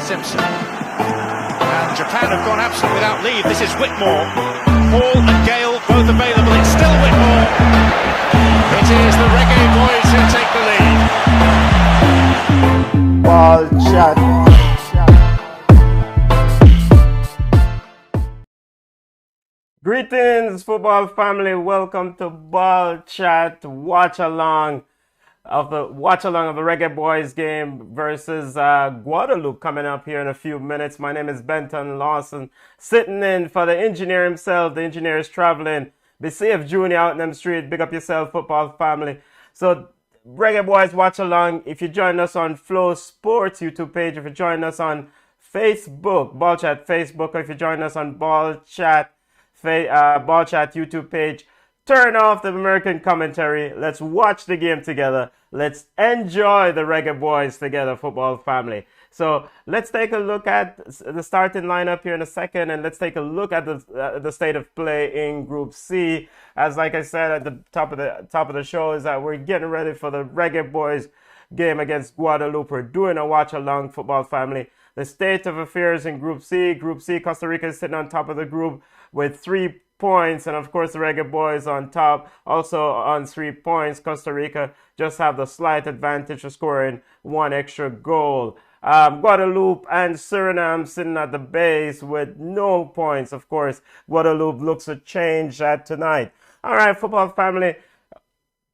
Simpson. And Japan have gone absent without leave. This is Whitmore. Hall and Gale both available. It's still Whitmore. It is the Reggae Boys who take the lead. Ballchat. Greetings, football family. Welcome to Ballchat Watch Along of the Reggae Boys game versus Guadeloupe coming up here in a few minutes. My name is Benton Lawson, sitting in for the engineer himself. The engineer is traveling. Be safe, Junior, out in them street. Big up yourself, football family. So, Reggae Boys Watch Along. If you join us on Flow Sports YouTube page, if you join us on Facebook, Ballchat Facebook, or if you join us on Ballchat YouTube page, turn off the American commentary. Let's watch the game together. Let's enjoy the Reggae Boys together, football family. So let's take a look at the starting lineup here in a second, and let's take a look at the state of play in Group C. As like I said at the top of the show, is that we're getting ready for the Reggae Boys game against Guadeloupe. We're doing a watch along, football family. The state of affairs in Group C. Group C, Costa Rica is sitting on top of the group with 3 points, and of course the Reggae Boys on top also on 3 points. Costa Rica just have the slight advantage of scoring 1 extra goal. Guadeloupe and Suriname sitting at the base with no points. Of course, Guadeloupe looks to change that tonight. All right, football family,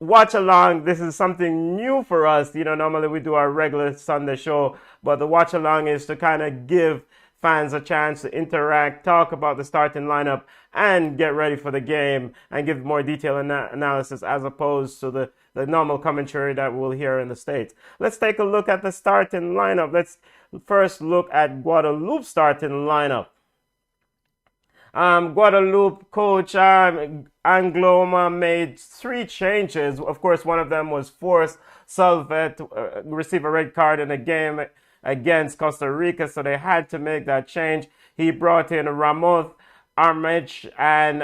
watch along. This is something new for us. You know, normally we do our regular Sunday show, but the watch along is to kind of give fans a chance to interact, talk about the starting lineup, and get ready for the game and give more detailed analysis as opposed to the normal commentary that we'll hear in the States. Let's take a look at the starting lineup. Let's first look at Guadeloupe's starting lineup. Guadeloupe coach Angloma made 3 changes. Of course, one of them was forced Salvet to receive a red card in a game against Costa Rica, so they had to make that change. He brought in Ramoth, Armich, and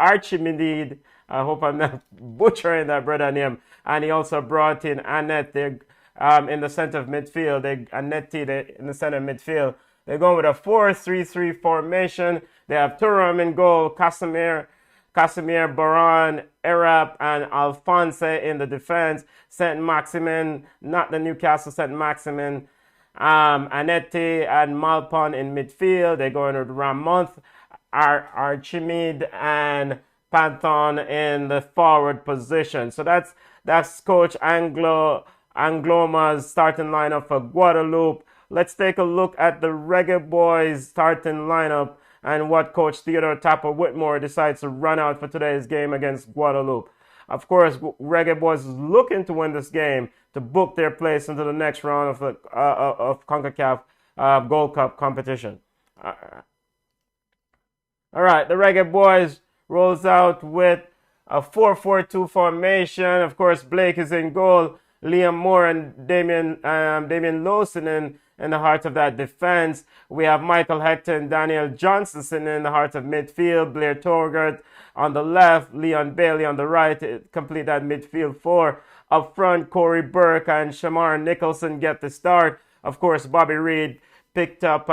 Archimedide. I hope I'm not butchering that brother name. And he also brought in Annette in the center of midfield. In the center of midfield. They're going with a 4-3-3 formation. They have Turam in goal, Casimir, Baron, Erap, and Alphonse in the defense. Saint Maximin, not the Newcastle Saint Maximin. Annette and Malpon in midfield. They're going with Ramonth, Archimede, and Panthon in the forward position. So that's Coach Angloma's starting lineup for Guadeloupe. Let's take a look at the Reggae Boys starting lineup and what Coach Theodore Tapper Whitmore decides to run out for today's game against Guadeloupe. Of course, Reggae Boys is looking to win this game to book their place into the next round of the CONCACAF Gold Cup competition. All right, the Reggae Boys rolls out with a 4-4-2 formation. Of course, Blake is in goal. Liam Moore and Damien Lawson in the heart of that defense. We have Michael Hector and Daniel Johnson sitting in the heart of midfield. Blair Torgert on the left, Leon Bailey on the right to complete that midfield 4. Up front, Corey Burke and Shamar Nicholson get the start. Of course, Bobby Reed picked up,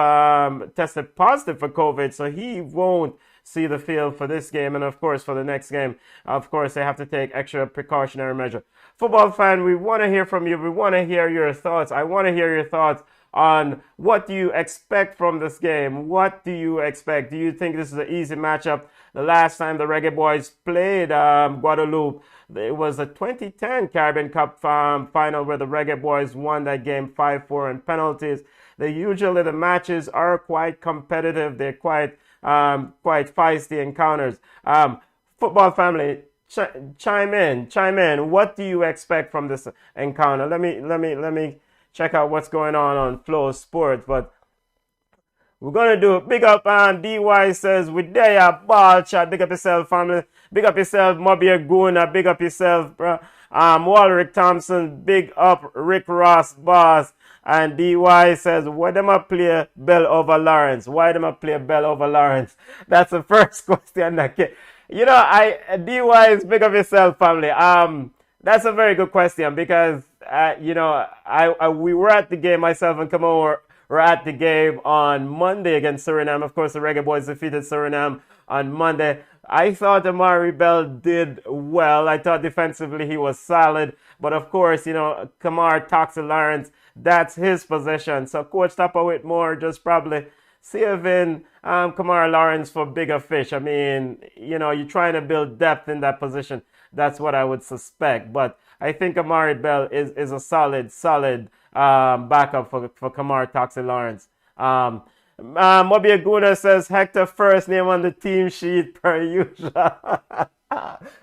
tested positive for COVID, so he won't see the field for this game, and of course for the next game, of course they have to take extra precautionary measure. Football fan, we want to hear from you. We want to hear your thoughts. I want to hear your thoughts on what do you expect from this game. What do you expect? Do you think this is an easy matchup? The last time the Reggae Boys played Guadeloupe, it was the 2010 Caribbean Cup final where the Reggae Boys won that game 5-4 in penalties. Usually the matches are quite competitive. They're quite feisty encounters. Football family, chime in. What do you expect from this encounter? Let me check out what's going on Flow Sports. But we're gonna do it. Big up DY says we there Ballchat. Big up yourself, family. Big up yourself, Mobby Guna. Big up yourself, bro. Walrick Thompson. Big up Rick Ross, boss. And DY says, why them a play Bell over Lawrence? Why them a play Bell over Lawrence? That's the first question that came. DY is big of yourself, family. That's a very good question because we were at the game, myself and Kamo were at the game on Monday against Suriname. Of course, the Reggae Boys defeated Suriname on Monday. I thought Amari Bell did well. I thought defensively he was solid. But of course, Kamar Toxin Lawrence, that's his position. So Coach Tapa Whitmore just probably saving Kamar Lawrence for bigger fish. I mean, you're trying to build depth in that position. That's what I would suspect. But I think Amari Bell is a solid backup for Kamar Toxin Lawrence. Moby Aguna says Hector first name on the team sheet per usual.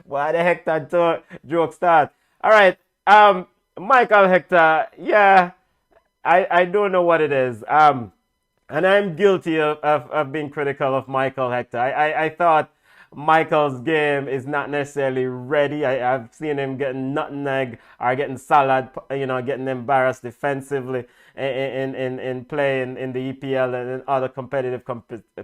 Why the heck that joke start? All right, Michael Hector. Yeah, I don't know what it is. And I'm guilty of being critical of Michael Hector. I thought Michael's game is not necessarily ready. I've seen him getting nutmeg or getting salad, getting embarrassed defensively in play in the EPL and in other competitive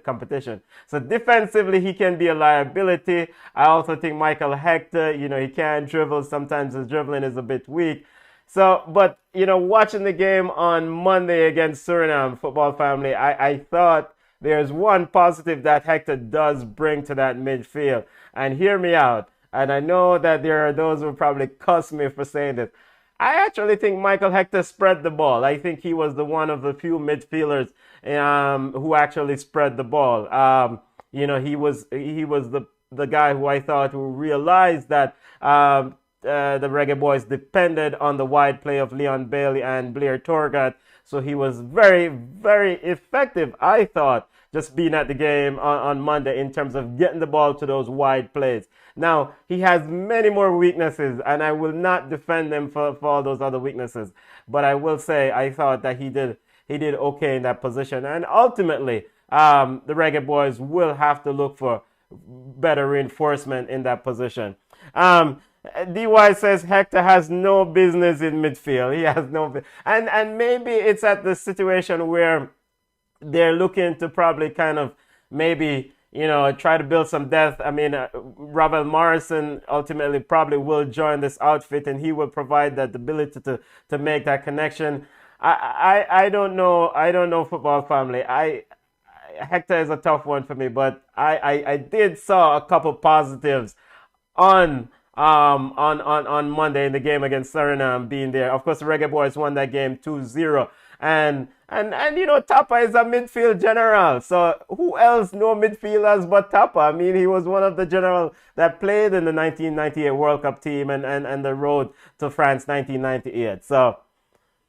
competition. So defensively, he can be a liability. I also think Michael Hector, he can dribble. Sometimes his dribbling is a bit weak. So, but, watching the game on Monday against Suriname, football family, I thought there's one positive that Hector does bring to that midfield. And hear me out. And I know that there are those who probably cuss me for saying this. I actually think Michael Hector spread the ball. I think he was one of the few midfielders who actually spread the ball. He was the guy who I thought who realized that the Reggae Boys depended on the wide play of Leon Bailey and Blair Torgat. So he was very, very effective, I thought, just being at the game on Monday in terms of getting the ball to those wide plays. Now, he has many more weaknesses, and I will not defend him for all those other weaknesses. But I will say I thought that he did okay in that position. And ultimately, the Reggae Boys will have to look for better reinforcement in that position. DY says Hector has no business in midfield. He has no, and maybe it's at the situation where they're looking to probably kind of maybe try to build some depth. I mean, Ravel Morrison ultimately probably will join this outfit, and he will provide that ability to make that connection. I don't know football family. Hector is a tough one for me, but I did saw a couple positives on Monday in the game against Suriname being there. Of course, the Reggae Boys won that game 2-0. And Tapa is a midfield general. So who else know midfielders but Tapa? I mean, he was one of the generals that played in the 1998 World Cup team and the road to France 1998. So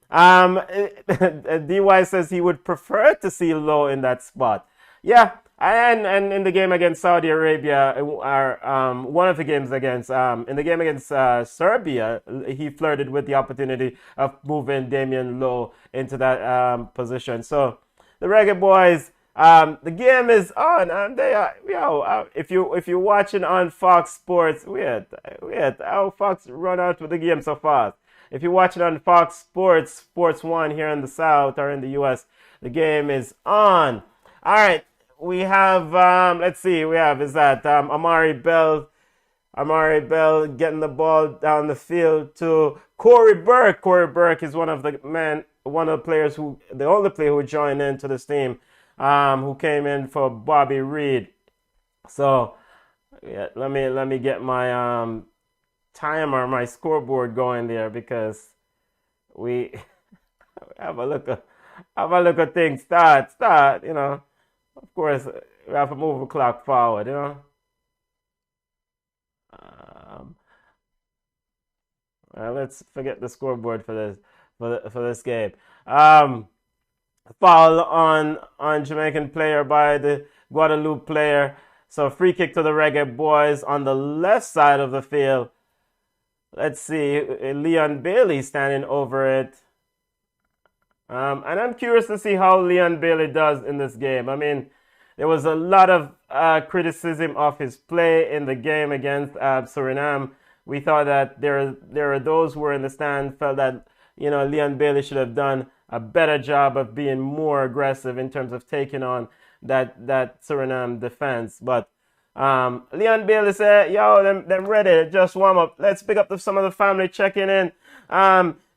DY says he would prefer to see Low in that spot. Yeah. And in the game against Saudi Arabia, one of the games in the game against Serbia, he flirted with the opportunity of moving Damian Lowe into that position. So the Reggae Boys, the game is on, and they are, if you're watching on Fox Sports, weird how Fox run out with the game so fast. If you're watching on Fox Sports, Sports 1 here in the South or in the US, the game is on. All right. We have, Amari Bell getting the ball down the field to Corey Burke. Corey Burke is the only player who joined into this team, who came in for Bobby Reed. So, yeah, let me get my timer, my scoreboard going there, because we have a look at things start, Of course, we have to move the clock forward, let's forget the scoreboard for this game. Foul on Jamaican player by the Guadeloupe player. So free kick to the Reggae Boys on the left side of the field. Let's see, Leon Bailey standing over it. And I'm curious to see how Leon Bailey does in this game. I mean, there was a lot of criticism of his play in the game against Suriname. We thought that there are those who were in the stand felt that Leon Bailey should have done a better job of being more aggressive in terms of taking on that Suriname defense. But Leon Bailey said, them ready, just warm up. Let's pick up some of the family checking in.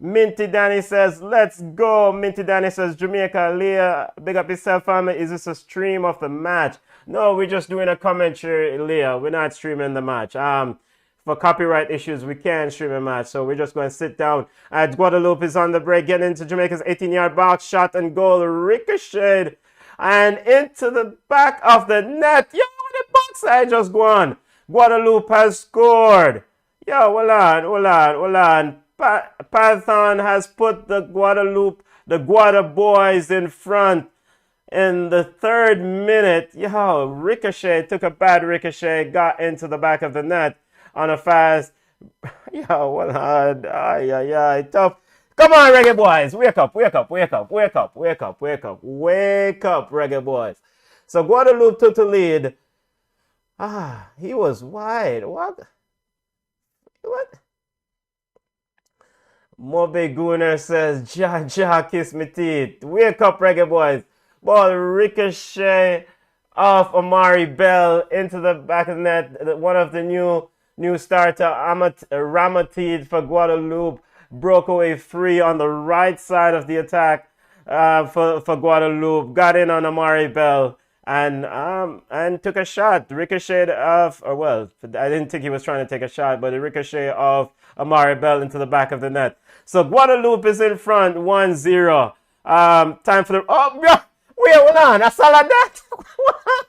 Minty Danny says, let's go. Minty Danny says, Jamaica, Leah, big up yourself, family. Is this a stream of the match? No, we're just doing a commentary, Leah. We're not streaming the match. For copyright issues, we can't stream a match, so we're just going to sit down. Guadeloupe is on the break, getting into Jamaica's 18-yard box, shot and goal, ricocheted, and into the back of the net. Yo, the box side just go on. Guadeloupe has scored. Yo, hold on. Python has put the Guada boys in front in the 3rd minute. Yo, ricochet, took a bad ricochet, got into the back of the net on a fast. Yo, hold on. Ay, tough. Come on, reggae boys. Wake up, reggae boys. So Guadeloupe took the lead. He was wide. What? Mobe Gooner says, Ja, kiss me teeth. Wake up, reggae boys. Ball ricochet off Amari Bell into the back of the net. One of the new starter, Ramatid for Guadeloupe, broke away free on the right side of the attack for Guadeloupe. Got in on Amari Bell and took a shot. Ricocheted off, or well, I didn't think he was trying to take a shot, but a ricochet of Amari Bell into the back of the net. So Guadeloupe is in front, 1-0. Time for the... Oh, wait, hold on. A salad that?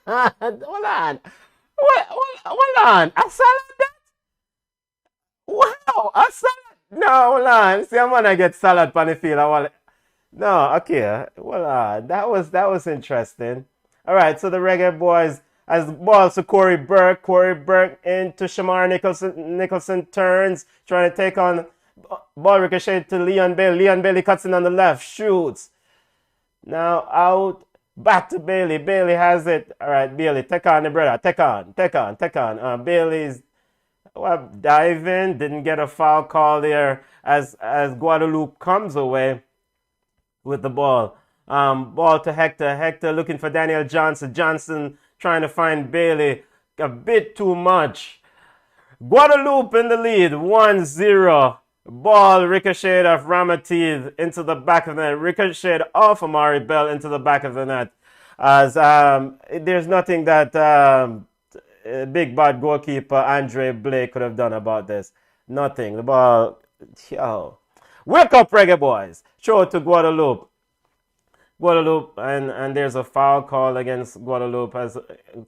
Hold on. A salad that? Wow, a salad. No, hold on. See, I'm gonna get salad on the field. No, okay. Well, that was interesting. All right, so the reggae boys as the ball to Corey Burke. Corey Burke into Shamar Nicholson. Nicholson turns, trying to take on ball ricochet to Leon Bailey. Leon Bailey cuts in on the left, shoots. Now out, back to Bailey. Bailey has it. All right, Bailey, take on the brother. Take on. Bailey's diving, didn't get a foul call there as Guadeloupe comes away with the ball. Ball to Hector. Hector looking for Daniel Johnson. Johnson trying to find Bailey. A bit too much. Guadeloupe in the lead, 1-0. Ball ricocheted off Ramatid into the back of the net. Ricocheted off Amari Bell into the back of the net. As there's nothing that big bad goalkeeper Andre Blake could have done about this. Nothing. The ball. Yo. Wake up, reggae boys. Show it to Guadeloupe. And there's a foul call against Guadeloupe, as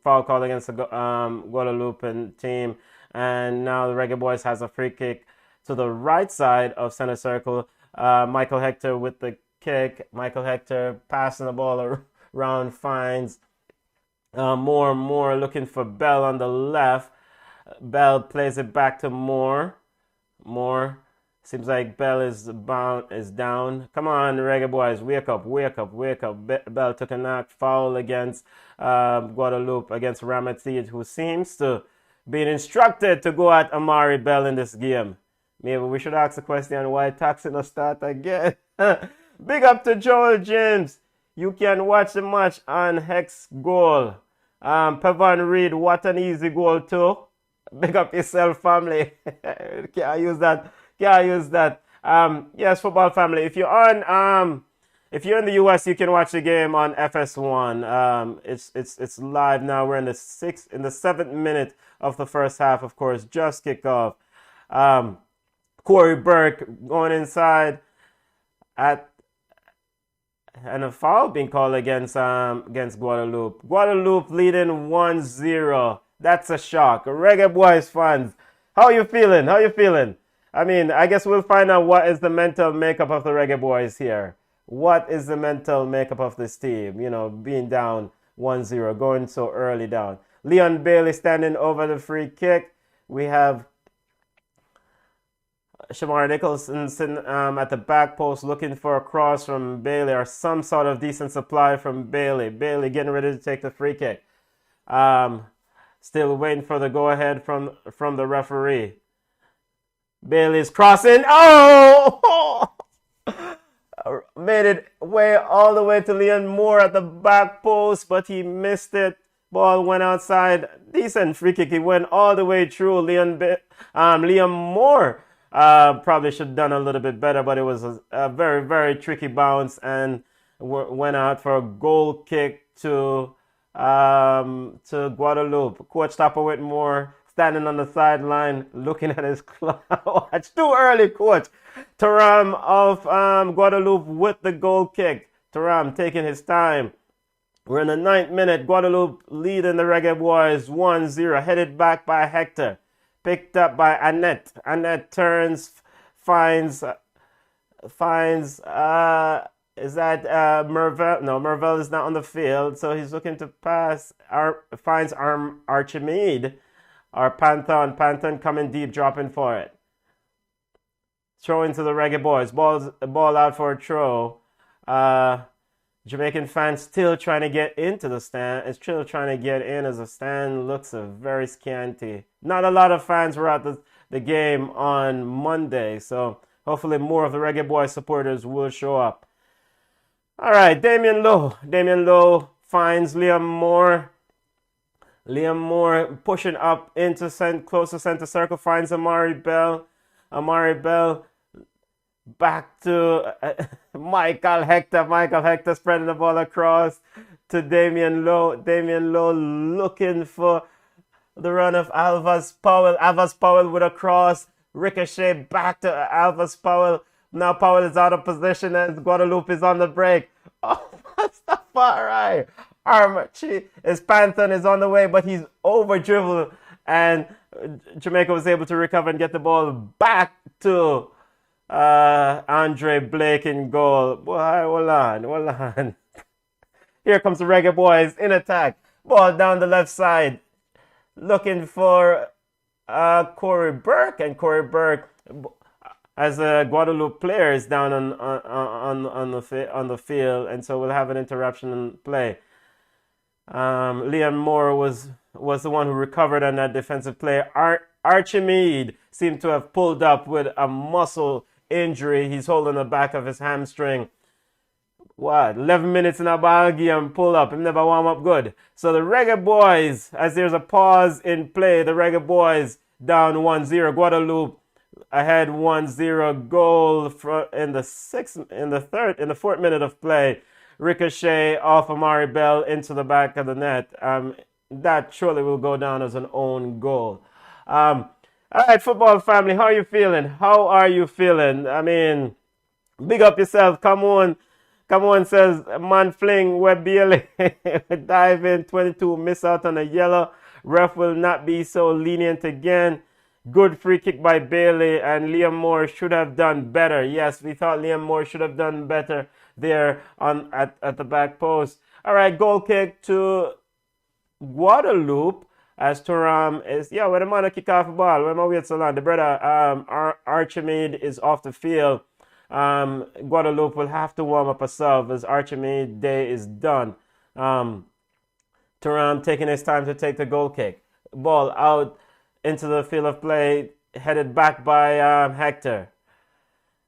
foul call against the Guadeloupe team. And now the Reggae Boys has a free kick to the right side of center circle. Michael Hector with the kick. Michael Hector passing the ball around, finds Moore looking for Bell on the left. Bell plays it back to Moore. Seems like Bell is down. Come on, Reggae Boys, wake up. Bell took a knock foul against Guadeloupe, against Ramatid, who seems to be instructed to go at Amari Bell in this game. Maybe we should ask the question, why taxing no start again? Big up to Joel James. You can watch the match on Hex Goal. Pavan Reed, what an easy goal too. Big up yourself, family. Can't use that. Yes, football family. If you're in the US, you can watch the game on FS1. It's live now. We're in the 7th minute of the first half, of course, just kicked off. Corey Burke going inside and a foul being called against Guadeloupe. Guadeloupe leading 1-0. That's a shock. Reggae Boys fans, how you feeling? I mean, I guess we'll find out what is the mental makeup of the Reggae Boys here. What is the mental makeup of this team? You know, being down 1-0, going so early down. Leon Bailey standing over the free kick. We have Shamar Nicholson sitting at the back post looking for a cross from Bailey or some sort of decent supply from Bailey. Bailey getting ready to take the free kick. Still waiting for the go-ahead from the referee. Bailey's crossing. Oh! Made it all the way to Leon Moore at the back post, but he missed it. Ball went outside. Decent free kick. He went all the way through. Liam Moore Probably should have done a little bit better, but it was a very, very tricky bounce and went out for a goal kick to Guadeloupe. Coach Topper Whitmore standing on the sideline looking at his clock. Watch, too early, coach. Taram of Guadeloupe with the goal kick. Taram taking his time. We're in the 9th minute. Guadeloupe leading the Reggae Boys 1-0. Headed back by Hector. Picked up by Annette. Annette turns, finds, is that Mervell? No, Mervell is not on the field, so he's looking to pass. Finds Archimede, or Panthon. Panthon coming deep, dropping for it. Throw into the Reggae Boys. Ball out for a throw. Jamaican fans still trying to get into the stand. It's still trying to get in as the stand looks very scanty. Not a lot of fans were at the game on Monday, so hopefully more of the Reggae Boys supporters will show up. All right, Damien Lowe. Damien Lowe finds Liam Moore. Liam Moore pushing up into close to center circle, finds Amari Bell. Amari Bell back to Michael Hector. Michael Hector spreading the ball across to Damien Lowe. Damien Lowe looking for the run of Alvas Powell. Alvas Powell with a cross. Ricochet back to Alvas Powell. Now Powell is out of position as Guadeloupe is on the break. Oh, that's the far right. Armachi is Panthon is on the way, but he's over dribbled, and Jamaica was able to recover and get the ball back to Andre Blake in goal. Boy, hold on. Here comes the Reggae Boys in attack. Ball down the left side. Looking for Corey Burke, and Corey Burke, as a Guadeloupe player, is down on the field, and so we'll have an interruption in play. Liam Moore was the one who recovered on that defensive play. Archimede seemed to have pulled up with a muscle injury. He's holding the back of his hamstring. 11 minutes in a ball game, pull up. He never warm up good. So the Reggae Boys, as there's a pause in play, the Reggae Boys down 1-0. Guadeloupe ahead 1-0. Goal in the 4th minute of play. Ricochet off Amari Bell into the back of the net. That surely will go down as an own goal. All right, football family, how are you feeling? How are you feeling? I mean, big up yourself. Come on, says Man Fling Web Bailey. Dive in 22, miss out on a yellow. Ref will not be so lenient again. Good free kick by Bailey, and Liam Moore should have done better. Yes, we thought Liam Moore should have done better there at the back post. All right, goal kick to Guadeloupe as Turam is, where the man kick off the ball. Where my wait so long? The brother Archimede is off the field. Guadeloupe will have to warm up a sub as Archimede day is done. Turam taking his time to take the goal kick. Ball out into the field of play, headed back by Hector.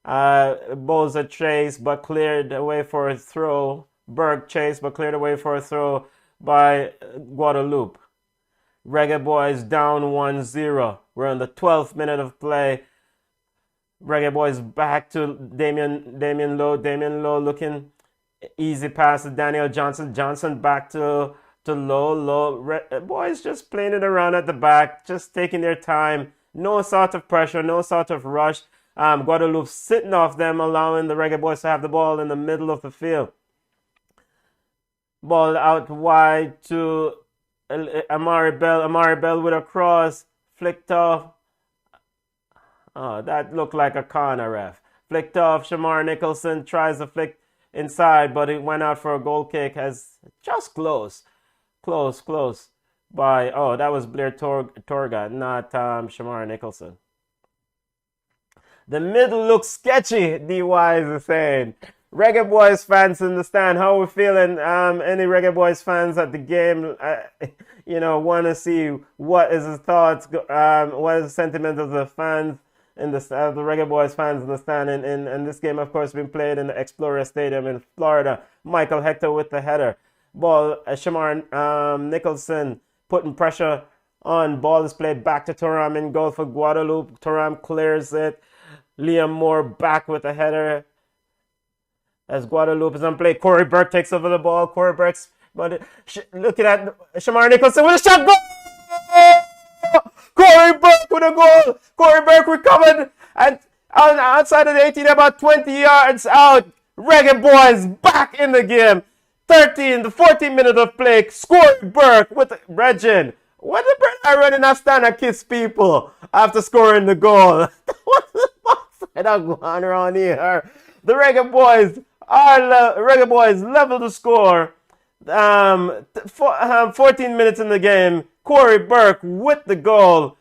Ball's a chase, but cleared away for a throw. Berg chased, but cleared away for a throw by Guadeloupe. Reggae Boys down 1-0. We're in the 12th minute of play. Reggae Boys back to Damien Lowe. Damien Lowe looking easy pass to Daniel Johnson. Johnson back to Lowe. Boys just playing it around at the back, just taking their time. No sort of pressure, no sort of rush. Guadeloupe sitting off them, allowing the Reggae Boys to have the ball in the middle of the field. Ball out wide to Amari Bell. Amari Bell with a cross, flicked off. Oh, that looked like a corner, ref. Flicked off. Shamar Nicholson tries to flick inside, but it went out for a goal kick as just close. By, that was Blair Torga, not Shamar Nicholson. The middle looks sketchy, D.Y. is saying. Reggae Boys fans in the stand, how are we feeling? Any Reggae Boys fans at the game, want to see what is the thoughts, what is the sentiment of the fans in the Reggae Boys fans in the stand. And this game, of course, been played in the Explorer Stadium in Florida. Michael Hector with the header. Ball, Shamar Nicholson putting pressure on. Ball is played back to Turam in goal for Guadeloupe. Turam clears it. Liam Moore back with a header as Guadeloupe is on play. Corey Burke takes over the ball. Corey Burke's but looking at Shamar Nicholson with a shot. Goal! Corey Burke with a goal. Corey Burke recovered and outside of the 18, about 20 yards out. Reggae Boys back in the game. 14 minutes of play. Corey Burke with Regin. What the Brent I running not stand and kiss people after scoring the goal? What's the box going on around here? The Reggae Boys level the score. 14 minutes in the game. Corey Burke with the goal.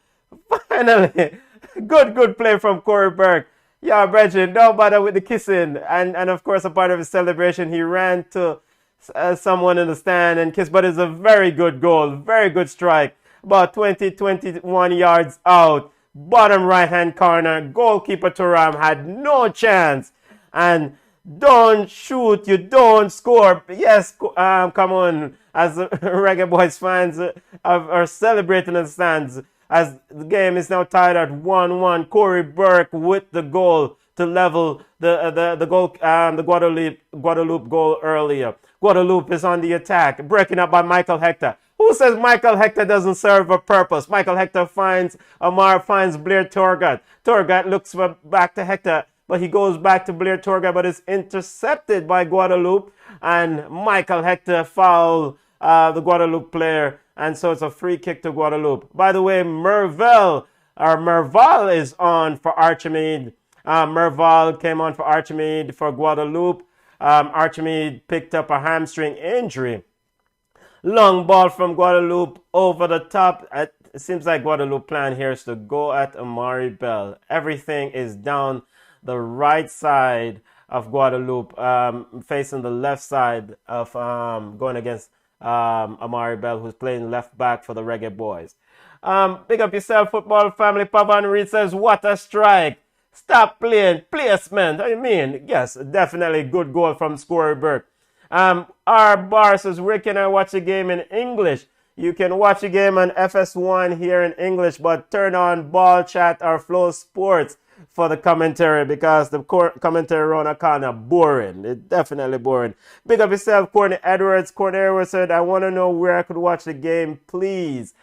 Finally, good play from Corey Burke. Yeah, Bridget, don't bother with the kissing. And of course, a part of his celebration, he ran to someone in the stand and kissed. But it's a very good goal, very good strike. About 21 yards out. Bottom right-hand corner. Goalkeeper Turam had no chance. And don't shoot, you don't score. Yes, come on. As the Reggae Boys fans are celebrating in the stands. As the game is now tied at 1-1. Corey Burke with the goal to level the Guadeloupe goal earlier. Guadeloupe is on the attack, breaking up by Michael Hector. Who says Michael Hector doesn't serve a purpose? Michael Hector finds Blair Torgat. Torgat looks back to Hector, but he goes back to Blair Torgat, but is intercepted by Guadeloupe, and Michael Hector foul the Guadeloupe player, and so it's a free kick to Guadeloupe. By the way, Merval is on for Archimede. Merval came on for Archimede for Guadeloupe. Archimede picked up a hamstring injury. Long ball from Guadeloupe over the top. It seems like Guadeloupe plan here is to go at Amari Bell. Everything is down the right side of Guadeloupe, facing the left side of going against Amari Bell, who's playing left back for the Reggae Boys. Big up yourself, football family. Pavan Reed says, what a strike. Stop playing placement. What do you mean? Yes, definitely good goal from Corey Burke. Our bar says, where can I watch the game in English? You can watch the game on FS1 here in English, but turn on Ballchat or Flow Sports for the commentary, because the commentary around are kind of boring. It's definitely boring. Big up yourself, Courtney Edwards. Courtney Edwards said, I want to know where I could watch the game, please.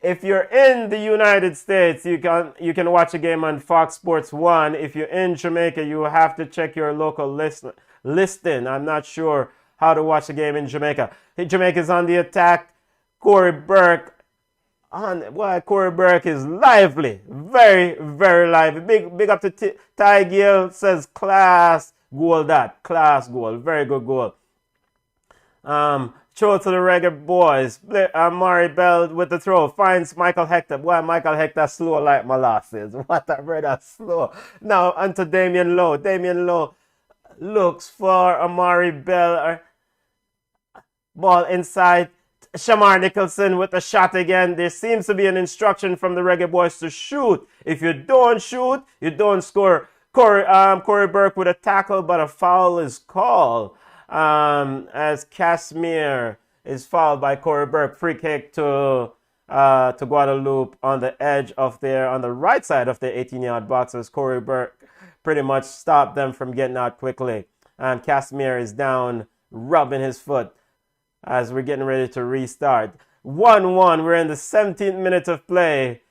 If you're in the United States, you can watch the game on Fox Sports 1. If you're in Jamaica, you have to check your local listing. I'm not sure how to watch the game in Jamaica. Jamaica's on the attack. Corey Burke Corey Burke is lively. Very, very lively. Big up to Ty Gill, says class goal that. Class goal. Very good goal. Throw to the Reggae Boys. Amari Bell with the throw. Finds Michael Hector. Boy, Michael Hector slow like molasses. What a brother slow. Now onto Damien Lowe. Damien Lowe looks for Amari Bell. Ball inside. Shamar Nicholson with a shot again. There seems to be an instruction from the Reggae Boys to shoot. If you don't shoot, you don't score. Corey Burke with a tackle, but a foul is called. As Casimir is fouled by Corey Burke. Free kick to Guadeloupe on the edge of on the right side of the 18-yard box, as Corey Burke pretty much stopped them from getting out quickly. And Casimir is down, rubbing his foot as we're getting ready to restart. 1-1, we're in the 17th minute of play.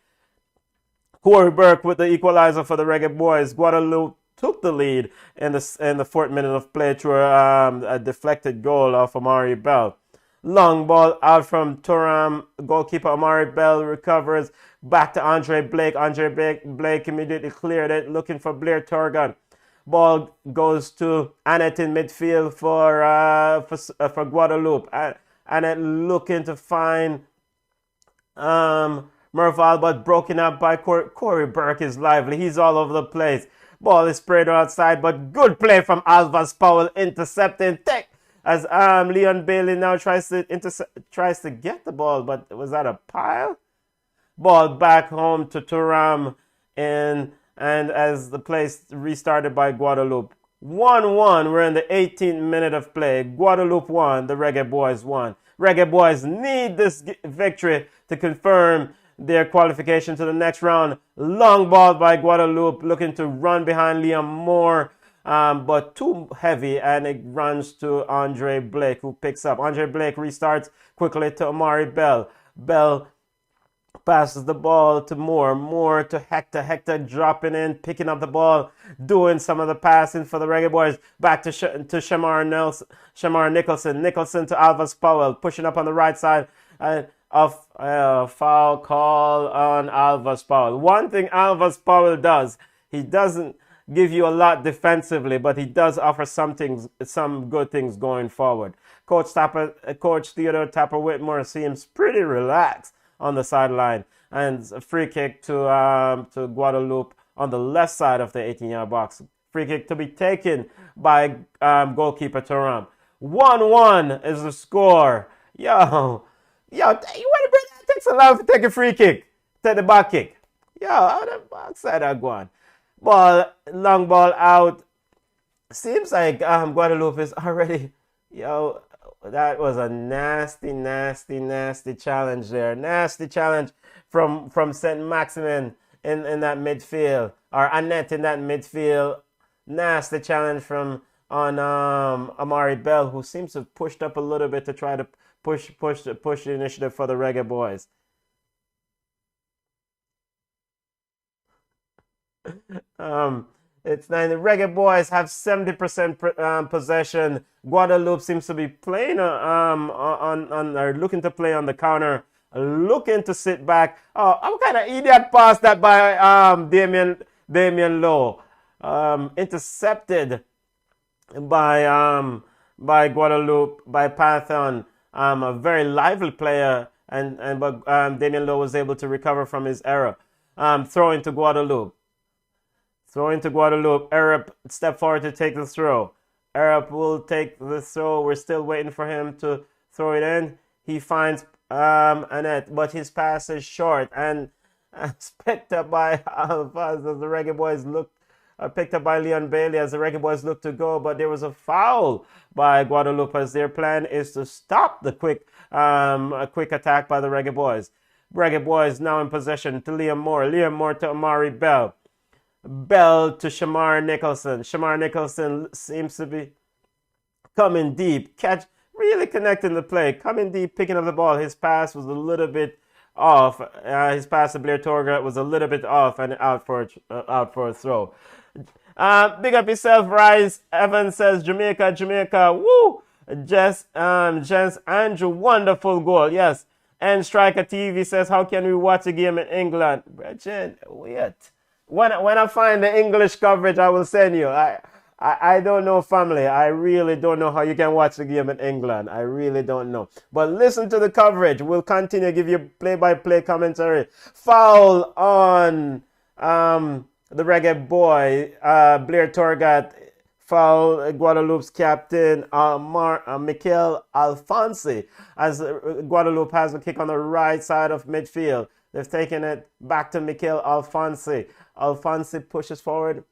Corey Burke with the equalizer for the Reggae Boys. Guadeloupe took the lead in the 4th minute of play through a deflected goal of Amari Bell. Long ball out from Turam. Goalkeeper Amari Bell recovers. Back to Andre Blake. Andre Blake immediately cleared it, looking for Blair Torgan. Ball goes to Annette in midfield for Guadeloupe. Annette looking to find Merval, but broken up by Corey Burke is lively. He's all over the place. Ball is sprayed outside, but good play from Alvas Powell, intercepting. As Leon Bailey now tries to get the ball, but was that a pile? Ball back home to Turam and as the play restarted by Guadeloupe. 1-1, we're in the 18th minute of play. Guadeloupe won, the Reggae Boys won. Reggae Boys need this victory to confirm their qualification to the next round. Long ball by Guadeloupe, looking to run behind Liam Moore, but too heavy, and it runs to Andre Blake, who picks up. Andre Blake restarts quickly to Amari Bell. Bell passes the ball to Moore. Moore to Hector. Hector dropping in, picking up the ball, doing some of the passing for the Reggae Boys. Back to Shamar Nicholson. Nicholson to Alvis Powell, pushing up on the right side of foul call on Alvis Powell. One thing Alvis Powell does, he doesn't give you a lot defensively, but he does offer some good things going forward. Coach Theodore Tapper Whitmore seems pretty relaxed on the sideline, and a free kick to Guadeloupe on the left side of the 18-yard box. Free kick to be taken by goalkeeper Turam. 1-1 is the score. Yo, you want to bring that? Takes a lot to take a free kick, take the back kick. Yo, how the backside are going? Long ball out. Seems like Guadeloupe is already. Yo, that was a nasty challenge there. Nasty challenge from St. Maximin in that midfield, or Annette in that midfield. Nasty challenge from Amari Bell, who seems to have pushed up a little bit to try to push the initiative for the Reggae Boys. It's now the Reggae Boys have 70% possession. Guadeloupe seems to be playing or looking to play on the counter, looking to sit back. Oh, I'm kind of idiot pass that by Damien Lowe, intercepted by Guadeloupe, by Python, a very lively player, but Damien Lowe was able to recover from his error. Throw into Guadeloupe. Arab step forward to take the throw. Arab will take the throw. We're still waiting for him to throw it in. He finds Annette, but his pass is short and picked up by as the Reggae Boys picked up by Leon Bailey as the Reggae Boys look to go, but there was a foul by Guadeloupe as their plan is to stop the quick attack by the Reggae Boys. Reggae Boys now in possession to Liam Moore. Liam Moore to Amari Bell. Bell to Shamar Nicholson. Shamar Nicholson seems to be coming deep. Really connecting the play. Coming deep, picking up the ball. His pass was a little bit off. His pass to Blair Torga was a little bit off and out for a throw. Big up yourself, Rise. Evans says Jamaica. Woo! Jess Andrew, wonderful goal. Yes. And Striker TV says, how can we watch a game in England? Bridget, wait. When I find the English coverage, I will send you. I don't know, family. I really don't know how you can watch the game in England. I really don't know. But listen to the coverage. We'll continue to give you play-by-play commentary. Foul on the Reggae Boy, Blair Torgat. Foul Guadeloupe's captain, Mikel Alfonsi, as Guadeloupe has a kick on the right side of midfield. They've taken it back to Mikel Alfonsi. Alfonsi pushes forward.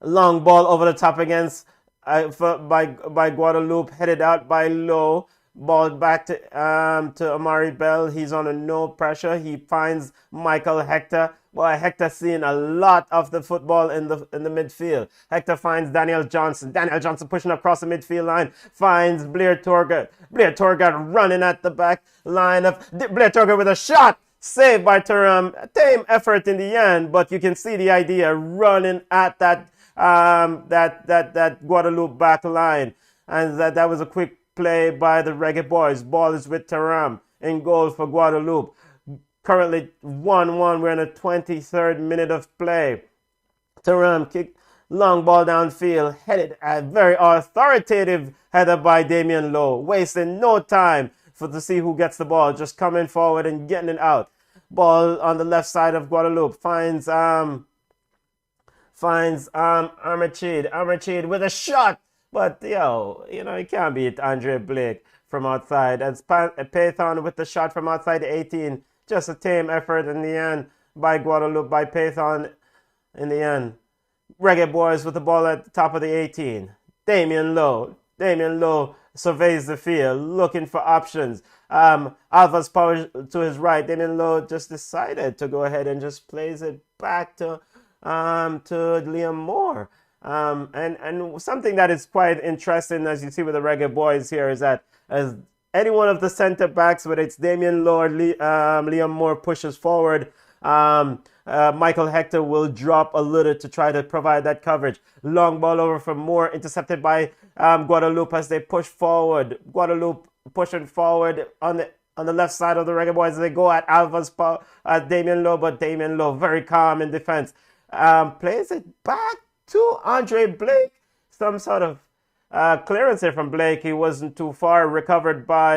Long ball over the top against by Guadeloupe, headed out by Lowe. Ball back to Amari Bell. He's under no pressure. He finds Michael Hector. Boy, Hector seeing a lot of the football in the midfield. Hector finds Daniel Johnson. Daniel Johnson pushing across the midfield line. Finds Blair Torgat. Blair Torgat running at the back line of Blair Torgat with a shot. Saved by Turam. Tame effort in the end, but you can see the idea running at that Guadeloupe back line. And that was a quick play by the Reggae Boys. Ball is with Turam in goal for Guadeloupe. Currently 1-1. We're in the 23rd minute of play. Turam kick, long ball downfield, headed a very authoritative header by Damien Lowe. Wasting no time to see who gets the ball. Just coming forward and getting it out. Ball on the left side of Guadeloupe. Finds Armachid. Armachid with a shot. But, you can't beat Andre Blake from outside. As Python with the shot from outside the 18. Just a tame effort in the end by Guadeloupe, by Python in the end. Reggae Boys with the ball at the top of the 18. Damien Lowe surveys the field, looking for options. Alva's power to his right. Damian Lowe just decided to go ahead and just plays it back to Liam Moore. And something that is quite interesting, as you see with the Reggae Boys here, is that as any one of the center backs, whether it's Damian Lowe or Liam Moore, pushes forward, Michael Hector will drop a little to try to provide that coverage. Long ball over from Moore, intercepted by Guadeloupe as they push forward. Guadeloupe pushing forward on the left side of the Reggae Boys. They go at Damian Lowe, but Damian Lowe very calm in defense. Plays it back to Andre Blake. Some sort of clearance here from Blake. He wasn't too far. Recovered by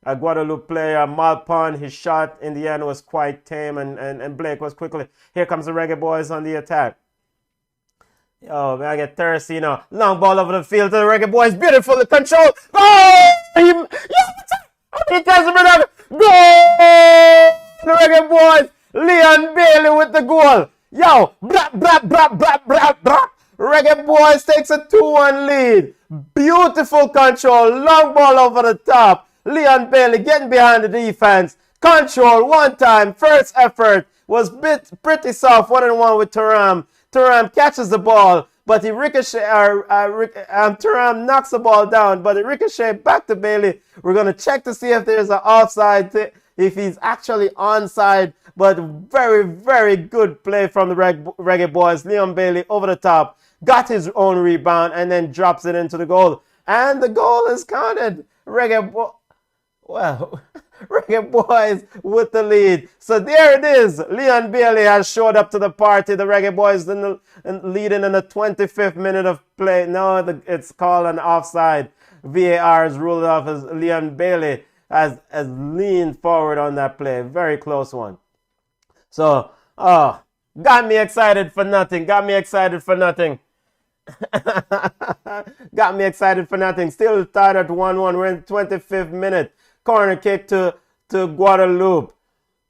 a Guadeloupe player, Malpon. His shot in the end was quite tame, and Blake was quickly. Here comes the Reggae Boys on the attack. Oh, man, I get thirsty, you know. Long ball over the field to the Reggae Boys. Beautiful control. Goal! Goal! The Reggae Boys. Leon Bailey with the goal. Yo, brap, brap, brap, brap, brap, brap. Reggae Boys takes a 2-1 lead. Beautiful control. Long ball over the top. Leon Bailey getting behind the defense. Control one time. First effort was pretty soft. 1-on-1 with Turam. Turam catches the ball, but he Turam knocks the ball down, but it ricocheted back to Bailey. We're going to check to see if there's an offside, if he's actually onside, but very, very good play from the Reggae Boys. Leon Bailey over the top, got his own rebound, and then drops it into the goal. And the goal is counted. Reggae Boys with the lead. So there it is. Leon Bailey has showed up to the party. The Reggae Boys leading in the 25th minute of play. No, it's called an offside. VAR has ruled it off as Leon Bailey has leaned forward on that play. Very close one. So, got me excited for nothing. Got me excited for nothing. Still tied at 1-1. We're in the 25th minute. Corner kick to Guadeloupe.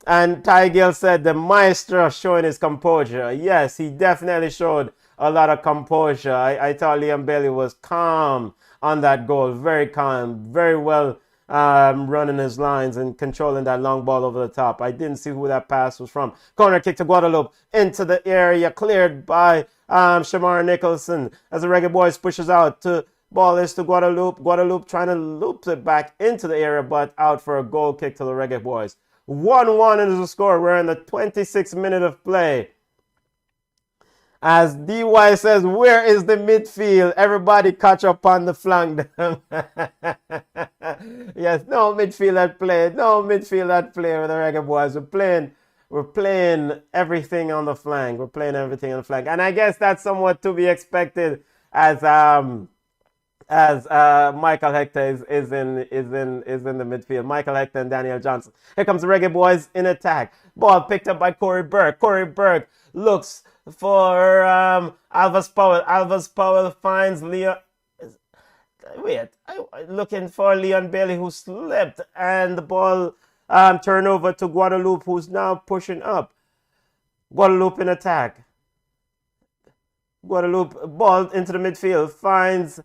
And Ty Gill said the maestro showing his composure. Yes, he definitely showed a lot of composure. I thought Liam Bailey was calm on that goal. Very calm. Very well running his lines and controlling that long ball over the top. I didn't see who that pass was from. Corner kick to Guadeloupe. Into the area. Cleared by Shamar Nicholson. As the Reggae Boys pushes out to... Ball is to Guadeloupe. Guadeloupe trying to loop it back into the area, but out for a goal kick to the Reggae Boys. 1-1 is the score. We're in the 26th minute of play. As DY says, where is the midfield? Everybody catch up on the flank. Yes, no midfield at play. No midfield at play with the Reggae Boys. We're playing everything on the flank. We're playing everything on the flank. And I guess that's somewhat to be expected as Michael Hector is in the midfield. Michael Hector and Daniel Johnson. Here comes the Reggae Boys in attack. Ball picked up by Corey Burke. Corey Burke looks for Alvas Powell. Alvas Powell finds Leon. Looking for Leon Bailey, who slipped, and the ball turnover to Guadeloupe, who's now pushing up. Guadeloupe in attack. Guadeloupe ball into the midfield finds.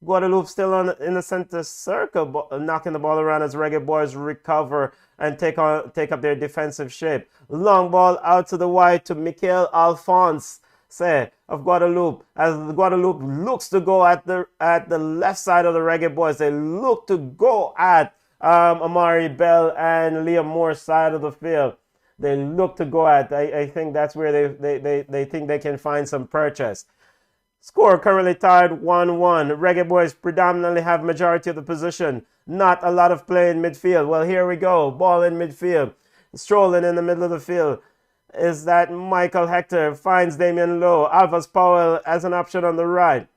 Guadeloupe still in the center circle, knocking the ball around as Reggae Boys recover and take up their defensive shape. Long ball out to the wide to Michael Alphonse of Guadeloupe. As Guadeloupe looks to go at the left side of the Reggae Boys, they look to go at Amari Bell and Liam Moore's side of the field. They look to go at. I think that's where they think they can find some purchase. Score currently tied 1-1. Reggae Boys predominantly have majority of the position. Not a lot of play in midfield. Well, here we go. Ball in midfield. Strolling in the middle of the field is that Michael Hector finds Damian Lowe. Alvas Powell as an option on the right.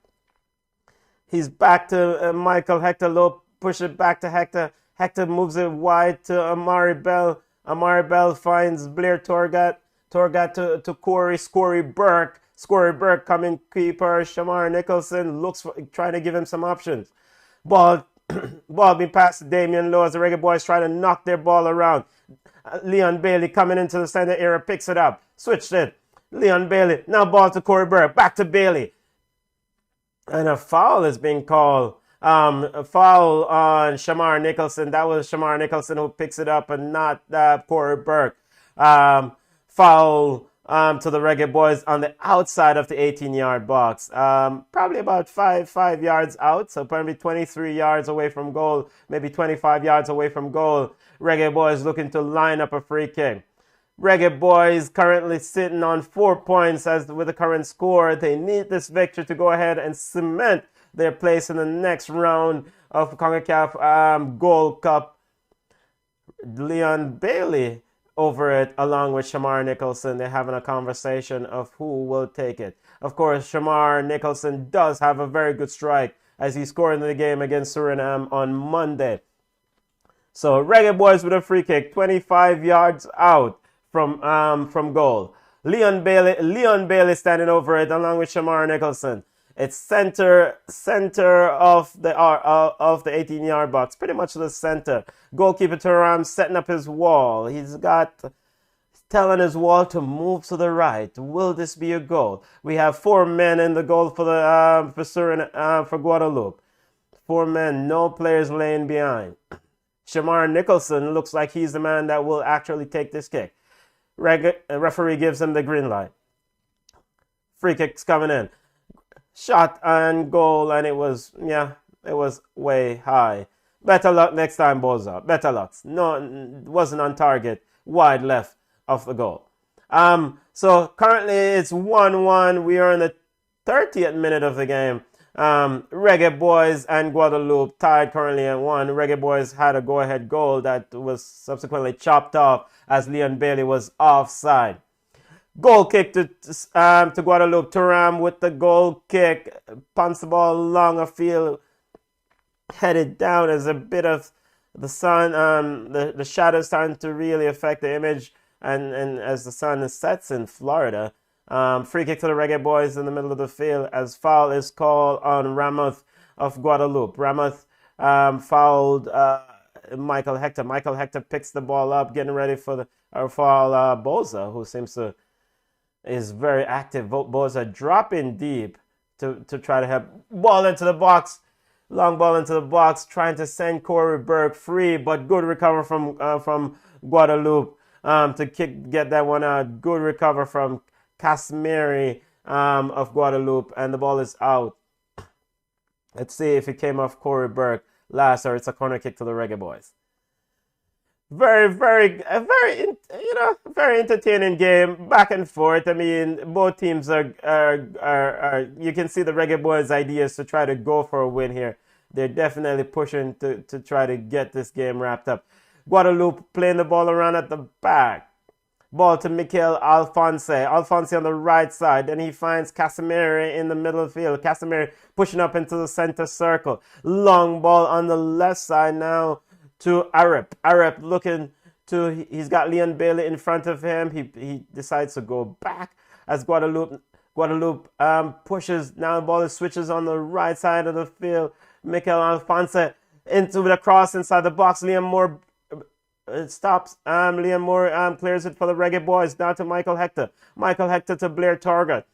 He's back to Michael Hector. Lowe push it back to Hector. Hector moves it wide to Amari Bell. Amari Bell finds Blair Torgat. Torgat to Corey. Scory Burke. Scory Burke coming keeper. Shamar Nicholson trying to give him some options. Ball being passed to Damian Lowe as the Reggae Boys try to knock their ball around. Leon Bailey coming into the center area, picks it up. Switched it. Leon Bailey. Now ball to Corey Burke. Back to Bailey. And a foul is being called A foul on Shamar Nicholson. That was Shamar Nicholson who picks it up and not Corey Burke. Foul to the Reggae Boys on the outside of the 18-yard box. Probably about five yards out, so probably 23 yards away from goal, maybe 25 yards away from goal. Reggae Boys looking to line up a free kick. Reggae Boys currently sitting on 4 points as with the current score. They need this victory to go ahead and cement their place in the next round of CONCACAF Gold Cup. Leon Bailey over it along with Shamar Nicholson. They're having a conversation of who will take it. Of course, Shamar Nicholson does have a very good strike as he scored in the game against Suriname on Monday. So Reggae Boys with a free kick, 25 yards out from goal. Leon Bailey standing over it along with Shamar Nicholson. It's center of the 18-yard box, pretty much the center. Goalkeeper Turam setting up his wall. He's telling his wall to move to the right. Will this be a goal? We have 4 men in the goal for for Guadeloupe. 4 men, no players laying behind. Shamar Nicholson looks like he's the man that will actually take this kick. Referee gives him the green light. Free kick's coming in. Shot and goal, and it was way high. Better luck next time, Boza. Better luck. No, wasn't on target. Wide left of the goal. So currently it's 1-1. We are in the 30th minute of the game. Reggae Boys and Guadeloupe tied currently at 1. Reggae Boys had a go-ahead goal that was subsequently chopped off as Leon Bailey was offside. Goal kick to Guadeloupe. Turam with the goal kick. Punts the ball along a field. Headed down as a bit of the sun. The shadows starting to really affect the image. And as the sun sets in Florida. Free kick to the Reggae Boys in the middle of the field as foul is called on Ramoth of Guadeloupe. Ramoth fouled Michael Hector. Michael Hector picks the ball up, getting ready for the foul. Boza, who is very active. Boza dropping deep to try to help. Ball into the box. Long ball into the box, trying to send Corey Burke free, but good recover from Guadeloupe get that one out. Good recover from Casimiri of Guadeloupe, and the ball is out. Let's see if it came off Corey Burke last, or it's a corner kick to the Reggae Boys. Very entertaining game, back and forth. I mean, both teams are you can see the Reggae Boys' ideas to try to go for a win here. They're definitely pushing to try to get this game wrapped up. Guadeloupe playing the ball around at the back. Ball to Mikel Alphonse. Alphonse on the right side. Then he finds Casimiri in the middle of the field. Casimiri pushing up into the center circle. Long ball on the left side now to Arep. Arep looking to, he's got Leon Bailey in front of him. He decides to go back as Guadeloupe pushes. Now the ball switches on the right side of the field. Mikel Alphonse into the cross inside the box. Liam Moore stops. Liam Moore clears it for the Reggae Boys. Down to Michael Hector. Michael Hector to Blair Target.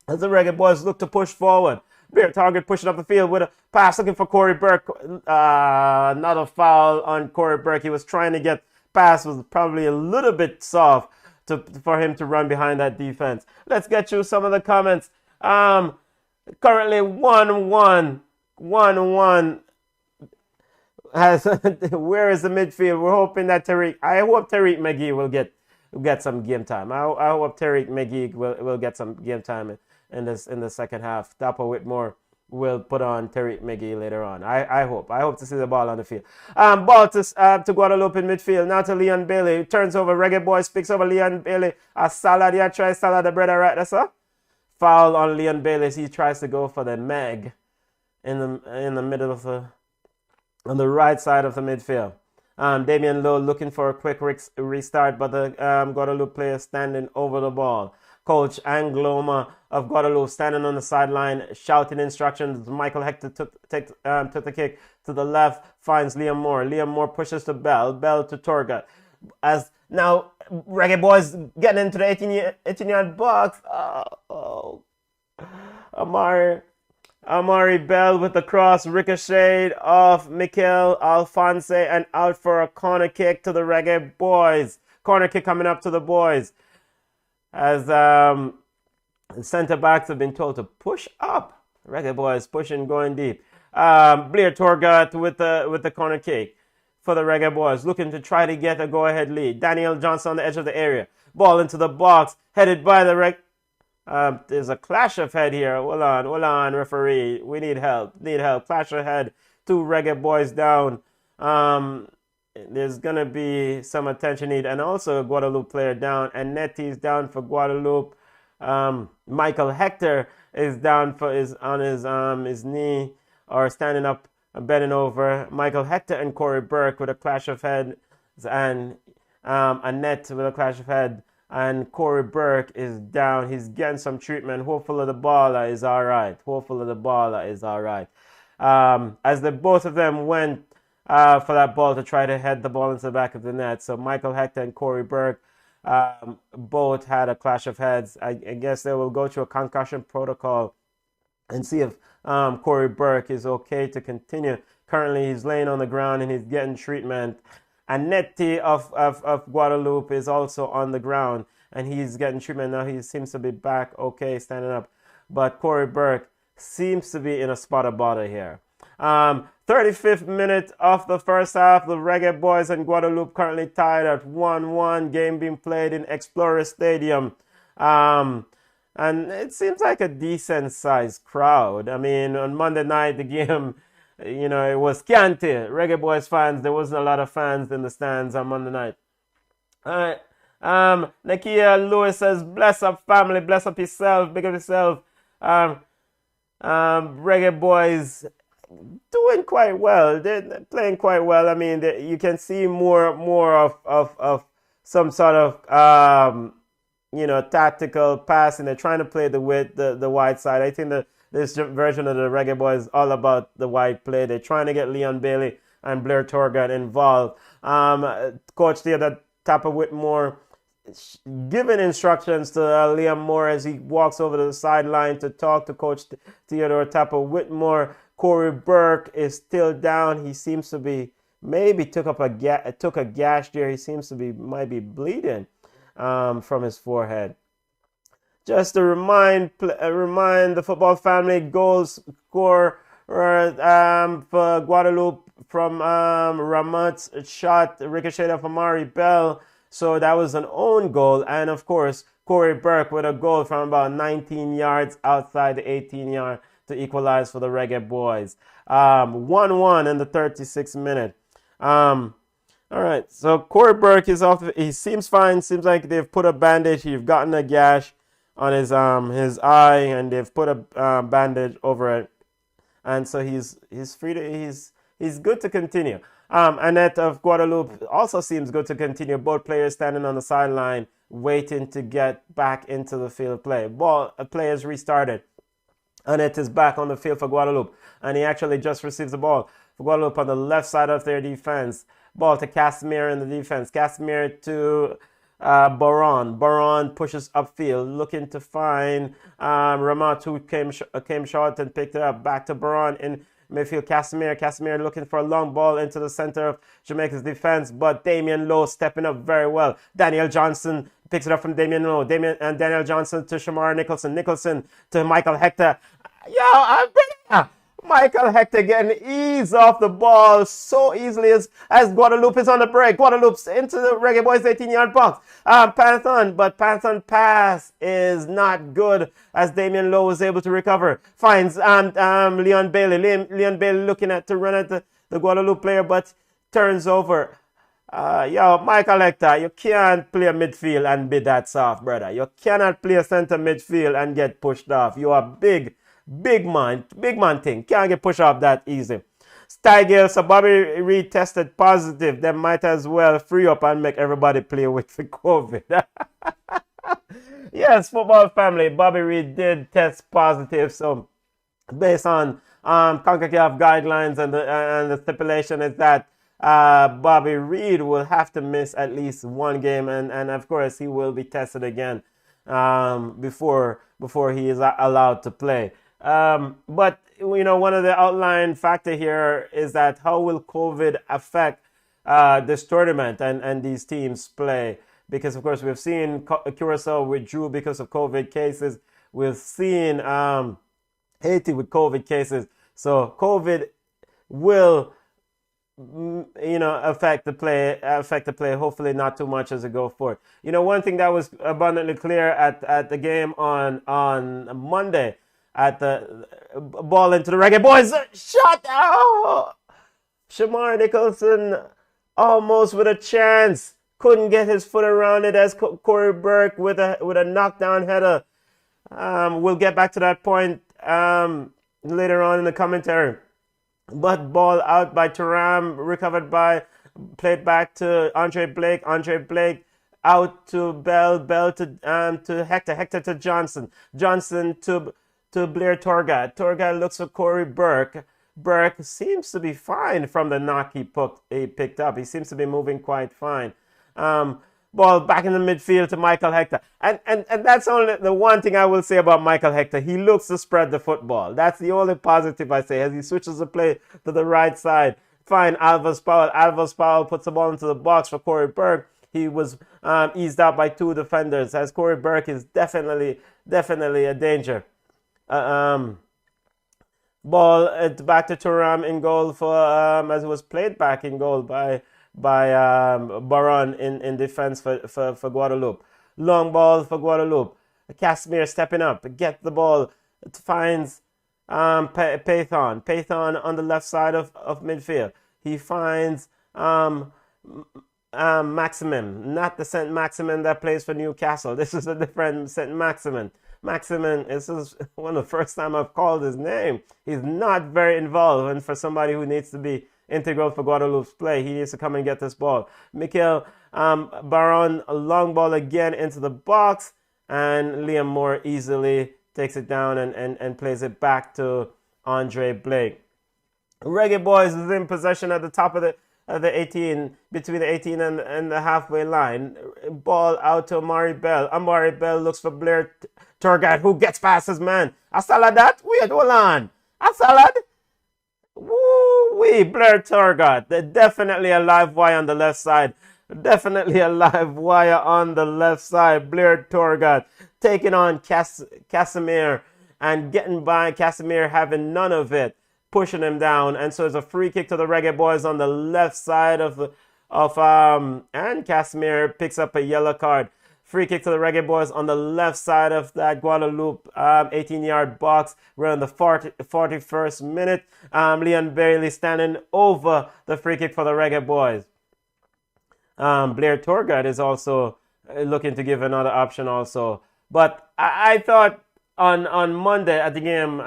As the Reggae Boys look to push forward. Blair Target pushing up the field with a pass looking for Corey Burke. Not a foul on Corey Burke. He was trying to get past. Was probably a little bit soft for him to run behind that defense. Let's get you some of the comments. Currently 1-1. 1-1. Where is the midfield? We're hoping that I hope Tariq McGee will get some game time. I hope Tariq McGee will get some game time in the second half. Dapper Whitmore will put on Tariq McGee later on. I hope to see the ball on the field. Ball to Guadeloupe in midfield. Now to Leon Bailey. Turns over. Reggae Boys picks over Leon Bailey. A salad. Yeah, try salad the brother right there, sir. Foul on Leon Bailey as he tries to go for the Meg in the middle of on the right side of the midfield. Damian Lowe looking for a quick restart, but the Guadeloupe player standing over the ball. Coach Angloma of Guadeloupe standing on the sideline, shouting instructions. Michael Hector took the kick to the left, finds Liam Moore. Liam Moore pushes to Bell. Bell to Torga. As now Reggae Boys getting into the 18-yard box. Amari Amari Bell with the cross ricocheted off Mikel Alphonse and out for a corner kick to the Reggae Boys. Corner kick coming up to the boys. As centre backs have been told to push up. Reggae Boys pushing, going deep. Blair Torgat with the corner kick for the Reggae Boys, looking to try to get a go-ahead lead. Daniel Johnson on the edge of the area. Ball into the box, headed by the there's a clash of head here. Hold on, referee. We need help. Clash of head. 2 Reggae Boys down. There's going to be some attention need. And also a Guadeloupe player down. And Nettie's down for Guadeloupe. Michael Hector is down on his knee or standing up and bending over. Michael Hector and Corey Burke with a clash of heads. And Annette with a clash of head. And Corey Burke is down. He's getting some treatment. Hopefully the baller is all right. As both of them went for that ball to try to head the ball into the back of the net. So Michael Hector and Corey Burke both had a clash of heads. I guess they will go to a concussion protocol and see if Corey Burke is okay to continue. Currently, he's laying on the ground and he's getting treatment. Annette of Guadeloupe is also on the ground and he's getting treatment now. He seems to be back okay, standing up. But Corey Burke seems to be in a spot of bother here. 35th minute of the first half. The Reggae Boys and Guadeloupe currently tied at 1-1. Game being played in Explorer Stadium. And it seems like a decent sized crowd. I mean, on Monday night, the game, it was scanty. Reggae Boys fans, there wasn't a lot of fans in the stands on Monday night. All right. Nakia Lewis says, bless up family, bless up yourself, big up yourself. Reggae Boys doing quite well. They're playing quite well. I mean, you can see more of some sort of, tactical passing. They're trying to play the wide side. I think this version of the Reggae Boys is all about the wide play. They're trying to get Leon Bailey and Blair Torgat involved. Coach Theodore Tapper Whitmore giving instructions to Liam Moore as he walks over to the sideline to talk to Coach Theodore Tapper Whitmore. Corey Burke is still down. He seems to be took a gash there. He seems to might be bleeding from his forehead. Just to remind the football family, goals score for Guadeloupe from Ramat's shot ricocheted from Amari Bell. So that was an own goal. And of course, Corey Burke with a goal from about 19 yards outside the 18-yard to equalize for the Reggae Boys. 1-1 in the 36th minute. All right, so Corey Burke is off. He seems fine. Seems like they've put a bandage. He's gotten a gash on his eye, and they've put a bandage over it, and so he's free to he's good to continue. Annette of Guadeloupe also seems good to continue. Both players standing on the sideline, waiting to get back into the field play. Play has restarted. Annette is back on the field for Guadeloupe, and he actually just receives the ball for Guadeloupe on the left side of their defense. Ball to Casimir in the defense. Casimir to Baron. Baron pushes upfield, looking to find Ramat, who came short and picked it up. Back to Baron in midfield. Casimir looking for a long ball into the center of Jamaica's defense, but Damian Lowe stepping up very well. Daniel Johnson picks it up from Damian Lowe. Daniel Johnson to Shamar Nicholson. Nicholson to Michael Hector. Michael Hector getting ease off the ball so easily as Guadeloupe is on the break. Guadeloupe's into the Reggae Boys 18-yard box. Panthon pass is not good as Damian Lowe was able to recover. Finds Leon Bailey. Leon Bailey looking to run at the Guadeloupe player, but turns over. Michael Hector, you can't play midfield and be that soft, brother. You cannot play center midfield and get pushed off. You are big man thing. Can't get pushed off that easy. Stygale, so Bobby Reed tested positive. They might as well free up and make everybody play with the COVID. Yes, football family, Bobby Reed did test positive. So based on CONCACAF guidelines and the stipulation is that Bobby Reed will have to miss at least one game, and of course he will be tested again before he is allowed to play. But one of the outlying factor here is that how will COVID affect this tournament and these teams play? Because of course we've seen Curacao withdrew because of COVID cases. We've seen Haiti with COVID cases. So COVID will affect the play. Hopefully not too much as it go forward. One thing that was abundantly clear at the game on Monday, at the ball into the Reggae Boys, shot out. Shamar Nicholson almost with a chance, couldn't get his foot around it as Corey Burke with a knockdown header. We'll get back to that point later on in the commentary. But ball out by Turam, played back to Andre Blake out to Bell to Hector to Johnson to Blair Torgat looks for Corey Burke. Burke seems to be fine from the knock he picked up. He seems to be moving quite fine. Ball back in the midfield to Michael Hector. And that's only the one thing I will say about Michael Hector. He looks to spread the football. That's the only positive I say. As he switches the play to the right side, fine, Alvis Powell puts the ball into the box for Corey Burke. He was eased out by two defenders, as Corey Burke is definitely a danger. Ball back to Turam in goal for as it was played back in goal by Baron in defense for Guadeloupe. Long ball for Guadeloupe. Casimir stepping up, get the ball, finds Pathon. Pathon on the left side of midfield. He finds Maximum, not the Saint Maximin that plays for Newcastle. This is a different Saint Maximin. Maximin, this is one of the first time I've called his name. He's not very involved, and for somebody who needs to be integral for Guadeloupe's play, he needs to come and get this ball. Mikel Baron, a long ball again into the box, and Liam Moore easily takes it down and plays it back to Andre Blake. Reggae Boys is in possession at the top of the 18, between the 18 and the halfway line. Ball out to Amari Bell. Amari Bell looks for Blair Turgat, who gets past his man. A salad that? Wait, hold on. A salad? Woo-wee, Blair Turgat. Definitely a live wire on the left side. Definitely a live wire on the left side. Blair Turgat taking on Casimir and getting by. Casimir having none of it, pushing him down, and so it's a free kick to the Reggae Boys on the left side and Casimir picks up a yellow card. Free kick to the Reggae Boys on the left side of that Guadeloupe 18-yard box. We're in the 41st minute. Leon Bailey standing over the free kick for the Reggae Boys. Blair Torgard is also looking to give another option also. But I thought on Monday at the game,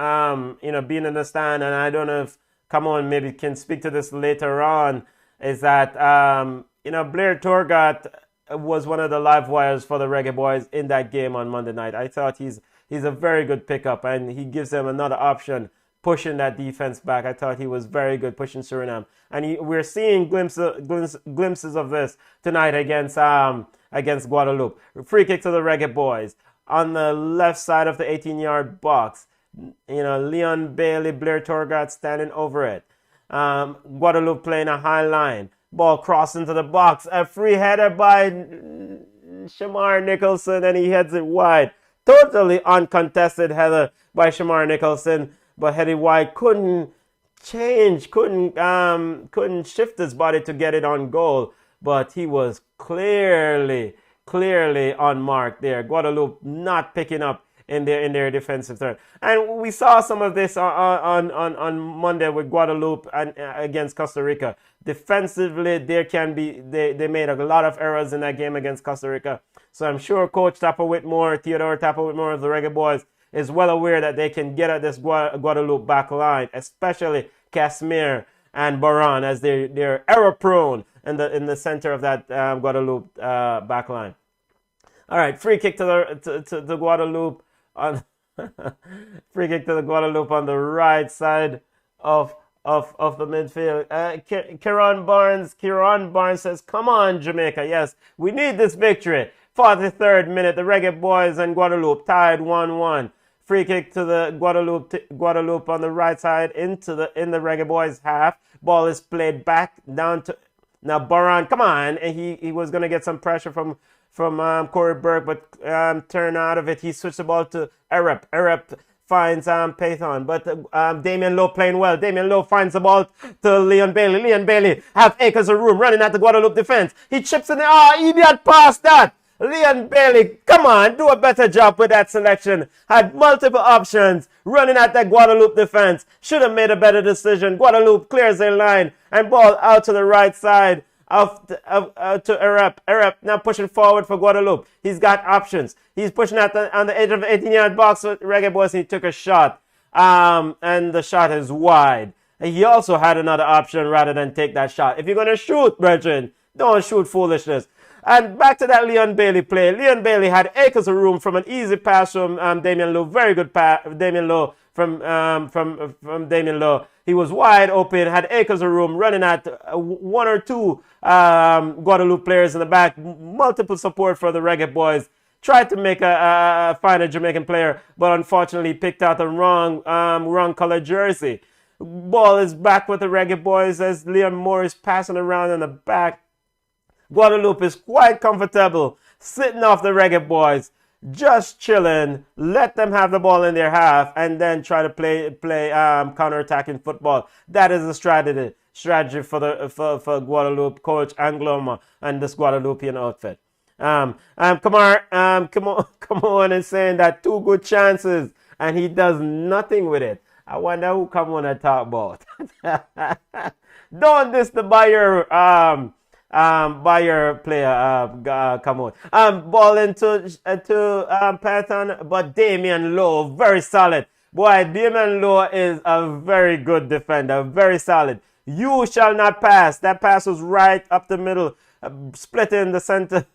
being in the stand, and I don't know if Kamon maybe can speak to this later on, is that, Blair Torgat was one of the live wires for the Reggae Boys in that game on Monday night. I thought he's a very good pickup, and he gives them another option, pushing that defense back. I thought he was very good pushing Suriname. And we're seeing glimpses of this tonight against Guadeloupe. Free kick to the Reggae Boys on the left side of the 18-yard box. Leon Bailey, Blair Torgat standing over it. Guadeloupe playing a high line. Ball crossed into the box. A free header by Shamar Nicholson, and he heads it wide. Totally uncontested header by Shamar Nicholson, but headed wide. Couldn't shift his body to get it on goal, but he was clearly on mark there. Guadeloupe not picking up in their defensive third. And we saw some of this on Monday with Guadeloupe and against Costa Rica. Defensively, they made a lot of errors in that game against Costa Rica. So I'm sure Coach Theodore Tapper Whitmore of the Reggae Boys is well aware that they can get at this Guadeloupe back line, especially Casimir and Baran, as they're error prone in the center of that Guadeloupe back line. All right, free kick to the Guadeloupe on free kick to the Guadeloupe on the right side of the midfield. Kieran Barnes says, "Come on, Jamaica! Yes, we need this victory." 43rd minute, the Reggae Boys and Guadeloupe tied 1-1. Free kick to the Guadeloupe on the right side in the Reggae Boys half. Ball is played back down to now Baran. Come on, and he was gonna get some pressure from Corey Burke, but turned out of it. He switched the ball to Erep. Erep finds Payton, but Damien Lowe playing well. Damien Lowe finds the ball to Leon Bailey. Leon Bailey have acres of room running at the Guadeloupe defense. He chips in. Idiot passed that. Leon Bailey, come on, do a better job with that selection. Had multiple options running at that Guadeloupe defense. Should have made a better decision. Guadeloupe clears their line and ball out to the right side to Erep. Erep now pushing forward for Guadeloupe. He's got options. He's pushing on the edge of the 18-yard box with Reggae Boys, and he took a shot. And the shot is wide. And he also had another option rather than take that shot. If you're going to shoot, brethren, don't shoot foolishness. And back to that Leon Bailey play. Leon Bailey had acres of room from an easy pass from Damien Lowe. Very good pass, Damien Lowe from Damien Lowe. He was wide open, had acres of room, running at one or two Guadeloupe players in the back. Multiple support for the Reggae Boys. Tried to make find a Jamaican player, but unfortunately picked out the wrong color jersey. Ball is back with the Reggae Boys as Leon Moore is passing around in the back. Guadeloupe is quite comfortable, sitting off the Reggae Boys, just chilling, let them have the ball in their half, and then try to play counter-attacking football. That is the strategy for Guadeloupe coach Angloma and this Guadeloupean outfit. Kamar come on and saying that 2 good chances, and he does nothing with it. I wonder who come on and talk about. Don't diss the Bayer player, come on. Ball into Patton, but Damien Lowe, very solid. Boy, Damien Lowe is a very good defender, very solid. You shall not pass. That pass was right up the middle, splitting the center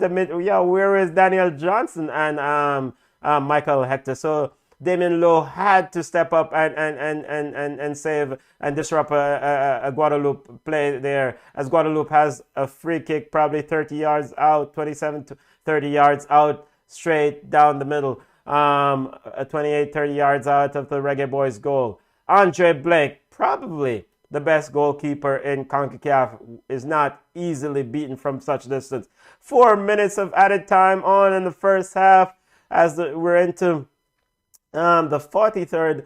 mid. Yeah, where is Daniel Johnson and Michael Hector? So Damien Lowe had to step up and save and disrupt a Guadeloupe play there, as Guadeloupe has a free kick probably 30 yards out, 27 to 30 yards out, straight down the middle, 28, 30 yards out of the Reggae Boys goal. Andre Blake, probably the best goalkeeper in CONCACAF, is not easily beaten from such distance. 4 minutes of added time on in the first half as we're into the 47th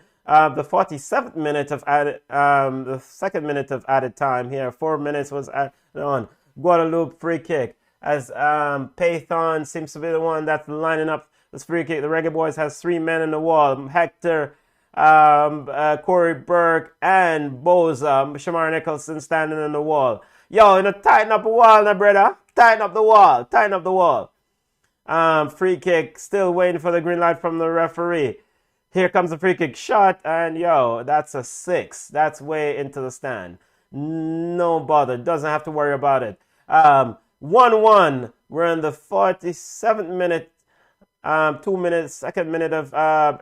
minute of added, the second minute of added time here. 4 minutes was added on. Guadeloupe free kick as Payton seems to be the one that's lining up this free kick. The Reggae Boys has 3 men in the wall. Hector, Corey Burke, and Boza. Shamar Nicholson standing in the wall. Yo, tighten up the wall now, brother. Tighten up the wall. Tighten up the wall. Free kick. Still waiting for the green light from the referee. Here comes the free kick shot, and yo, that's a 6. That's way into the stand. No bother. Doesn't have to worry about it. 1-1. We're in the 47th minute. 2 minutes, second minute of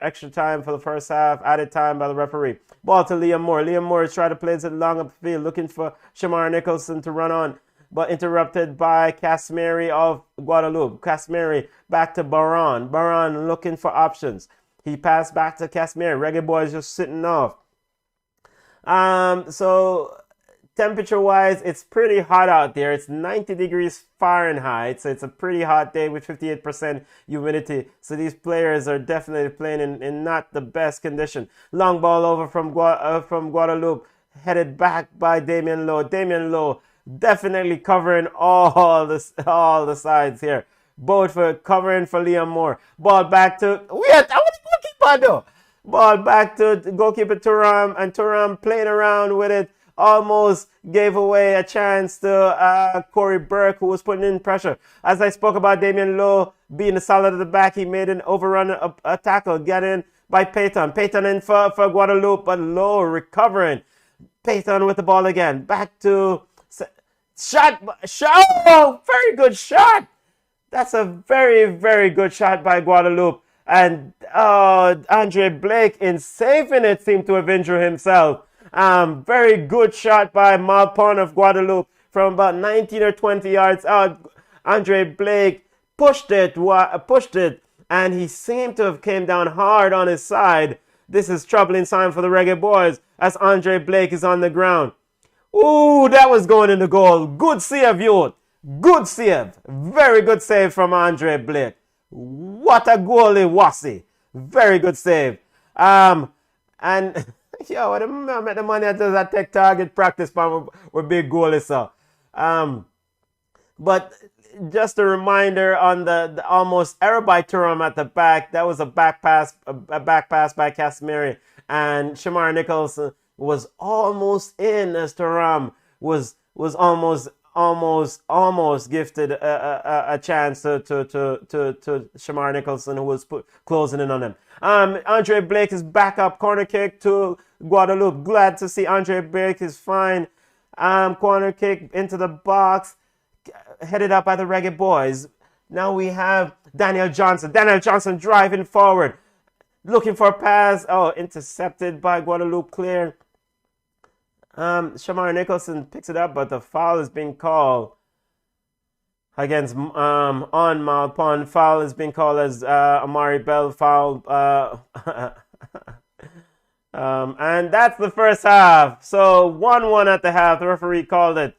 extra time for the first half. Added time by the referee. Ball to Liam Moore. Liam Moore is trying to play it long up the field, looking for Shamar Nicholson to run on, but interrupted by Casimiri of Guadeloupe. Casimiri back to Baran. Baran looking for options. He passed back to Casimir. Reggae Boys just sitting off. So temperature-wise, it's pretty hot out there. It's 90 degrees Fahrenheit, so it's a pretty hot day with 58% humidity. So these players are definitely playing in not the best condition. Long ball over from Guadeloupe, headed back by Damien Lowe. Damien Lowe definitely covering all the sides here. Both for covering for Liam Moore. Ball back to Ball back to goalkeeper Turam, and Turam playing around with it. Almost gave away a chance to Corey Burke, who was putting in pressure. As I spoke about Damien Lowe being the solid at the back, he made an overrun, a tackle, get in by Payton. Payton in for Guadeloupe, but Lowe recovering. Payton with the ball again. Back to shot. Oh, very good shot. That's a very, very good shot by Guadeloupe. And Andre Blake, in saving it, seemed to have injured himself. Very good shot by Malpon of Guadeloupe from about 19 or 20 yards out. Andre Blake pushed it, and he seemed to have came down hard on his side. This is troubling sign for the Reggae Boys as Andre Blake is on the ground. Ooh, that was going in the goal. Good save, youth. Good save. Very good save from Andre Blake. What a goal it was. Very good save. And yo, I met the money until I take target practice with big goalie, so. But just a reminder on the almost error by Turam at the back. That was a back pass by Casimiri, and Shamar Nicholson was almost in as Turam was almost gifted a chance to Shamar Nicholson, who was closing in on him. Andre Blake is back up, corner kick to Guadeloupe. Glad to see Andre Blake is fine. Corner kick into the box, headed up by the Reggae Boys. Now we have Daniel Johnson. Daniel Johnson driving forward, looking for a pass. Oh, intercepted by Guadeloupe, clear. Shamar Nicholson picks it up, but the foul is being called against on Malpon. Foul is being called as Amari Bell foul. And that's the first half. So 1-1 at the half. The referee called it.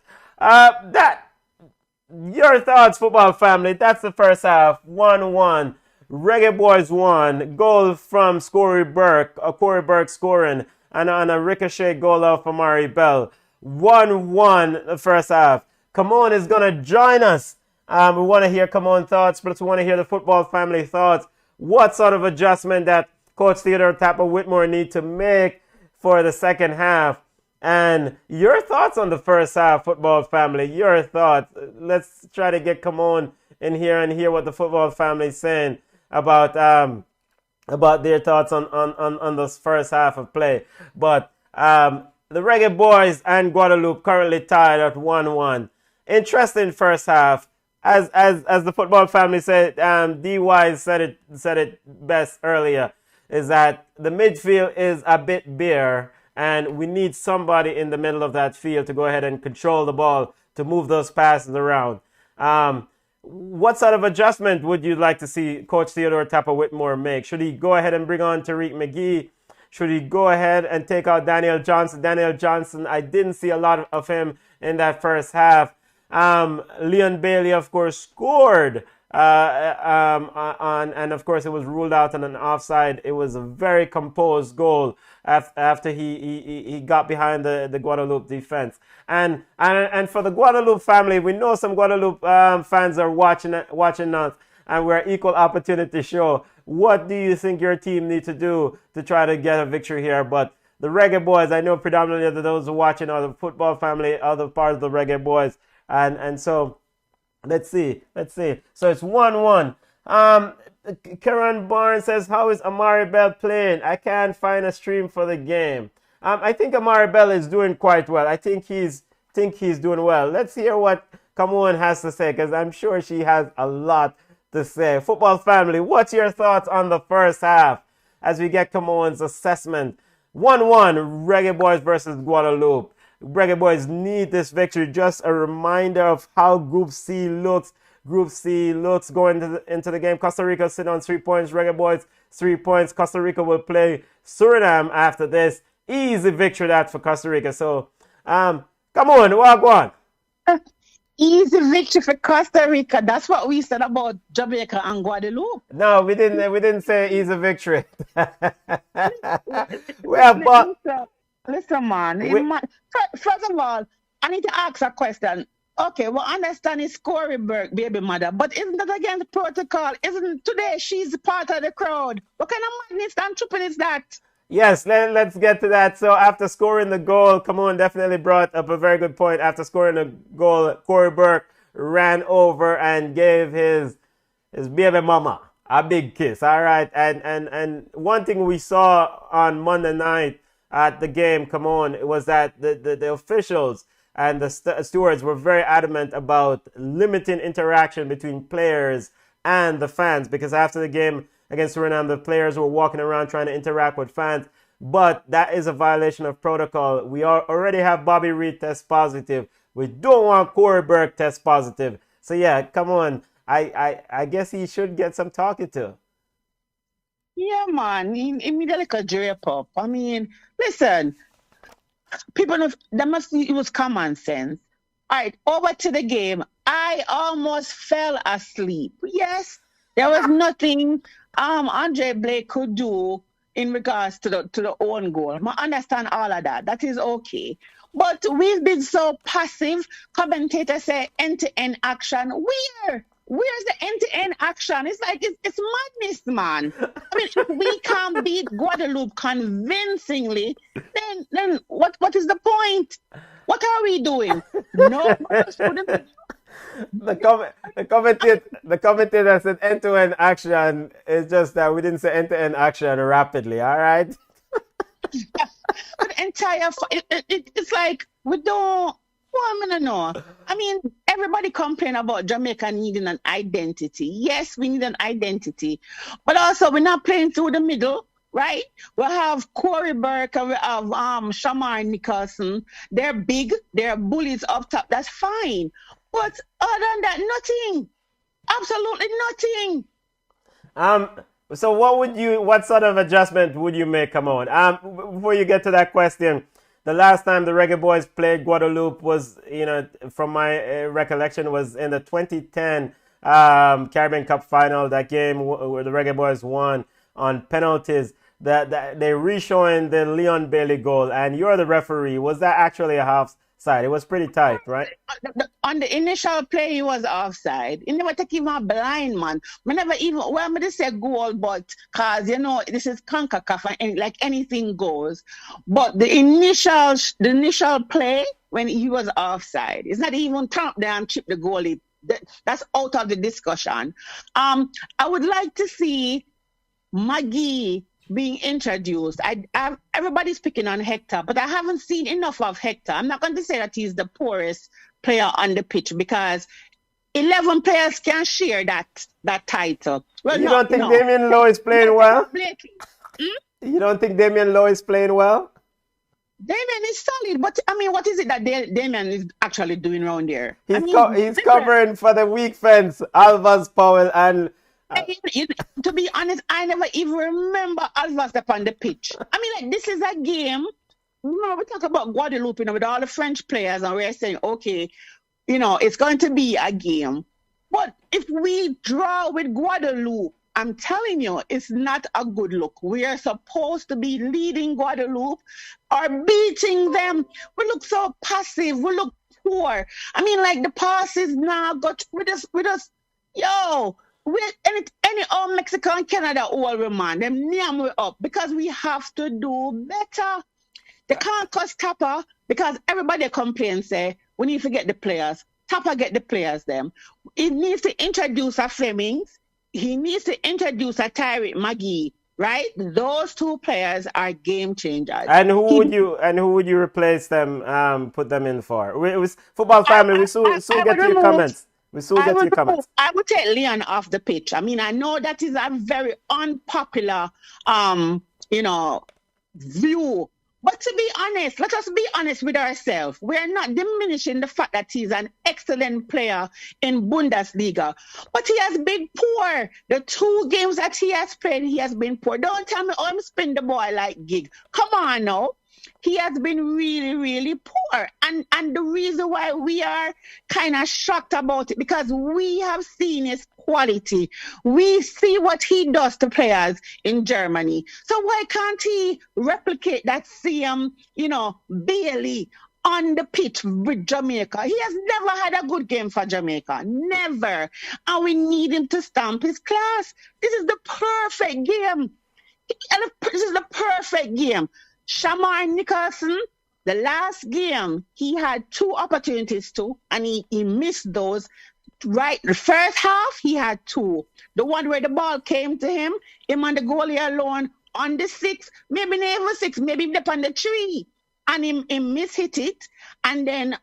Your thoughts, football family? That's the first half. 1-1. Reggae Boys won. Goal from Corey Burke scoring. And on a ricochet goal out for Amari Bell. 1-1 the first half. Kamon is going to join us. We want to hear Kamon thoughts, but we want to hear the football family thoughts. What sort of adjustment that Coach Theodore Tapper Whitmore need to make for the second half? And your thoughts on the first half, football family. Your thoughts. Let's try to get Kamon in here and hear what the football family is saying about their thoughts on this first half of play. But the Reggae Boys and Guadeloupe currently tied at 1-1. Interesting first half. As the football family said, D Wise said it best earlier, is that the midfield is a bit bare, and we need somebody in the middle of that field to go ahead and control the ball, to move those passes around. What sort of adjustment would you like to see Coach Theodore Tapper Whitmore make? Should he go ahead and bring on Tariq McGee? Should he go ahead and take out Daniel Johnson? Daniel Johnson, I didn't see a lot of him in that first half. Leon Bailey, of course, scored and of course it was ruled out on an offside. It was a very composed goal after he got behind the Guadeloupe defense. And for the Guadeloupe family, we know some Guadeloupe fans are watching us, and we're equal opportunity show. What do you think your team needs to do to try to get a victory here? But the Reggae Boys, I know predominantly those who are watching are the football family, other parts of the Reggae Boys, and so let's see. So it's 1-1. Karen Barnes says, how is Amari Bell playing? I can't find a stream for the game. I think Amari Bell is doing quite well. I think he's doing well. Let's hear what Kamon has to say, because I'm sure she has a lot to say. Football family, what's your thoughts on the first half as we get Kamon's assessment? 1-1, Reggae Boys versus Guadeloupe. Reggae Boys need this victory. Just a reminder of how Group C looks. Group C looks going into the game. Costa Rica sit on 3 points. Reggae Boys 3 points. Costa Rica will play Suriname after this. Easy victory that for Costa Rica. So, come on, walk on. Easy victory for Costa Rica. That's what we said about Jamaica and Guadeloupe. No, we didn't say easy victory. Well, Listen, man. First of all, I need to ask a question. Okay, well, understand it's Corey Burke, baby mother, but isn't that against protocol? Isn't today she's part of the crowd? What kind of madness and tripping is that? Yes, let's get to that. So after scoring the goal, Kamon definitely brought up a very good point. After scoring the goal, Corey Burke ran over and gave his baby mama a big kiss. All right, and one thing we saw on Monday night at the game, Kamon, was that the officials and the stewards were very adamant about limiting interaction between players and the fans, because after the game against Suriname, the players were walking around trying to interact with fans. But that is a violation of protocol. We already have Bobby Reed test positive. We don't want Corey Burke test positive. So yeah, come on. I guess he should get some talking to. Yeah, man. He made a like a drape up. I mean, listen, people, that must it was common sense. All right, over to the game. I almost fell asleep. Yes, there was nothing Andre Blake could do in regards to the own goal. I understand all of that. That is okay. But we've been so passive. Commentators say end-to-end action. Where's the end-to-end action? It's like it's madness, man. I mean, if we can't beat Guadeloupe convincingly, then what is the point? What are we doing? No, The commentator said end-to-end action. It's just that we didn't say end-to-end action rapidly. All right. the entire it's like we don't. Well, I mean, no. I mean, everybody complain about Jamaica needing an identity. Yes, we need an identity, but also we're not playing through the middle, right? We have Corey Burke and we have Shamar Nicholson. They're big, they're bullies up top. That's fine, but other than that, nothing. Absolutely nothing. Um. So what sort of adjustment would you make? Come on. Before you get to that question, the last time the Reggae Boys played Guadeloupe was, from my recollection, was in the 2010 Caribbean Cup final. That game where the Reggae Boys won on penalties. That they re-showing the Leon Bailey goal, and you're the referee. Was that actually a half side? It was pretty tight, right? On the initial play, he was offside. He never take even a blind man. We never even, well, I'm going to say goal, but because, this is CONCACAF and like anything goes. But the initial play, when he was offside, it's not even top there and chip the goalie. That's out of the discussion. I would like to see Maggie being introduced. Everybody's picking on Hector, but I haven't seen enough of Hector. I'm not going to say that he's the poorest player on the pitch because 11 players can share that title. Well, you don't think Damien Lowe is playing well? You don't think Damien Lowe is playing well? Damien is solid, but I mean, what is it that Damien is actually doing around there? He's covering for the weak fence, Alvas Powell and. To be honest, I never even remember Alvas up on the pitch. I mean, like, this is a game. Remember, we talk about Guadeloupe, with all the French players, and we're saying, okay, it's going to be a game. But if we draw with Guadeloupe, I'm telling you, it's not a good look. We are supposed to be leading Guadeloupe or beating them. We look so passive. We look poor. I mean, like, the passes now got with us. Yo. Any all Mexico and Canada all remand them name we up because we have to do better. They can't cost Tapper because everybody complains say we need to get the players. Tapper get the players them. He needs to introduce a Flemings. He needs to introduce a Tyreek Magee. Right? Those two players are game changers. And who would you replace them? Put them in for? Football family. We soon get to your comments. I would take Leon off the pitch. I mean, I know that is a very unpopular, view. But to be honest, let us be honest with ourselves. We're not diminishing the fact that he's an excellent player in Bundesliga. But he has been poor. The 2 games that he has played, he has been poor. Don't tell me, I'm spin the ball like gig. Come on now. He has been really, really poor. And the reason why we are kind of shocked about it, because we have seen his quality. We see what he does to players in Germany. So why can't he replicate that same, Bailey on the pitch with Jamaica? He has never had a good game for Jamaica. Never. And we need him to stamp his class. This is the perfect game. This is the perfect game. Shamar Nicholson, the last game, he had 2 opportunities and he missed those. Right, the first half, he had 2. The one where the ball came to him and the goalie alone on the 6, maybe never 6, maybe up on the 3. And he mishit it. And then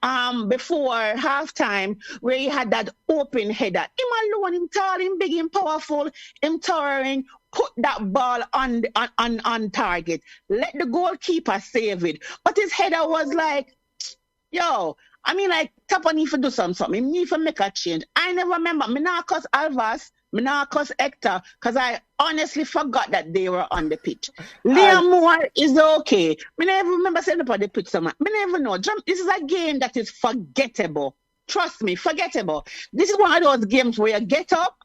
before halftime, where he had that open header, him alone, him tall, him big, him powerful, him towering, put that ball on target. Let the goalkeeper save it. But his header was like, yo, I mean, like, Tapa need to do something. He need to make a change. I never remember. Me not cause Alvas Minacus Hector, because I honestly forgot that they were on the pitch. Liam Moore is okay. I never remember saying about the pitch somewhere. I never know. This is a game that is forgettable. Trust me, forgettable. This is one of those games where you get up,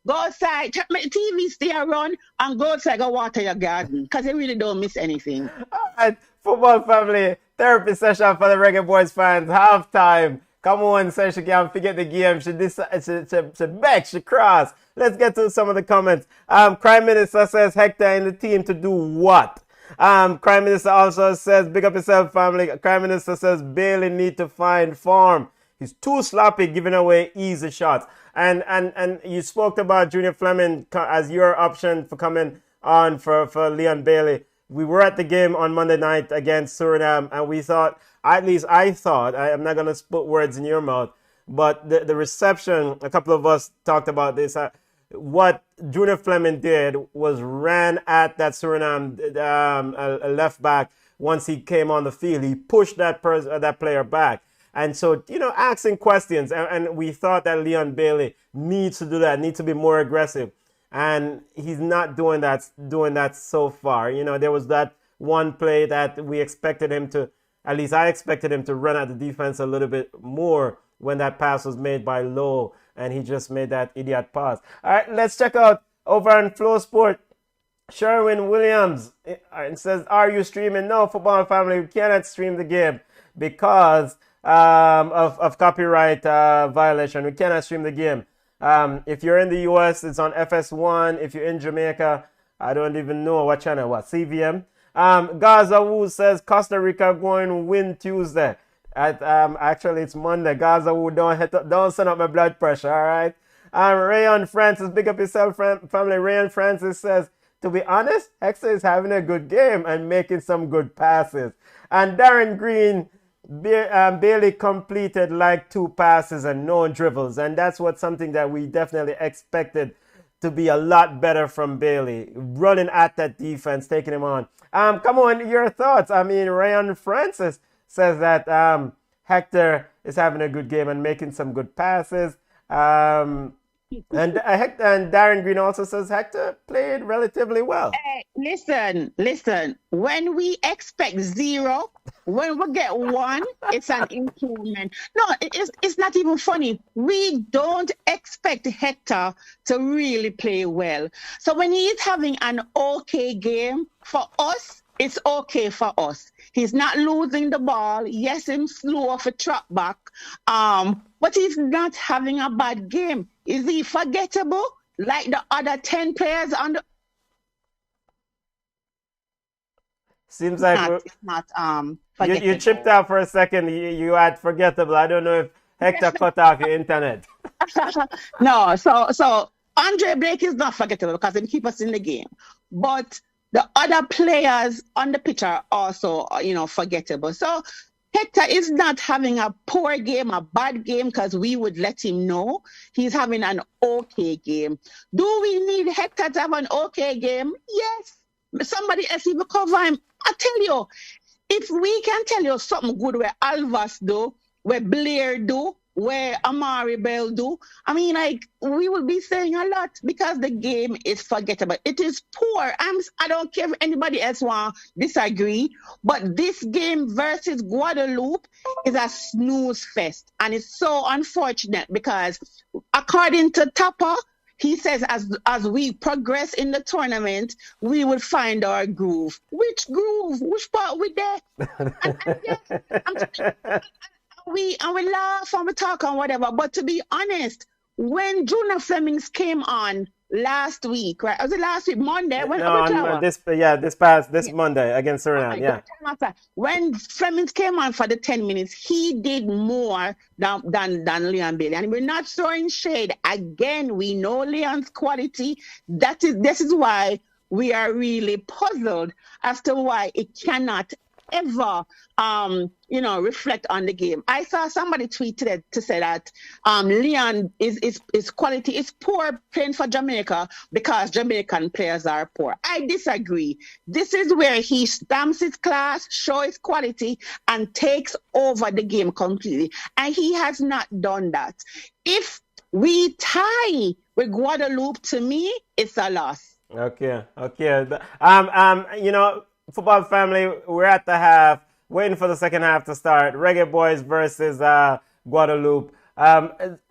go outside, make the TV stay around, and go outside, go water your garden, because you really don't miss anything. All right, football family, therapy session for the Reggae Boys fans, halftime. Come on, say she can't forget the game. She beg, she cross. Let's get to some of the comments. Crime Minister says Hector in the team to do what? Crime Minister also says, big up yourself, family. Crime Minister says Bailey need to find form. He's too sloppy giving away easy shots. And you spoke about Junior Fleming as your option for coming on for Leon Bailey. We were at the game on Monday night against Suriname, and we thought, at least I thought, I'm not going to put words in your mouth, but the reception, a couple of us talked about this, what Junior Fleming did was ran at that Suriname left back. Once he came on the field, he pushed that player back. And so, asking questions, and we thought that Leon Bailey needs to do that, needs to be more aggressive. And he's not doing that so far. There was that one play that we expected him to, at least I expected him to run at the defense a little bit more when that pass was made by Lowe, and he just made that idiot pass. All right, let's check out over on Flow Sport. Sherwin Williams says, are you streaming? No, football family, we cannot stream the game because of copyright violation. We cannot stream the game. If you're in the US, it's on FS1. If you're in Jamaica, I don't even know what channel, CVM. Gaza Wu says Costa Rica going to win Tuesday. Actually, it's Monday. Gaza Wu, don't send up my blood pressure, all right? Rayon Francis, big up yourself, family. Rayon Francis says, to be honest, Hector is having a good game and making some good passes. And Darren Green, Bailey completed like 2 passes and no dribbles, and that's something that we definitely expected to be a lot better from Bailey, running at that defense, taking him on. Come on, your thoughts. I mean, Rayon Francis says that Hector is having a good game and making some good passes. And Darren Green also says Hector played relatively well. Hey, listen. When we expect 0, when we get 1, it's an improvement. No, it's not even funny. We don't expect Hector to really play well. So when he's having an okay game, for us, it's okay for us. He's not losing the ball. Yes, he's slow off a trap back. But he's not having a bad game. Is he forgettable like the other 10 players on the? Seems like it's not forgettable. You chipped out for a second. You had forgettable. I don't know if Hector cut off your internet. No, so Andre Blake is not forgettable because he keeps us in the game. But the other players on the pitch are also, forgettable. So Hector is not having a poor game, a bad game, because we would let him know he's having an okay game. Do we need Hector to have an okay game? Yes. Somebody else even cover him. I tell you, if we can tell you something good where Alvas do, where Blair do, where Amari Bell do, I mean, we will be saying a lot because the game is forgettable. It is poor. I don't care if anybody else want to disagree, but this game versus Guadeloupe is a snooze fest. And it's so unfortunate because according to Tapa, he says as we progress in the tournament, we will find our groove. Which groove? Which part we there? We laugh and we talk and whatever, but to be honest, when Junior Flemings came on last week, right? Was it last week, Monday? This Monday against Suriname, yeah. When Flemings came on for the 10 minutes, he did more than Leon Bailey. And we're not throwing shade. Again, we know Leon's quality. This is why we are really puzzled as to why it cannot ever reflect on the game. I saw somebody tweet today to say that Leon is quality is poor playing for Jamaica because Jamaican players are poor. I disagree. This is where he stamps his class, shows his quality, and takes over the game completely. And he has not done that. If we tie with Guadeloupe, to me, it's a loss. Okay. You know, football family, we're at the half, waiting for the second half to start. Reggae Boys versus Guadeloupe.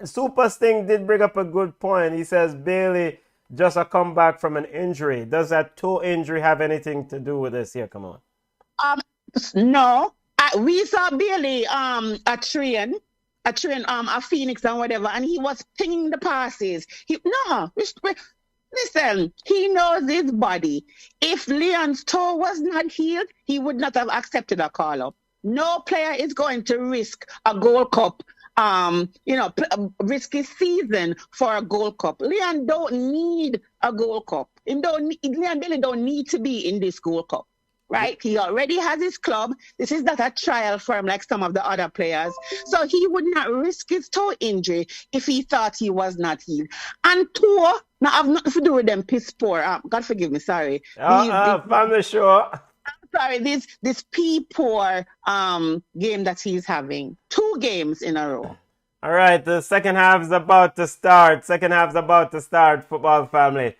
Super Sting did bring up a good point. He says Bailey just a comeback from an injury. Does that toe injury have anything to do with this? Here, come on. No. We saw Bailey a Phoenix and whatever, and he was pinging the passes. Listen, he knows his body. If Leon's toe was not healed, he would not have accepted a call-up. No player is going to risk a Gold Cup, risk his season for a Gold Cup. Leon don't need a Gold Cup. Leon Bailey don't need to be in this Gold Cup. Right? He already has his club. This is not a trial for him like some of the other players. So he would not risk his toe injury if he thought he was not healed. And toe, now have nothing to do with them piss poor. God forgive me, sorry. From the show. Sorry, this pee poor game that he's having. 2 games in a row. All right, the second half is about to start. Football family.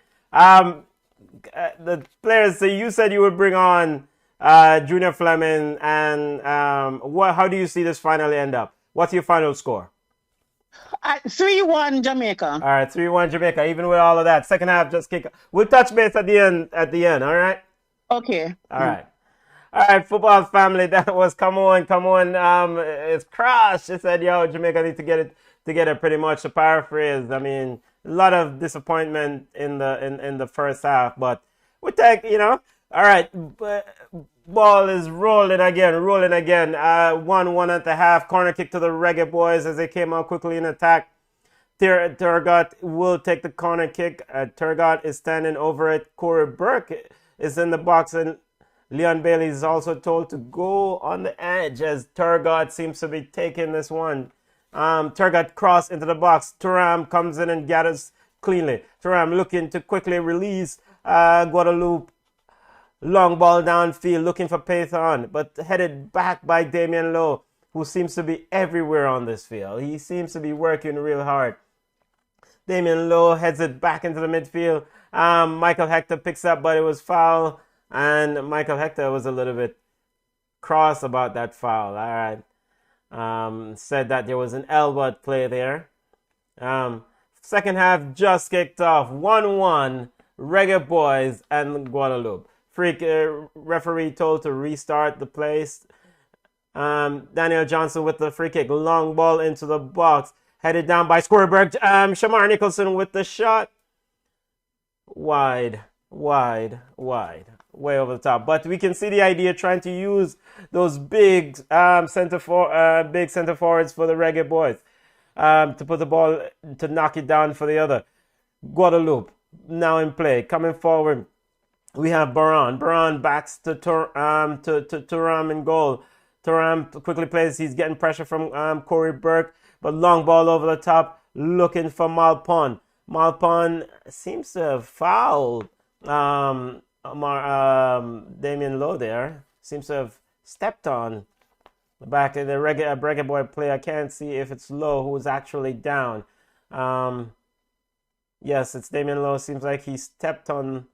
The players, so you said you would bring on Junior Fleming, and how do you see this finally end up? What's your final score? 3-1 Jamaica. All right, 3-1 Jamaica. Even with all of that, second half just kick. We'll touch base at the end. All right. Okay. All right, football family. That was come on. It's Crash. It said, yo, Jamaica need to get it together. Pretty much to paraphrase. I mean, a lot of disappointment in the first half, but we take, all right, ball is rolling again. 1-1 at the half. Corner kick to the Reggae Boys as they came out quickly in attack. Turgot will take the corner kick. Turgot is standing over it. Corey Burke is in the box, and Leon Bailey is also told to go on the edge as Turgot seems to be taking this one. Turgot cross into the box. Turam comes in and gathers cleanly. Turam looking to quickly release Guadeloupe. Long ball downfield looking for Paython, but headed back by Damian Lowe, who seems to be everywhere on this field. He seems to be working real hard. Damian Lowe heads it back into the midfield. Michael Hector picks up, but it was foul, and Michael Hector was a little bit cross about that foul. All right. Said that there was an elbow at play there. Second half just kicked off. 1-1, Reggae Boys and Guadeloupe. Referee told to restart the place. Daniel Johnson with the free kick. Long ball into the box. Headed down by Squirberg. Shamar Nicholson with the shot. Wide. Way over the top. But we can see the idea trying to use those big center forwards for the Reggae Boys to put the ball, to knock it down for the other. Guadeloupe now in play, coming forward. We have Baran. Baran backs to Turam in goal. Turam quickly plays. He's getting pressure from Corey Burke, but long ball over the top, looking for Malpon. Malpon seems to have fouled Damian Lowe there. Seems to have stepped on the back of the Reggae Boy player. I can't see if it's Lowe who's actually down. Yes, it's Damian Lowe. Seems like he stepped on.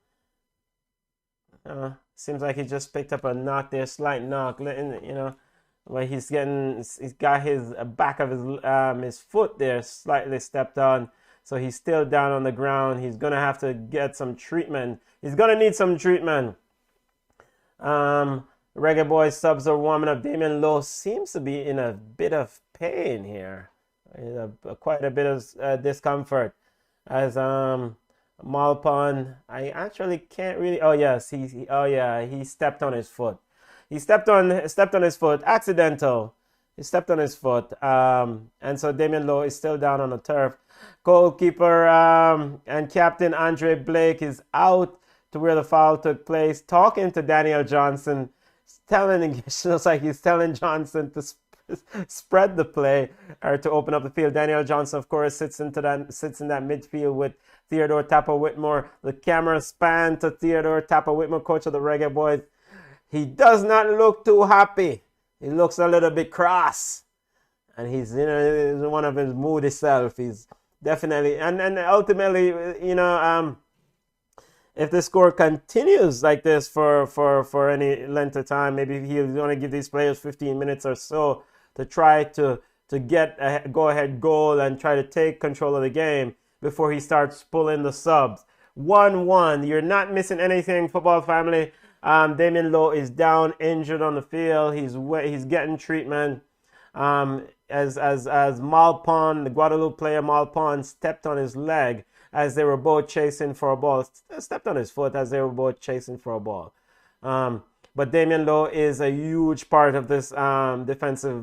Seems like he just picked up a knock there, slight knock. Where he's got his back of his foot there slightly stepped on. So he's still down on the ground. He's going to have to get some treatment. He's going to need some treatment. Reggae Boys subs are warming up. Damian Lowe seems to be in a bit of pain here. Quite a bit of discomfort. As Malpon, I actually can't really... Oh, yes. He stepped on his foot. He stepped on his foot. Accidental. He stepped on his foot. And so Damian Lowe is still down on the turf. Goalkeeper and captain Andre Blake is out to where the foul took place, talking to Daniel Johnson, looks like he's telling Johnson to spread the play or to open up the field. Daniel Johnson, of course, sits in that midfield with Theodore Tapper Whitmore. The camera span to Theodore Tapper Whitmore, coach of the Reggae Boys. He does not look too happy. He looks a little bit cross. And he's one of his moody self. He's definitely. And ultimately, if the score continues like this for any length of time, maybe he'll want to give these players 15 minutes or so to try to get a go-ahead goal and try to take control of the game before he starts pulling the subs. 1-1. You're not missing anything, football family. Damien Lowe is down, injured on the field. He's getting treatment. As Malpon, the Guadeloupe player Malpon, stepped on his leg as they were both chasing for a ball. Stepped on his foot as they were both chasing for a ball. But Damien Lowe is a huge part of this defensive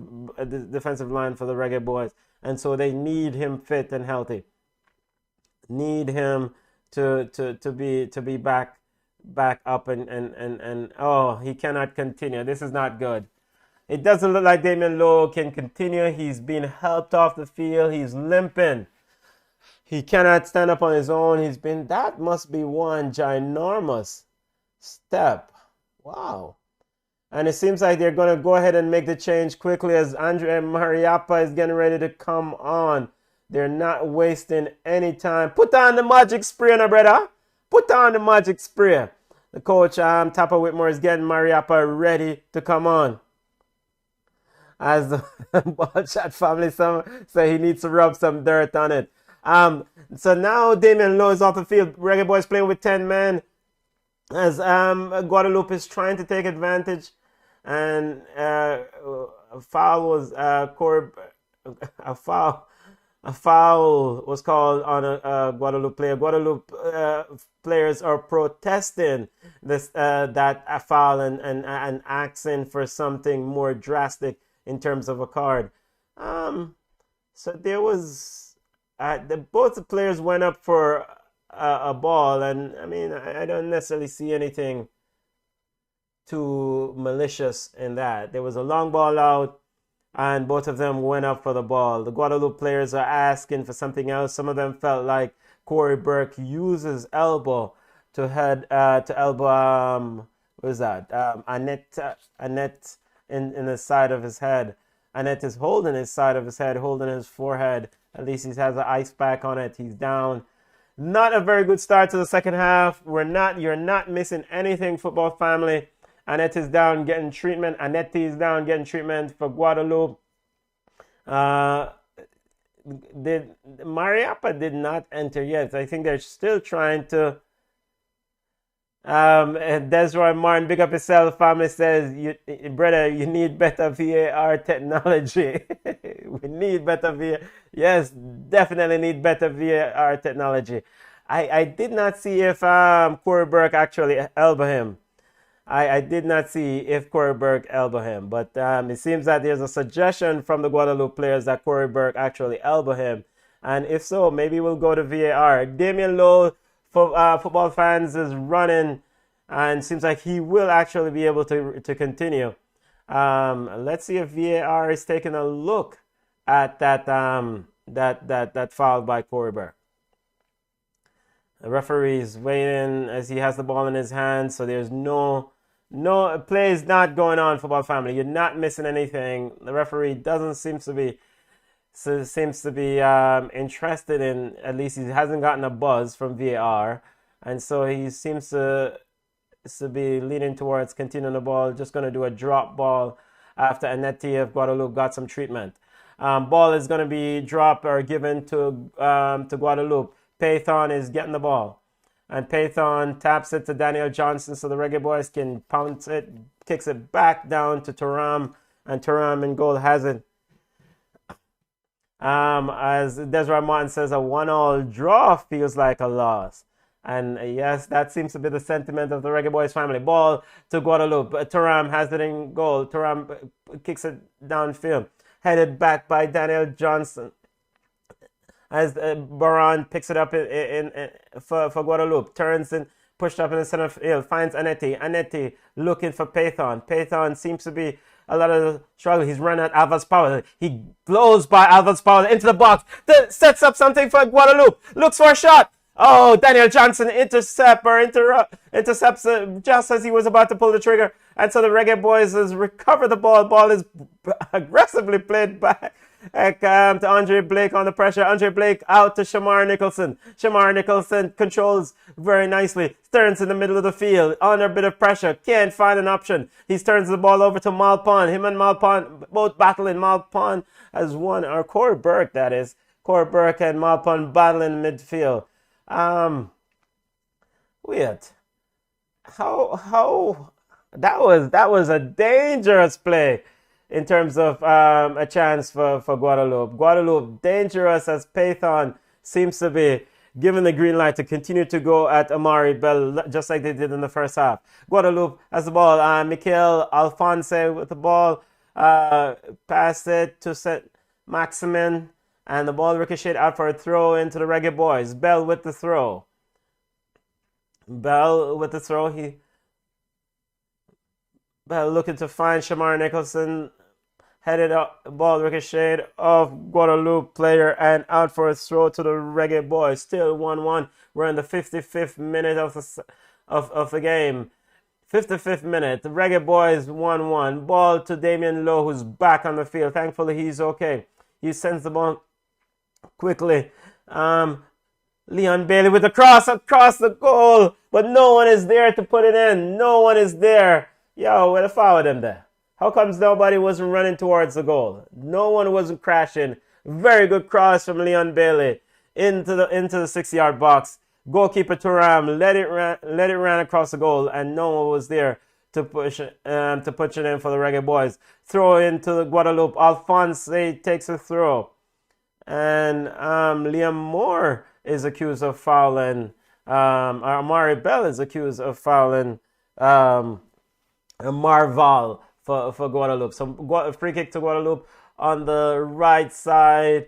line for the Reggae Boys, and so they need him fit and healthy. Need him to be back up and oh, he cannot continue. This is not good. It doesn't look like Damien Lowe can continue. He's being helped off the field. He's limping. He cannot stand up on his own. That must be one ginormous step. Wow. And it seems like they're going to go ahead and make the change quickly as Andre Mariappa is getting ready to come on. They're not wasting any time. Put on the magic spray now, brother. Put on the magic spray. The coach, Tapper Whitmore, is getting Mariappa ready to come on. As the Ballchat family say he needs to rub some dirt on it. So now Damien Lowe is off the field. Reggae Boys playing with 10 men as Guadeloupe is trying to take advantage. And a foul was a foul was called on a Guadeloupe player. Guadeloupe players are protesting that foul and asking for something more drastic in terms of a card. So there was both the players went up for a ball, and I mean I don't necessarily see anything too malicious in that. There was a long ball out, and both of them went up for the ball. The Guadeloupe players are asking for something else. Some of them felt like Corey Burke used his elbow to elbow what is that? Annette in the side of his head. Annette is holding his side of his head, holding his forehead. At least he has an ice pack on it. He's down. Not a very good start to the second half. You're not missing anything, football family. Annette is down getting treatment. Annette is down getting treatment for Guadeloupe. Mariappa did not enter yet. I think they're still trying to. Desroy Martin, big up yourself. Family says, brother, you need better VAR technology. We need better VAR. Yes, definitely need better VAR technology. I did not see if Corey Burke actually elbowed him. I did not see if Corey Burke elbowed him, but it seems that there's a suggestion from the Guadeloupe players that Corey Burke actually elbowed him, and if so, maybe we'll go to VAR. Damien Lowe, football fans, is running, and seems like he will actually be able to continue. Let's see if VAR is taking a look at that foul by Corey Burke. The referee is waiting as he has the ball in his hand, so there's no play is not going on, football family. You're not missing anything. The referee seems to be interested in, at least he hasn't gotten a buzz from VAR, and so he seems to be leaning towards continuing the ball. Just going to do a drop ball after Annette of Guadeloupe got some treatment. Ball is going to be dropped or given to Guadeloupe. Paython is getting the ball, and Paython taps it to Daniel Johnson so the Reggae Boys can pounce it, kicks it back down to Turam, and Turam in goal has it. As Desiree Martin says, a 1-1 draw feels like a loss. And yes, that seems to be the sentiment of the Reggae Boys family. Ball to Guadeloupe. Turam has it in goal. Turam kicks it downfield, headed back by Daniel Johnson. As Baran picks it up for Guadeloupe, turns and pushed up in the center field, finds Annette. Annette looking for Paython. Paython seems to be a lot of the struggle. He's run at Alvarez Powell. He blows by Alvarez Powell into the box. Sets up something for Guadeloupe. Looks for a shot. Oh, Daniel Johnson intercepts just as he was about to pull the trigger. And so the Reggae Boys has recovered the ball. Ball is aggressively played back To Andre Blake on the pressure. Andre Blake out to Shamar Nicholson. Shamar Nicholson controls very nicely. Turns in the middle of the field. Under a bit of pressure. Can't find an option. He turns the ball over to Malpon. Him and Malpon both battling. Malpon has won. Or Corey Burke, that is. Corey Burke and Malpon battling midfield. Weird. How that was a dangerous play in terms of a chance for Guadeloupe. Guadeloupe dangerous as Python seems to be given the green light to continue to go at Amari Bell just like they did in the first half. Guadeloupe has the ball. Mikel Alphonse with the ball. Passed it to St. Maximin. And the ball ricocheted out for a throw into the Reggae Boys. Bell with the throw. Bell with the throw. Bell looking to find Shamar Nicholson. Headed up, ball ricocheted off Guadeloupe player and out for a throw to the Reggae Boys. Still 1-1. We're in the 55th minute of the game. 55th minute. The Reggae Boys 1-1. Ball to Damien Lowe, who's back on the field. Thankfully, he's okay. He sends the ball quickly. Leon Bailey with the cross across the goal, but no one is there to put it in. No one is there. Yo, where the foul of them there? How comes nobody wasn't running towards the goal? No one wasn't crashing. Very good cross from Leon Bailey into the 6-yard box. Goalkeeper Turam let it run across the goal, and no one was there to push it in for the Reggae Boys. Throw into the Guadeloupe. Alphonse takes a throw, and Liam Moore is accused of fouling. Amari Bell is accused of fouling Marval for Guadeloupe. So free kick to Guadeloupe on the right side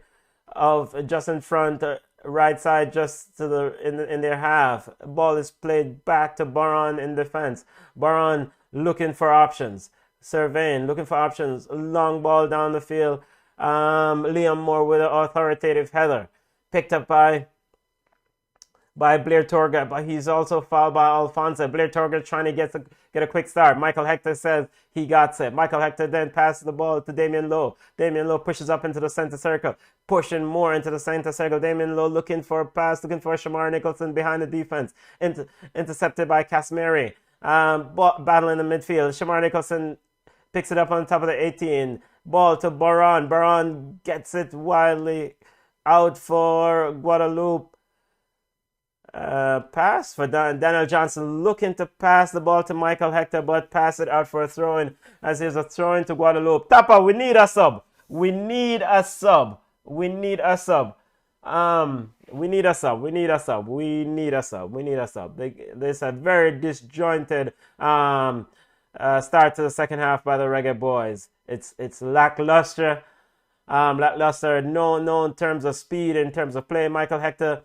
of just in front, right side just to the in their half. Ball is played back to Baron in defense. Baron looking for options. Surveying, looking for options. Long ball down the field. Liam Moore with an authoritative header. Picked up by Blair Torga, but he's also fouled by Alfonso. Blair Torga trying to get a quick start. Michael Hector says he got it. Michael Hector then passes the ball to Damien Lowe. Damien Lowe pushes up into the center circle, pushing more into the center circle. Damien Lowe looking for a pass, looking for Shamar Nicholson behind the defense. Intercepted by Casimiri. Battle in the midfield. Shamar Nicholson picks it up on top of the 18. Ball to Baron. Baron gets it wildly out for Guadeloupe. Pass for Daniel Johnson, looking to pass the ball to Michael Hector, but pass it out for a throw-in, as there's a throw-in to Guadeloupe. Tapa, we need a sub. We need a sub. We need a sub. We need a sub. We need a sub. We need a sub. We need a sub. There's a very disjointed start to the second half by the Reggae Boys. It's lackluster. Lackluster. No in terms of speed, in terms of play. Michael Hector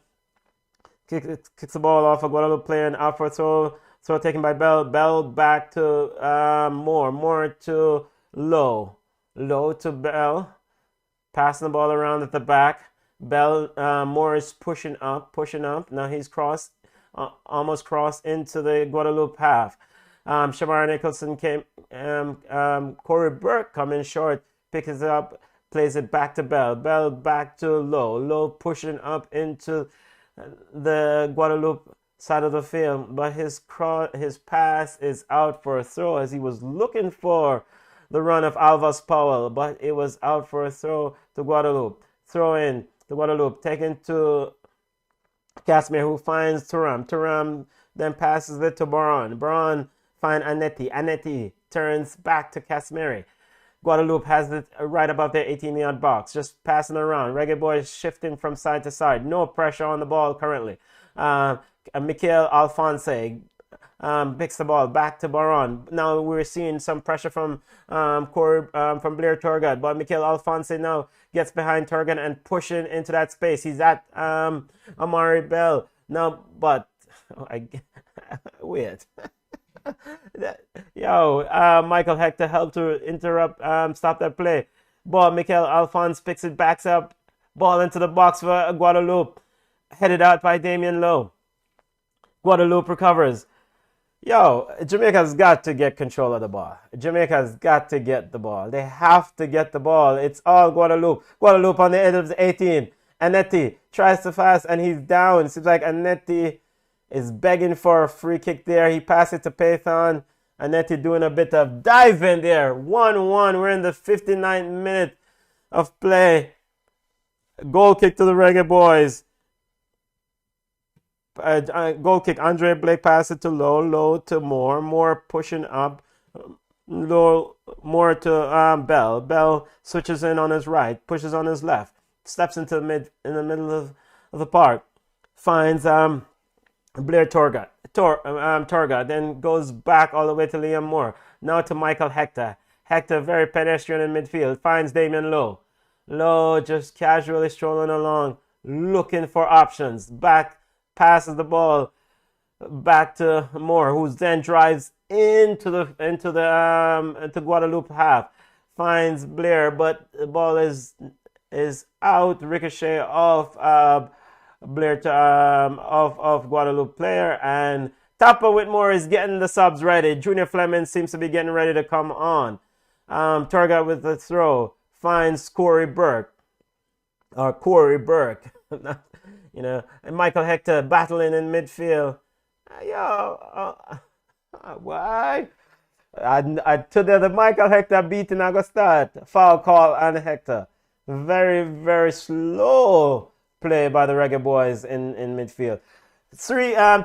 kicks the ball off a Guadeloupe player and out for a throw taken by Bell. Bell back to Moore. Moore to Lowe. Lowe to Bell. Passing the ball around at the back. Bell, Moore is pushing up. Now he's almost crossed into the Guadeloupe half. Shamar Nicholson came. Corey Burke coming short, picks it up, plays it back to Bell. Bell back to Lowe. Lowe pushing up into the Guadeloupe side of the field, but his pass is out for a throw, as he was looking for the run of Alvas Powell, but it was out for a throw to Guadeloupe. Throw in to Guadeloupe, taken to Casimir, who finds Turam. Turam then passes it to Baron. Baron finds Anetti. Anetti turns back to Casimiri. Guadeloupe has it right above their 18-yard box, just passing around. Reggae Boys shifting from side to side. No pressure on the ball currently. Mikel Alphonse picks the ball back to Baron. Now we're seeing some pressure from from Blair Turgot, but Mikel Alphonse now gets behind Turgot and pushing into that space. He's at Amari Bell now, but weird. Michael Hector helped to interrupt, stop that play. Ball, Mikel Alphonse picks it, backs up, ball into the box for Guadeloupe, headed out by Damien Lowe. Guadeloupe recovers. Yo, Jamaica's got to get control of the ball. Jamaica's got to get the ball. They have to get the ball. It's all Guadeloupe. Guadeloupe on the edge of the 18. Anetti tries to pass and he's down. It seems like Anetti is begging for a free kick there. He passes it to Python. Anetti doing a bit of diving there. 1-1. We're in the 59th minute of play. Goal kick to the Reggae Boys. Goal kick. Andre Blake passes it to Low to Moore pushing up. Low, Moore to Bell. Bell switches in on his right, pushes on his left, steps into the middle of the park, finds Blair Torga, then goes back all the way to Liam Moore. Now to Michael Hector. Hector very pedestrian in midfield, finds Damien Lowe. Lowe just casually strolling along, looking for options. Passes the ball back to Moore, who then drives into Guadeloupe half. Finds Blair, but the ball is out, ricochet off Blair to of Guadeloupe player, and Tapper Whitmore is getting the subs ready. Junior Fleming seems to be getting ready to come on. Turgot with the throw finds Corey Burke. You know, and Michael Hector battling in midfield. Why? Today the Michael Hector beating I go start. Foul call on Hector. Very, very slow play by the Reggae Boys in midfield.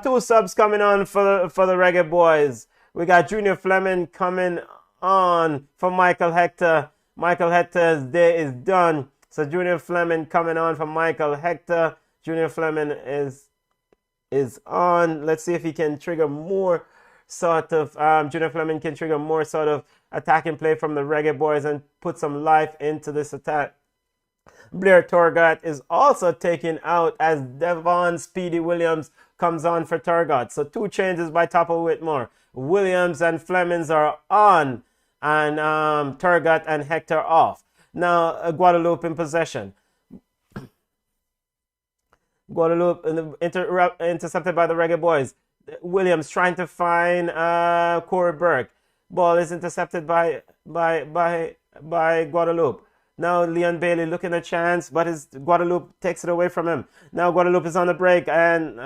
Two subs coming on for the Reggae Boys. We got Junior Fleming coming on for Michael Hector. Michael Hector's day is done. So Junior Fleming coming on for Michael Hector. Junior Fleming is on. Let's see if he can trigger more sort of Junior Fleming can trigger more sort of attacking play from the Reggae Boys and put some life into this attack. Blair Torgot is also taken out as Devon Speedy Williams comes on for Torgot. So two changes by Topper Whitmore. Williams and Flemings are on, and Torgot and Hector off. Now Guadeloupe in possession. Guadeloupe intercepted by the Reggae Boys. Williams trying to find Corey Burke. Ball is intercepted by Guadeloupe. Now Leon Bailey looking a chance, but Guadeloupe takes it away from him. Now Guadeloupe is on the break, and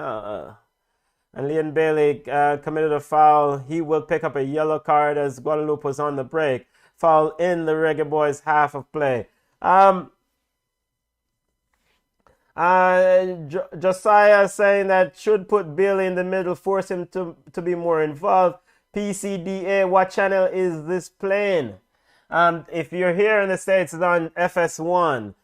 Leon Bailey committed a foul. He will pick up a yellow card as Guadeloupe was on the break. Foul in the Reggae Boys half of play. Josiah saying that should put Bailey in the middle, force him to be more involved. PCDA, what channel is this playing? If you're here in the States, it's on FS1.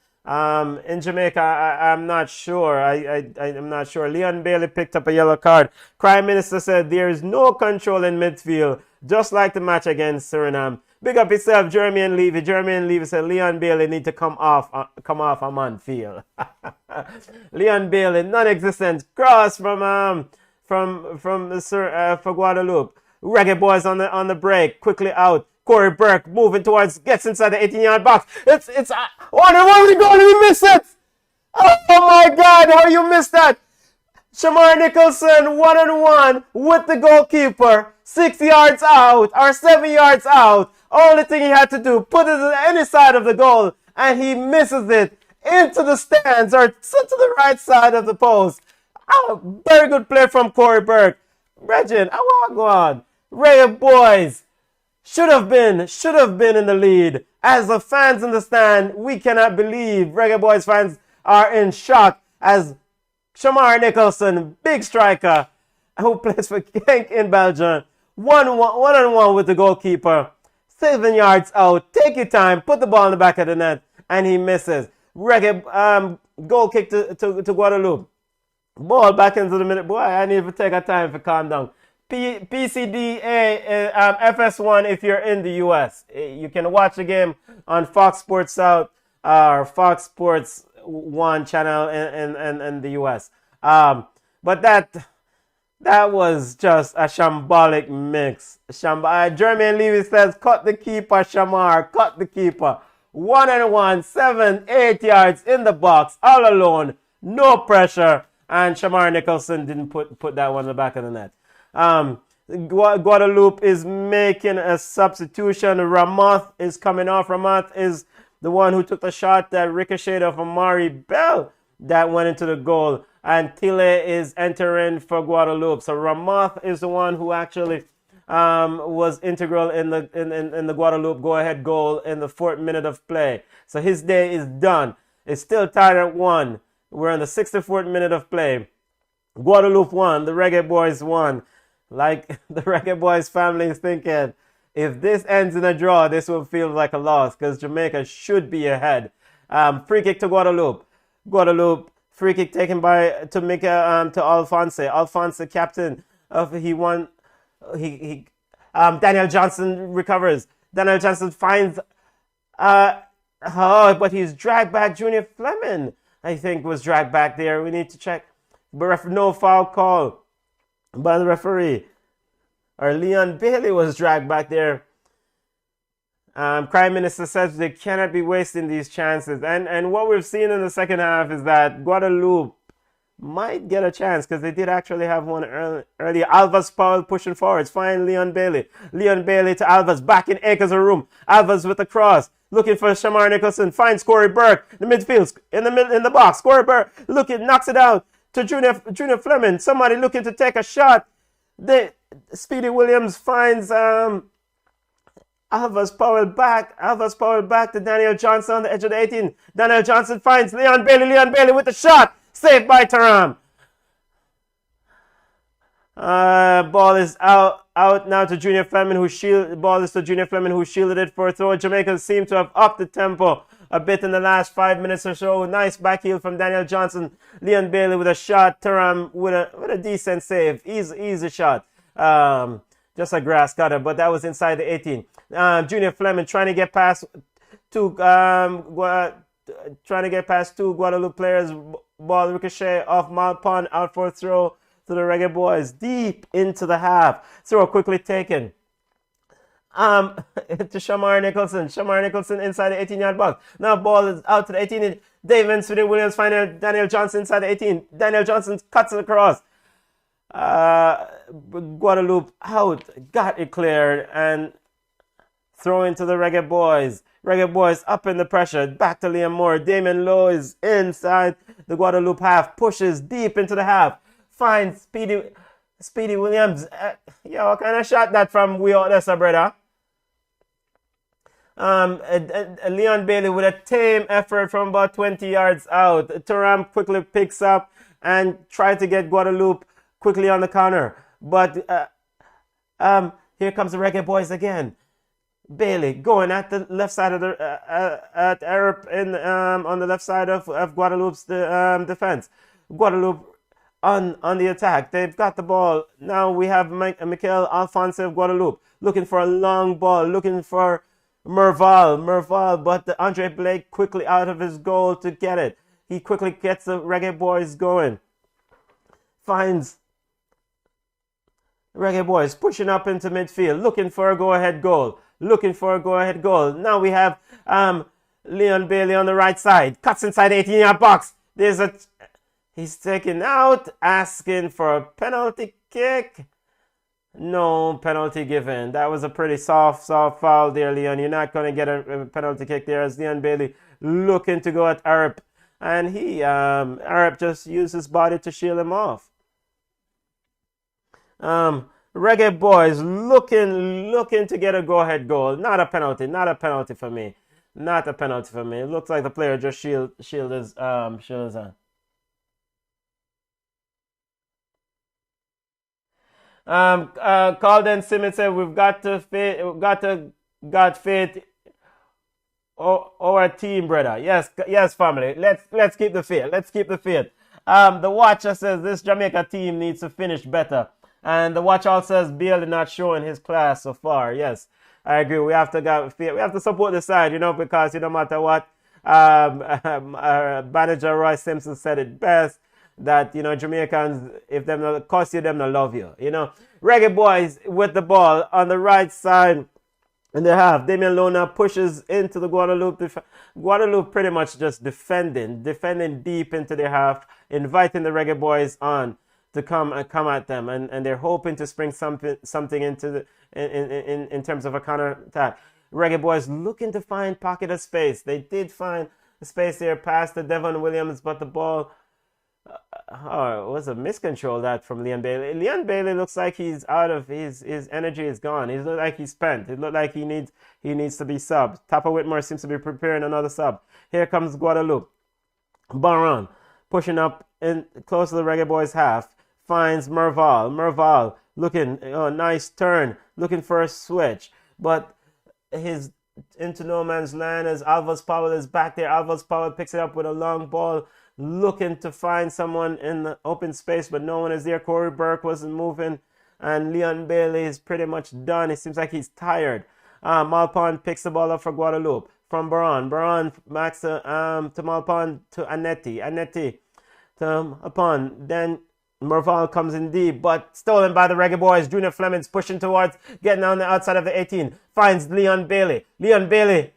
In Jamaica, I'm not sure. I'm not sure. Leon Bailey picked up a yellow card. Prime Minister said there is no control in midfield, just like the match against Suriname. Big up yourself, Jeremy and Levy. Jeremy and Levy said Leon Bailey need to come off on field. Leon Bailey, non-existent. Cross for Guadeloupe. Reggae Boys on the break, quickly out. Corey Burke moving towards, gets inside the 18-yard box. It's one with the goal, and he missed it. Oh my God, how you missed that? Shamar Nicholson 1-on-1 with the goalkeeper, 6 yards out or 7 yards out. Only thing he had to do, put it on any side of the goal, and he misses it into the stands or to the right side of the post. Oh, very good play from Corey Burke. Regin, I want to go on. Reggae Boys should have been in the lead. As the fans in the stand, we cannot believe Reggae Boys fans are in shock as Shamar Nicholson, big striker, who plays for Genk in Belgium, one-on-one with the goalkeeper, 7 yards out, take your time, put the ball in the back of the net, and he misses. Reggae goal kick to Guadeloupe. Ball back into the minute. Boy, I need to take a time for calm down. PCDA FS1 if you're in the US. You can watch the game on Fox Sports South or Fox Sports 1 channel in the US. But that was just a shambolic mix. Jermaine Levy says, cut the keeper, Shamar, cut the keeper. 1-on-1, 7, 8 yards in the box, all alone, no pressure. And Shamar Nicholson didn't put that one in the back of the net. Guadeloupe is making a substitution. Ramoth is coming off. Ramoth is the one who took the shot that ricocheted off Amari Bell that went into the goal. And Tile is entering for Guadeloupe. So Ramoth is the one who actually was integral in the Guadeloupe go-ahead goal in the 4th minute of play. So his day is done. It's still tied at 1. We're in the 64th minute of play. Guadeloupe won. The Reggae Boys won. Like the Reggae Boys family is thinking, if this ends in a draw, this will feel like a loss because Jamaica should be ahead. Free kick to Guadeloupe. Guadeloupe, free kick taken by to Alphonse. Alphonse, captain of Daniel Johnson recovers. Daniel Johnson finds but he's dragged back. Junior Fleming, I think, was dragged back there. We need to check. But no foul call by the referee. Or Leon Bailey was dragged back there. Prime Minister says they cannot be wasting these chances. And what we've seen in the second half is that Guadeloupe might get a chance because they did actually have one early. Alvas Powell pushing forwards. Find Leon Bailey. Leon Bailey to Alvas. Back in acres of room. Alvas with the cross. Looking for Shamar Nicholson. Finds Corey Burke. The midfield. In the box. Corey Burke knocks it out to Junior Fleming. Somebody looking to take a shot. Speedy Williams finds Alvas Powell back. Alvas Powell back to Daniel Johnson on the edge of the 18. Daniel Johnson finds Leon Bailey. Leon Bailey with the shot. Saved by Taram. Ball is out now to Junior Fleming who shielded it for a throw. Jamaica seem to have upped the tempo a bit in the last 5 minutes or so. Nice back heel from Daniel Johnson. Leon Bailey with a shot. Taram with a decent save. Easy shot. Just a grass cutter, but that was inside the 18. Junior Fleming trying to get past two Guadeloupe players. Ball ricochet off Malpon, out for a throw to the Reggae Boys deep into the half. Throw quickly taken. To Shamar Nicholson. Shamar Nicholson inside the 18-yard box. Now ball is out to the 18. David Sweden Williams finding Daniel Johnson inside the 18. Daniel Johnson cuts it across. Guadeloupe out, got it cleared and throw into the Reggae Boys. Reggae Boys up in the pressure. Back to Liam Moore. Damien Lowe is inside the Guadeloupe half. Pushes deep into the half. Finds Speedy Williams. What kind of shot that from we out there, sir, brother? Leon Bailey with a tame effort from about 20 yards out. Taram quickly picks up and tries to get Guadeloupe quickly on the counter. But here comes the Reggae Boys again. Bailey going at the left side of the at Arab on the left side of Guadeloupe's defense. Guadeloupe on the attack. They've got the ball. Now we have Michael Alphonse of Guadeloupe looking for a long ball, looking for Merval, but Andre Blake quickly out of his goal to get it. He quickly gets the Reggae Boys going. Finds Reggae Boys pushing up into midfield, looking for a go-ahead goal. Now we have Leon Bailey on the right side. Cuts inside the 18-yard box. He's taken out, asking for a penalty kick. No penalty given. That was a pretty soft foul there, Leon. You're not going to get a penalty kick there as Leon Bailey looking to go at Arab. And Arab just used his body to shield him off. Reggae Boys looking to get a go-ahead goal. Not a penalty for me. It looks like the player just shield his hand. Calden Simmons said we've got faith our team, brother. Yes, family. Let's keep the faith. The Watcher says this Jamaica team needs to finish better. And the Watch also says Bailey not showing his class so far. Yes, I agree. We have to support the side, because no matter what, manager Roy Simpson said it best that Jamaicans, if them not cost you, them not love you. Reggae Boys with the ball on the right side in the half. Damian Lona pushes into the Guadeloupe. Guadeloupe pretty much just defending deep into the half, inviting the Reggae Boys on to come at them, and they're hoping to spring something into the in terms of a counter attack. Reggae Boys looking to find pocket of space. They did find the space there past the Devon Williams, but the ball it was a miscontrol that from Leon Bailey. Leon Bailey looks like he's out of his energy is gone. He looks like he's spent. It looked like he needs to be subbed. Tapa Whitmore seems to be preparing another sub. Here comes Guadeloupe. Baron pushing up in close to the Reggae Boys half. Finds Merval. Merval looking, nice turn, looking for a switch, but his into no man's land as Alvas Powell is back there. Alvas Powell picks it up with a long ball, looking to find someone in the open space, but no one is there. Corey Burke wasn't moving, and Leon Bailey is pretty much done. It seems like he's tired. Malpon picks the ball up for Guadeloupe from Baron. Baron backs to Malpon to Anetti. Anetti to Malpon. Then Merval comes in deep, but stolen by the Reggae Boys. Junior Fleming's pushing towards, getting on the outside of the 18. Finds Leon Bailey. Leon Bailey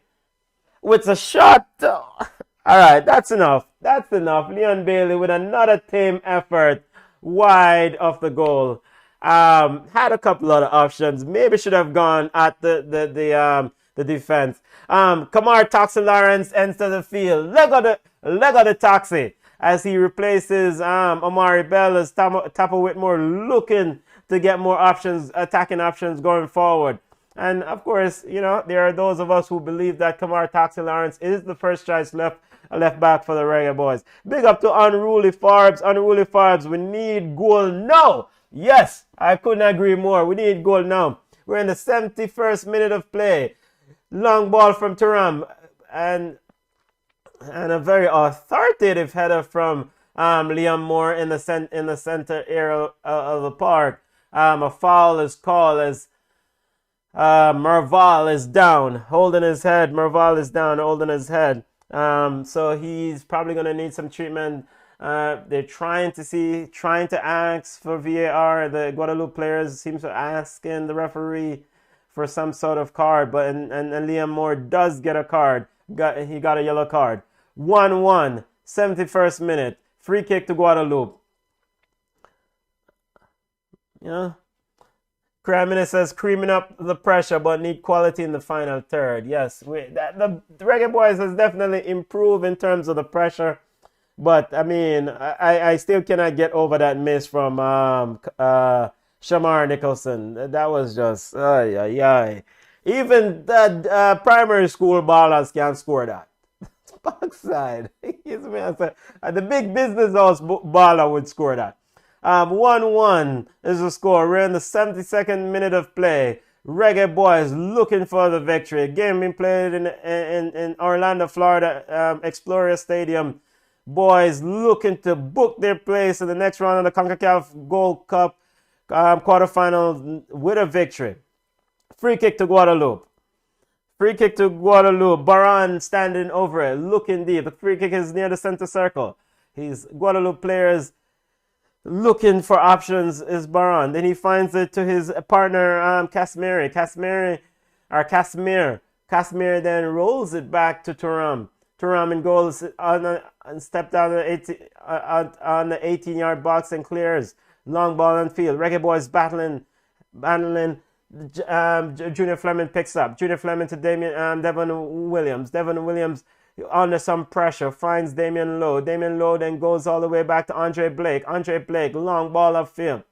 with a shot. All right, that's enough. That's enough. Leon Bailey with another tame effort wide of the goal. Had a couple other options. Maybe should have gone at the defense. Kamar Toxin Lawrence enters the field. Leg of the taxi as he replaces Omari Bell as Tapa Whitmore looking to get more options, attacking options going forward. And of course, there are those of us who believe that Kamar Toxin Lawrence is the first choice left back for the Reggae Boys. Big up to Unruly Farbs. Unruly Farbs, we need goal now. Yes, I couldn't agree more. We need goal now. We're in the 71st minute of play. Long ball from Turam and a very authoritative header from Liam Moore in the center area of the park. A foul is called as Merval is down, holding his head. Merval is down, holding his head. So he's probably going to need some treatment. They're trying to ask for VAR. The Guadeloupe players seem to asking the referee for some sort of card, but and Liam Moore does get a card. He got a yellow card. 1-1, 71st minute. Free kick to Guadeloupe. Cramina says creaming up the pressure, but need quality in the final third. Yes, the Reggae Boys has definitely improved in terms of the pressure. But, I mean, I still cannot get over that miss from Shamar Nicholson. That was just, even the primary school ballers can't score that. Backside. The big business house baller would score that. 1-1 is the score. We're in the 72nd minute of play. Reggae Boys looking for the victory. Game being played in Orlando, Florida, Explorer Stadium. Boys looking to book their place in the next round of the CONCACAF Gold Cup quarterfinal with a victory. Free kick to Guadeloupe. Free kick to Guadeloupe. Baran standing over it, looking deep. The free kick is near the center circle. Guadeloupe players looking for options is Baran. Then he finds it to his partner, Casimir. Casimir then rolls it back to Turam. Turam in goal and stepped down on the 18-yard box and clears. Long ball on field. Reggae Boys battling. Junior Fleming picks up. Junior Fleming to Devon Williams. Devon Williams under some pressure finds Damien Lowe. Damien Lowe then goes all the way back to Andre Blake. Andre Blake, long ball upfield.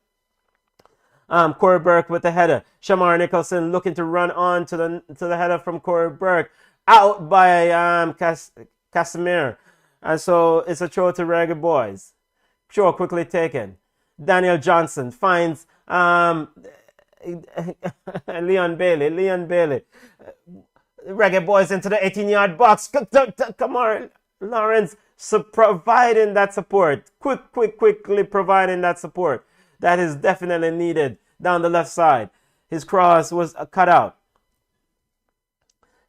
Corey Burke with the header. Shamar Nicholson looking to run on to the header from Corey Burke. Out by Casimir. And so it's a throw to Reggae Boys. Throw quickly taken. Daniel Johnson finds Leon Bailey. Reggae Boys into the 18-yard box. Come on, Lawrence providing that support. Quickly providing that support. That is definitely needed down the left side. His cross was cut out.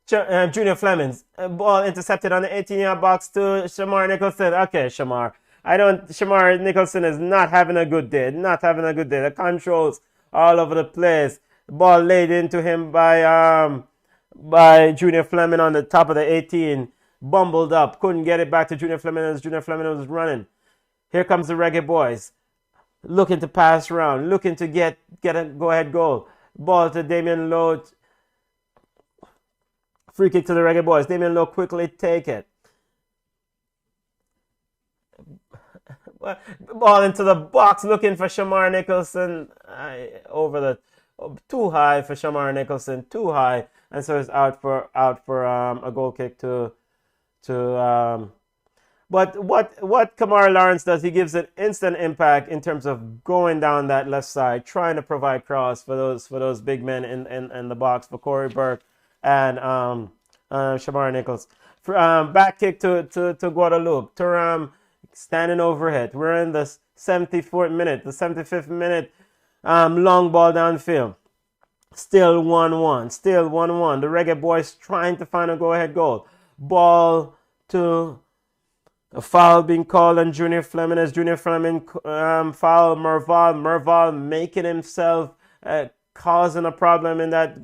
Junior Flemings, ball intercepted on the 18-yard box to Shamar Nicholson. Okay, Shamar. Shamar Nicholson is not having a good day. The controls all over the place. The ball laid into him by Junior Fleming on the top of the 18. Bumbled up. Couldn't get it back to Junior Fleming as Junior Fleming was running. Here comes the Reggae Boys. looking to pass around, looking to get a go-ahead goal. Ball to Damian Lowe. Free kick to the Reggae Boys. Damian Lowe quickly take it. Ball into the box, looking for Shamar Nicholson. Over the too high for Shamar Nicholson, too high, and so it's out for a goal kick to. But what Kamara Lawrence does, he gives an instant impact in terms of going down that left side, trying to provide cross for those big men in the box for Corey Burke and Shamar Nichols. Back kick to Guadeloupe. Turam standing overhead. We're in the 74th minute, the 75th minute. Long ball downfield. Still 1-1. Still 1-1. The Reggae Boys trying to find a go-ahead goal. Ball to a foul being called on Junior Fleming as Junior Fleming foul Merval. Merval making himself causing a problem in that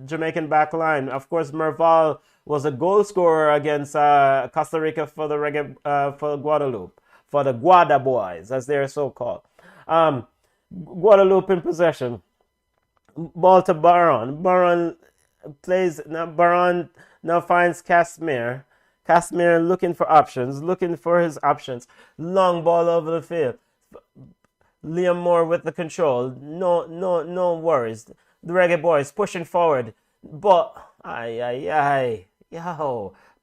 Jamaican back line. Of course, Merval was a goal scorer against Costa Rica for the Reggae for Guadeloupe, for the Guada Boys as they are so called. Guadeloupe in possession. Ball to Baron. Baron plays now. Baron now finds Casimir. Casimir looking for options, looking for his options. Long ball over the field. Liam Moore with the control. No worries. The Reggae Boys pushing forward. But,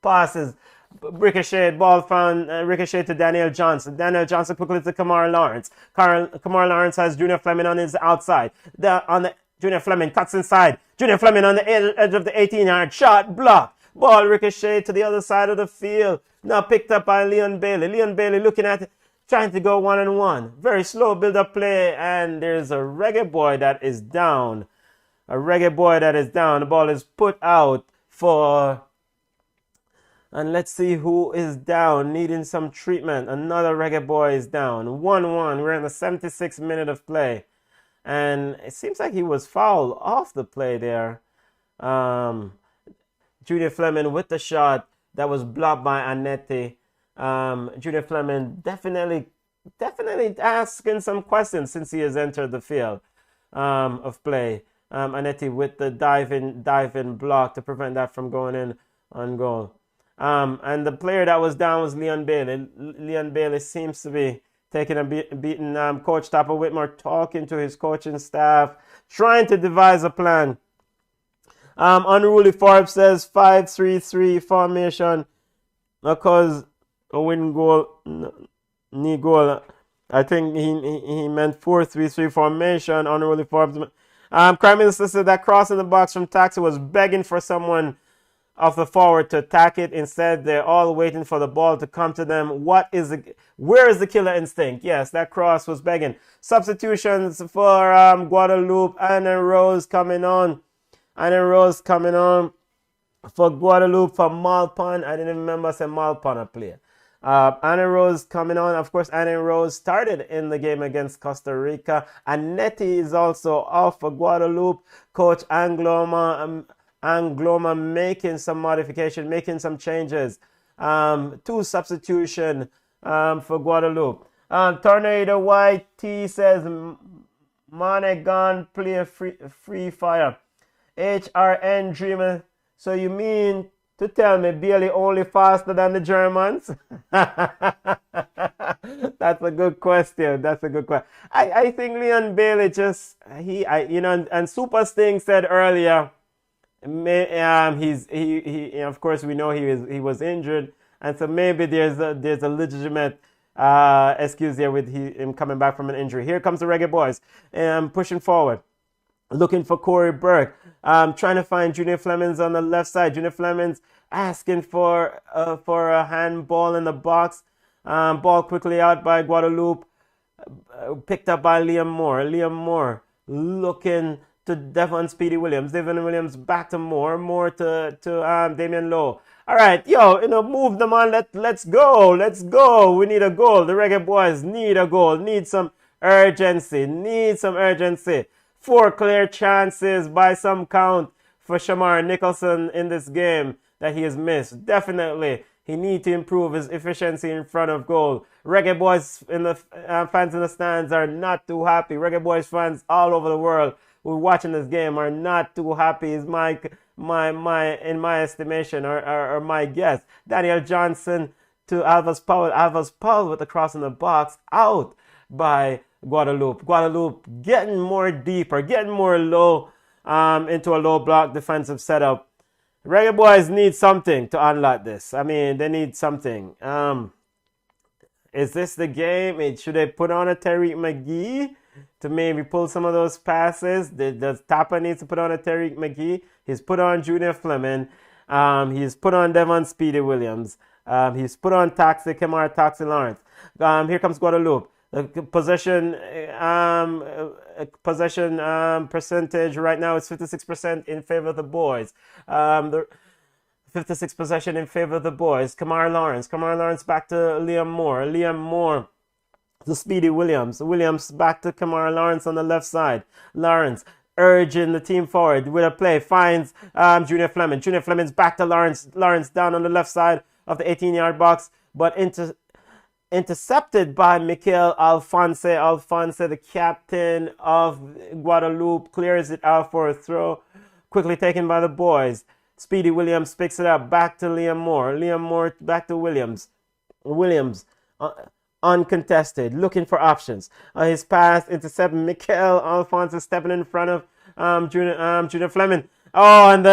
passes. Ricochet, ball found, ricochet to Daniel Johnson. Daniel Johnson quickly to Kamara Lawrence. Kamara Lawrence has Junior Fleming on his outside. Junior Fleming cuts inside. Junior Fleming on the edge of the 18-yard shot. Block. Ball ricochet to the other side of the field. Now picked up by Leon Bailey. Leon Bailey looking at it, trying to go 1-on-1. Very slow build-up play, and there's a Reggae Boy that is down. A Reggae Boy that is down. The ball is put out for... And let's see who is down, needing some treatment. Another Reggae Boy is down. 1-1. We're in the 76th minute of play. And it seems like he was fouled off the play there. Junior Fleming with the shot that was blocked by Anetti. Junior Fleming definitely asking some questions since he has entered the field of play. Anetti with the dive-in block to prevent that from going in on goal. And the player that was down was Leon Bailey. Leon Bailey seems to be taking a beating. Coach Tapper Whitmore talking to his coaching staff, trying to devise a plan. Unruly Forbes says 5-3-3 formation because a win goal, knee goal. I think he meant 4-3-3 formation. Unruly Forbes. Crime Minister said that cross in the box from Taxi was begging for someone of the forward to attack it. Instead, they're all waiting for the ball to come to them. Where is the killer instinct? Yes, that cross was begging. Substitutions for Guadeloupe. Anna Rose coming on. Anna Rose coming on for Guadeloupe for Malpon. I didn't even remember saying Malpon a player. Anna Rose coming on. Of course, Anna Rose started in the game against Costa Rica. Anetti is also off for Guadeloupe. Coach Angloma making some modification, making some changes. 2 substitution for Guadeloupe. Tornado White T says Mane gone play free fire. HRN Dreamer. So you mean to tell me Bailey only faster than the Germans? That's a good question. I think Leon Bailey just and Super Sting said earlier. Of course we know he was injured, and so maybe there's a legitimate excuse there with him coming back from an injury. Here comes the Reggae Boys, pushing forward, looking for Corey Burke, trying to find Junior Flemings on the left side. Junior Flemings asking for a handball in the box. Ball quickly out by Guadeloupe, picked up by Liam Moore. Liam Moore looking to Devon Speedy Williams. Devon Williams back to Moore to Damian Lowe. All right, move them on. Let's go. We need a goal. The Reggae Boys need a goal. Need some urgency. 4 clear chances by some count for Shamar Nicholson in this game that he has missed. Definitely He needs to improve his efficiency in front of goal. Reggae Boys in the fans in the stands are not too happy. Reggae Boys fans all over the world who are watching this game are not too happy. Is my in my estimation or my guess. Daniel Johnson to Alvas Powell. Alvas Powell with the cross in the box, out by Guadeloupe. Guadeloupe getting more deeper, getting more low into a low block defensive setup. Reggae Boys need something to unlock this. I mean, they need something. Is this the game? Should they put on a Tariq McGee to maybe pull some of those passes? Does Tapa needs to put on a Tariq McGee? He's put on Junior Fleming. He's put on Devon Speedy Williams. He's put on Kemar Taxi Lawrence. Here comes Guadeloupe. The possession percentage right now is 56% in favor of the boys. The 56 possession in favor of the boys. Kamar Lawrence back to Liam Moore to Speedy Williams. Williams back to Kamar Lawrence on the left side. Lawrence urging the team forward with a play. Finds Junior Fleming. Junior Fleming's back to Lawrence. Lawrence down on the left side of the 18-yard box, but intercepted by Mikel Alphonse. Alphonse, the captain of Guadeloupe, clears it out for a throw. Quickly taken by the boys. Speedy Williams picks it up. Back to Liam Moore. Liam Moore back to Williams. Williams uncontested, looking for options. His pass intercepted. Mikel Alphonse stepping in front of Junior Fleming. Oh, and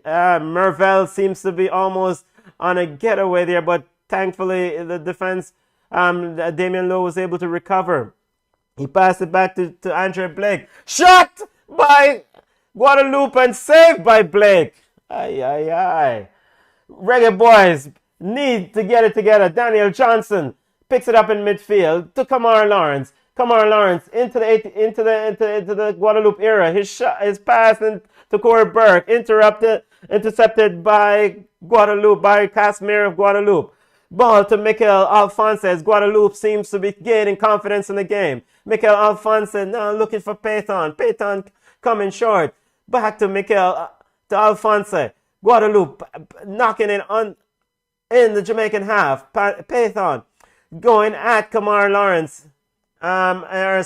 Mervell seems to be almost on a getaway there, but thankfully the defense, Damian Lowe was able to recover. He passed it back to Andre Blake. Shot by Guadeloupe and saved by Blake. Reggae Boys need to get it together. Daniel Johnson picks it up in midfield to Kamar Lawrence. Kamar Lawrence into the Guadeloupe era. His pass to Corey Burke intercepted by Guadeloupe, by Casimir of Guadeloupe. Ball to Mikel Alphonse. Guadeloupe seems to be gaining confidence in the game. Mikel Alphonse now looking for Payton. Payton coming short. Back to Mikel to Alphonse. Guadeloupe knocking it in the Jamaican half. Payton going at Kamar Lawrence.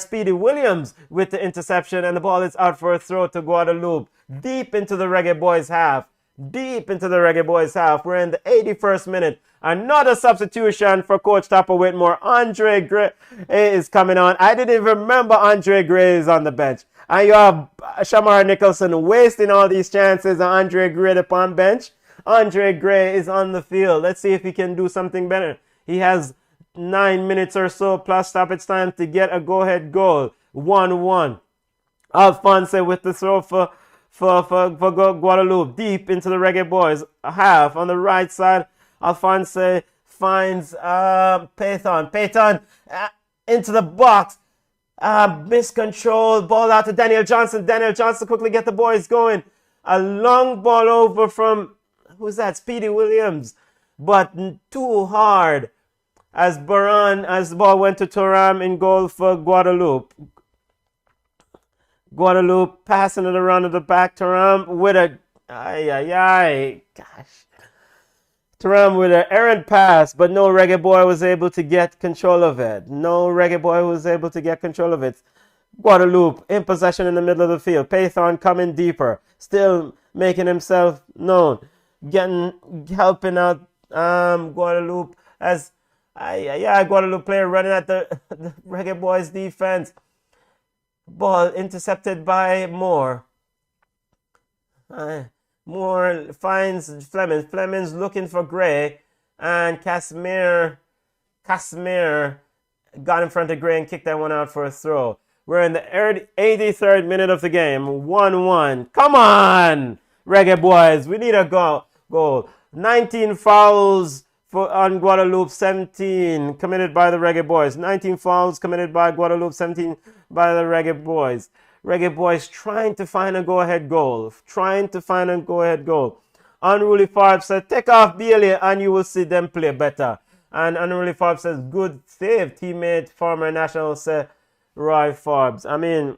Speedy Williams with the interception, and the ball is out for a throw to Guadeloupe. Deep into the Reggae Boys half. We're in the 81st minute. Another substitution for Coach Tapa Whitmore. Andre Gray is coming on. I didn't even remember Andre Gray is on the bench. And you have Shamar Nicholson wasting all these chances, and Andre Gray upon bench. Andre Gray is on the field. Let's see if he can do something better. He has 9 minutes or so plus stoppage time to get a go-ahead goal. 1-1. Alphonse with the throw for Guadeloupe. Deep into the Reggae Boys half. On the right side, Alphonse finds Payton. Payton into the box. Miscontrol. Ball out to Daniel Johnson. Daniel Johnson quickly get the boys going. A long ball over from, who's that? Speedy Williams. But too hard. As the ball went to Turam in goal for Guadeloupe. Guadeloupe passing it around to the back. Turam with a Turam with an errant pass, but no Reggae Boy was able to get control of it. Guadeloupe in possession in the middle of the field. Payton coming deeper, still making himself known, helping out Guadeloupe as Guadeloupe player running at the Reggae Boys defense. Ball intercepted by Moore. Moore finds Fleming. Fleming's looking for Gray, and Casimir got in front of Gray and kicked that one out for a throw. We're in the 83rd minute of the game. 1-1. Come on, Reggae Boys. We need a goal. 19 fouls on Guadeloupe, 17 committed by the Reggae Boys. 19 fouls committed by Guadeloupe, 17 by the Reggae Boys. Reggae Boys trying to find a go-ahead goal. Unruly Forbes said, take off Bailey and you will see them play better. And Unruly Forbes says, good save, teammate, former national, say Roy Forbes. I mean,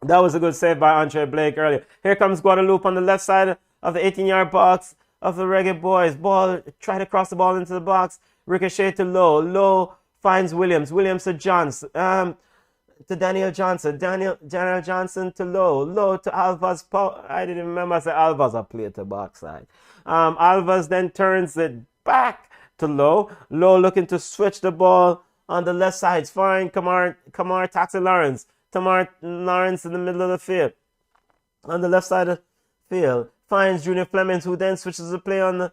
that was a good save by Andre Blake earlier. Here comes Guadeloupe on the left side of the 18-yard box. of the Reggae Boys. Ball, try to cross the ball into the box. Ricochet to Low. Low finds Williams. Williams to Johnson. To Daniel Johnson. Daniel Johnson to Low. Low to Alvas. I didn't remember I said Alvas are played to backside. Alvas then turns it back to Low. Low looking to switch the ball on the left side. Fine. Kamar Taxi Lawrence. Kamar Lawrence in the middle of the field. On the left side of the field. Finds Junior Flemings, who then switches the play on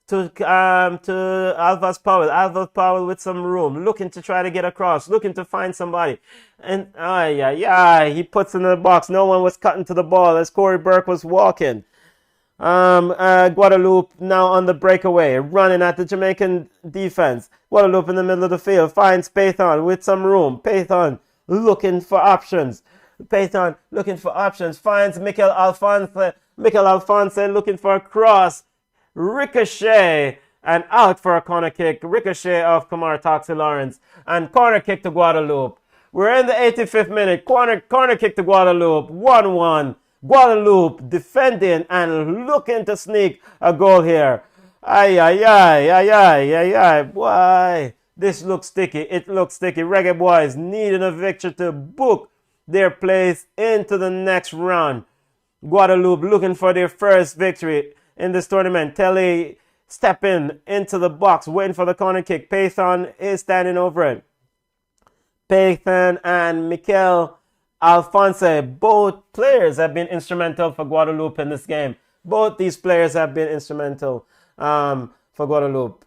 to Alvas Powell. Alvas Powell with some room, looking to try to get across, looking to find somebody. And he puts in the box. No one was cutting to the ball as Corey Burke was walking. Guadeloupe now on the breakaway, running at the Jamaican defense. Guadeloupe in the middle of the field finds Paython with some room. Paython looking for options. Finds Mikel Alphonse. Mikel Alphonse looking for a cross. Ricochet and out for a corner kick. Ricochet of Kamar Taxi Lawrence. And corner kick to Guadeloupe. We're in the 85th minute. Corner kick to Guadeloupe. 1-1. Guadeloupe defending and looking to sneak a goal here. Boy, this looks sticky. It looks sticky. Reggae Boys needing a victory to book their place into the next round. Guadeloupe looking for their first victory in this tournament. Telly stepping into the box, waiting for the corner kick. Paython is standing over it. Paython and Mikel Alphonse, both players have been instrumental for Guadeloupe in this game. Both these players have been instrumental for Guadeloupe.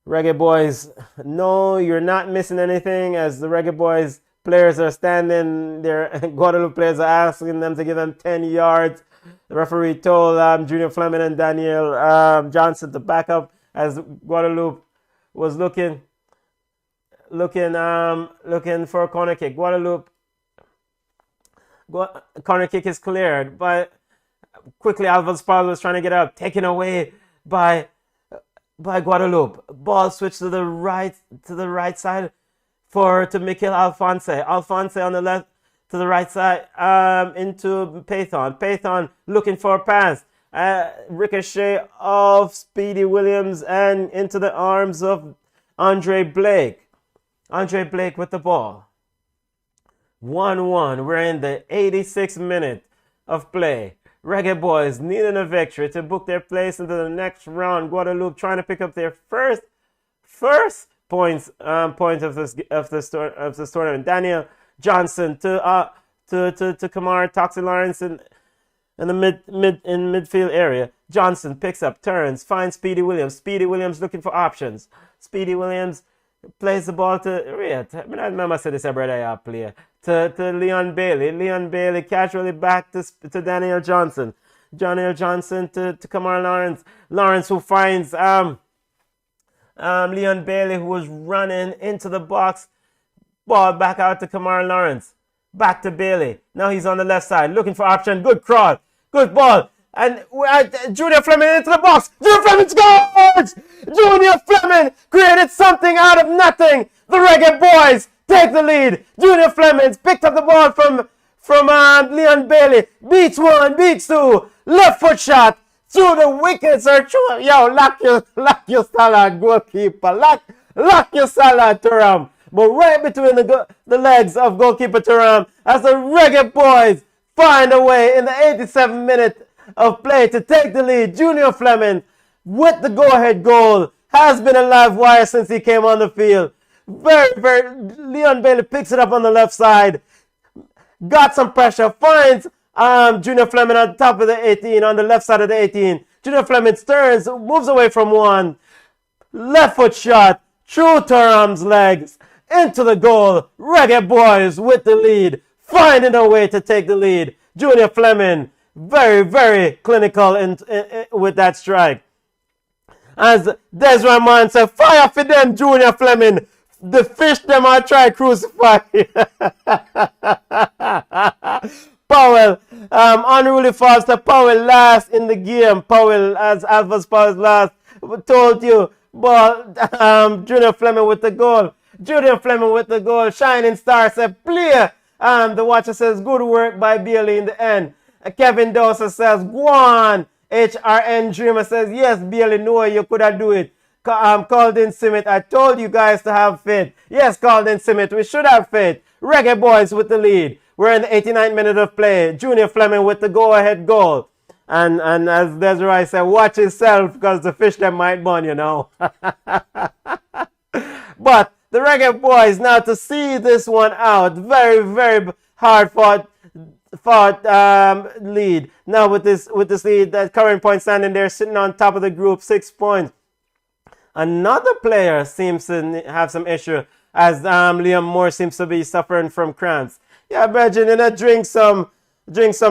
Reggae Boys, no, you're not missing anything as the Reggae Boys players are standing there. Guadeloupe players are asking them to give them 10 yards. The referee told Junior Fleming and Daniel Johnson to back up as Guadeloupe was looking for a corner kick. Guadeloupe corner kick is cleared, but quickly Alvas Powell was trying to get up, taken away by Guadeloupe. Ball switched to the right side to Mikel Alphonse. Alphonse on the left to the right side into Paython. Paython looking for a pass. Ricochet of Speedy Williams and into the arms of Andre Blake. Andre Blake with the ball. 1-1. We're in the 86th minute of play. Reggae Boys needing a victory to book their place into the next round. Guadeloupe trying to pick up their first point of this tournament. Daniel Johnson to Kamar Taxi Lawrence in the midfield area. Johnson picks up, turns, finds Speedy Williams. Speedy Williams looking for options. Speedy Williams plays the ball to I remember I said this every day I play to Leon Bailey. Leon Bailey casually back to Daniel Johnson. Daniel Johnson to Kamar Lawrence. Lawrence who finds Leon Bailey, who was running into the box. Ball back out to Kamar Lawrence. Back to Bailey. Now he's on the left side looking for option. Good crawl. Good ball. And Junior Fleming into the box. Junior Fleming scores! Junior Fleming created something out of nothing. The Reggae Boys take the lead. Junior Fleming picked up the ball from Leon Bailey. Beats one, beats two. Left foot shot through the wickets. Lock your salad, goalkeeper. Lock your salad, Turam. But right between the legs of goalkeeper Turam as the Reggae Boys find a way in the 87th minute of play to take the lead. Junior Fleming with the go-ahead goal has been a live wire since he came on the field. Leon Bailey picks it up on the left side, got some pressure, finds Junior Fleming on top of the 18, on the left side of the 18. Junior Fleming turns, moves away from one, left foot shot through Turam's legs into the goal. Reggae Boys with the lead, finding a way to take the lead. Junior Fleming very, very clinical with that strike. As Des Rahman said, fire for them, Junior Fleming. The fish them I try crucify. Powell, unruly falls to Powell last in the game. Powell, as Alphas Powell's last, told you, but Junior Fleming with the goal. Junior Fleming with the goal. Shining Star said, play. The watcher says, good work by Bailey in the end. Kevin Dawson says, go on. HRN Dreamer says, yes, Bailey, no way you could have do it. Called in Simit. I told you guys to have faith. Yes, called in Simit. We should have faith. Reggae Boys with the lead. We're in the 89th minute of play. Junior Fleming with the go-ahead goal. And as Desiree said, watch yourself because the fish that might burn, you know. But the Reggae Boys now to see this one out. Very, very hard fought lead. Now with this lead, that current point standing there, sitting on top of the group, 6 points. Another player seems to have some issue as Liam Moore seems to be suffering from cramps. Yeah, Bridget, you know, drink some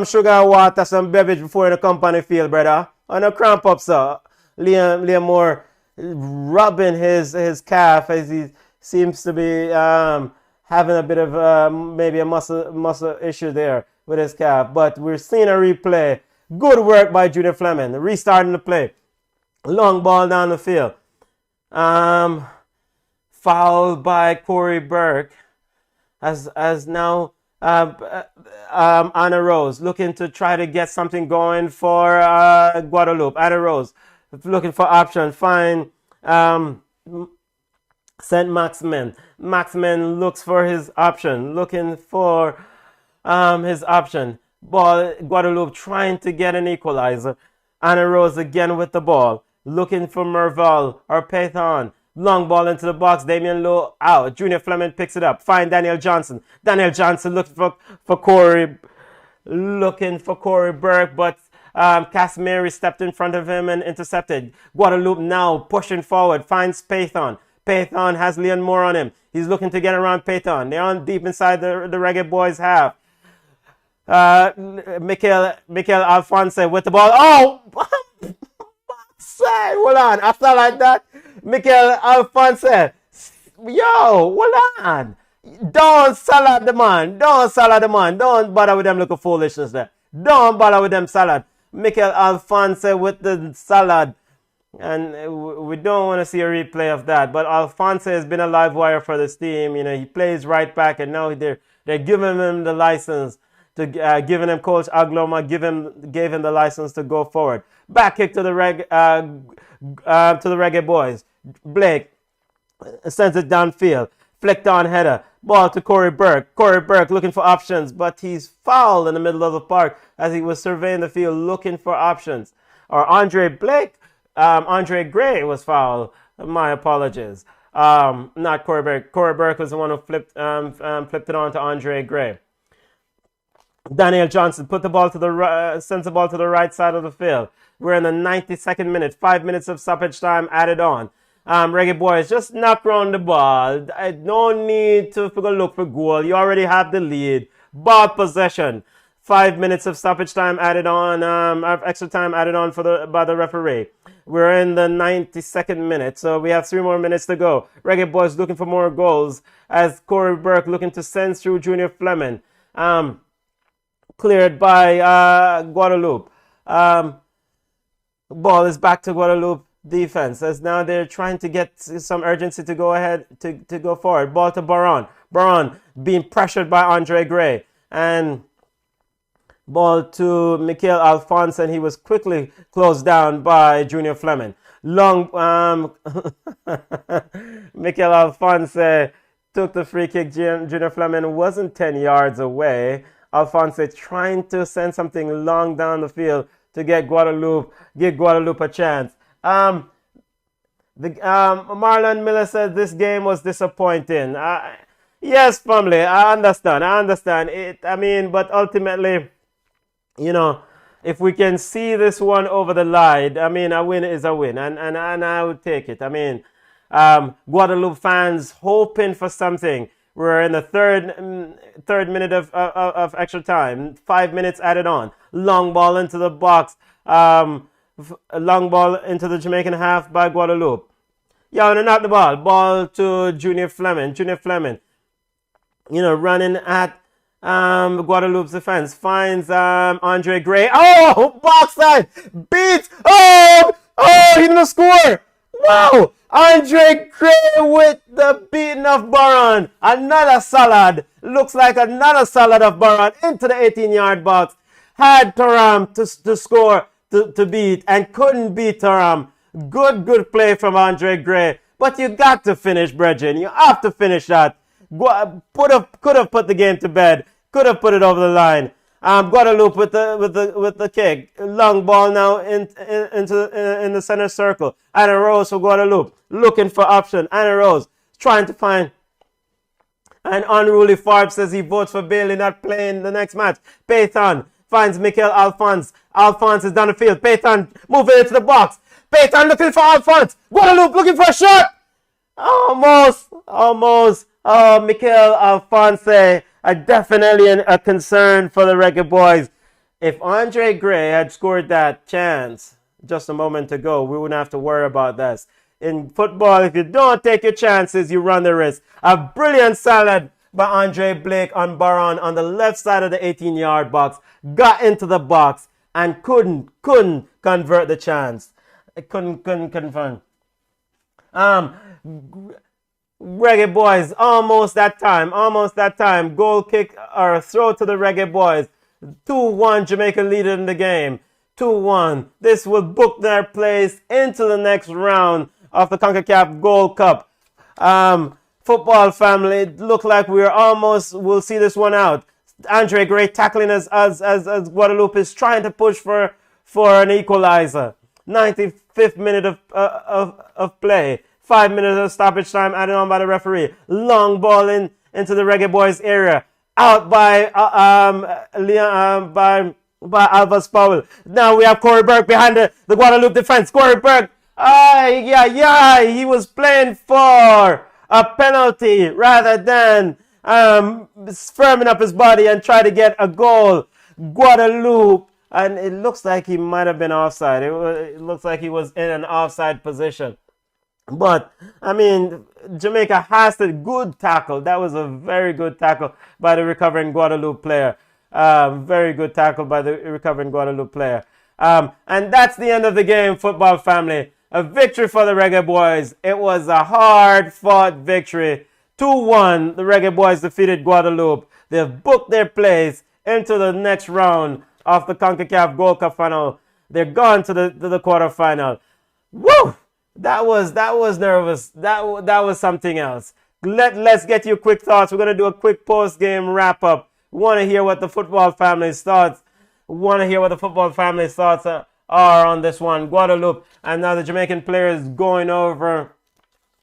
sugar, water, some beverage before the company field, brother. On a cramp up, sir. Liam Moore rubbing his calf as he seems to be having a bit of maybe a muscle issue there with his calf. But we're seeing a replay. Good work by Junior Fleming. Restarting the play. Long ball down the field. Fouled by Corey Burke. As now Anna Rose looking to try to get something going for Guadeloupe. Anna Rose looking for option. Find St. Maximin. Maximin looks for his option. Looking for his option. Ball, Guadeloupe trying to get an equalizer. Anna Rose again with the ball. Looking for Merval or Python. Long ball into the box. Damian Lowe out. Junior Fleming picks it up. Find Daniel Johnson. Daniel Johnson looking for Corey. Looking for Corey Burke, but Casimiri stepped in front of him and intercepted. Guadeloupe now pushing forward. Finds Python. Python has Leon Moore on him. He's looking to get around Python. They're on deep inside the Reggae Boys half. Michael Alphonse with the ball. Oh! Say, hold on. After like that, Michael Alphonse. Yo, hold on. Don't salad the man. Don't salad the man. Don't bother with them little foolishness there. Don't bother with them salad. Michael Alphonse with the salad. And we don't want to see a replay of that. But Alphonse has been a live wire for this team. You know, he plays right back, and now they're giving him the license to giving him Coach Agloma gave him the license to go forward. Back kick to the Reggae Boys. Blake sends it downfield. Flicked on header. Ball to Corey Burke. Corey Burke looking for options, but he's fouled in the middle of the park as he was surveying the field looking for options. Or Andre Gray was fouled. My apologies. Not Corey Burke. Corey Burke was the one who flipped it on to Andre Gray. Daniel Johnson sends the ball to the right side of the field. We're in the 92nd minute. 5 minutes of stoppage time added on. Reggae Boys, just knock round the ball. I don't need to look for goal. You already have the lead. Ball possession. 5 minutes of stoppage time added on. Extra time added on by the referee. We're in the 92nd minute, so we have 3 more minutes to go. Reggae Boys looking for more goals as Corey Burke looking to send through Junior Fleming. Cleared by Guadeloupe. Ball is back to Guadeloupe defense as now they're trying to get some urgency to go ahead to go forward. Ball to Baron. Baron being pressured by Andre Gray. And ball to Michael Alphonse, and he was quickly closed down by Junior Fleming. Long Michael Alphonse took the free kick. Junior Fleming wasn't 10 yards away. Alphonse trying to send something long down the field to give Guadeloupe a chance. Marlon Miller said this game was disappointing. Yes, family, I understand it. I mean, but ultimately, you know, if we can see this one over the line, I mean, a win is a win, and I would take it. I mean, Guadeloupe fans hoping for something. We're in the third minute of extra time. 5 minutes added on. Long ball into the box. Long ball into the Jamaican half by Guadeloupe. Yeah, and not the ball. Ball to Junior Fleming. Junior Fleming, you know, running at Guadeloupe's defense. Finds Andre Gray. Oh, box side. Beats. Oh, he didn't score. Wow. Andre Gray with the beating of Baron. Another salad. Looks like another salad of Baron into the 18-yard box. Had Taram to score. to beat and couldn't beat her. Good play from Andre Gray. But you got to finish, Brethren. You have to finish that. Could have put the game to bed. Could have put it over the line. Guadeloupe with the kick. Long ball now in the center circle. Anna Rose for Guadeloupe. Looking for option. Anna Rose trying to find. And Unruly Farb says he votes for Bailey not playing the next match. Payton finds Mikel Alphonse. Alphonse is down the field. Payton moving into the box. Payton looking for Alphonse. Guadeloupe looking for a shot. Almost. Oh, Mikel Alphonse are definitely a concern for the Reggae Boys. If Andre Gray had scored that chance just a moment ago, we wouldn't have to worry about this. In football, if you don't take your chances, you run the risk. A brilliant salad by Andre Blake on Baron on the left side of the 18-yard box. Got into the box and couldn't convert the chance. Couldn't confirm. Reggae Boys, almost that time. Goal kick or throw to the Reggae Boys. 2-1 Jamaica leader in the game. 2-1. This will book their place into the next round of the CONCACAF Gold Cup. Football family, it looked like we'll see this one out. Andre Gray tackling as Guadeloupe is trying to push for an equalizer. 95th minute of play. 5 minutes of stoppage time added on by the referee. Long ball into the Reggae Boys area. Out by Alvas Powell. Now we have Corey Burke behind the Guadeloupe defense. Corey Burke. He was playing for a penalty rather than firming up his body and try to get a goal. Guadeloupe. And it looks like he might have been offside. It looks like he was in an offside position. But, I mean, Jamaica has the good tackle. That was a very good tackle by the recovering Guadeloupe player. Very good tackle by the recovering Guadeloupe player. And that's the end of the game, football family. A victory for the Reggae Boys. It was a hard-fought victory. 2-1, the Reggae Boys defeated Guadeloupe. They've booked their place into the next round of the CONCACAF Gold Cup final. They're gone to the quarterfinal. Woo! That was nervous. That was something else. Let's get you quick thoughts. We're going to do a quick post-game wrap-up. We want to hear what the football family's thoughts. Are on this one. Guadeloupe. And now the Jamaican players going over,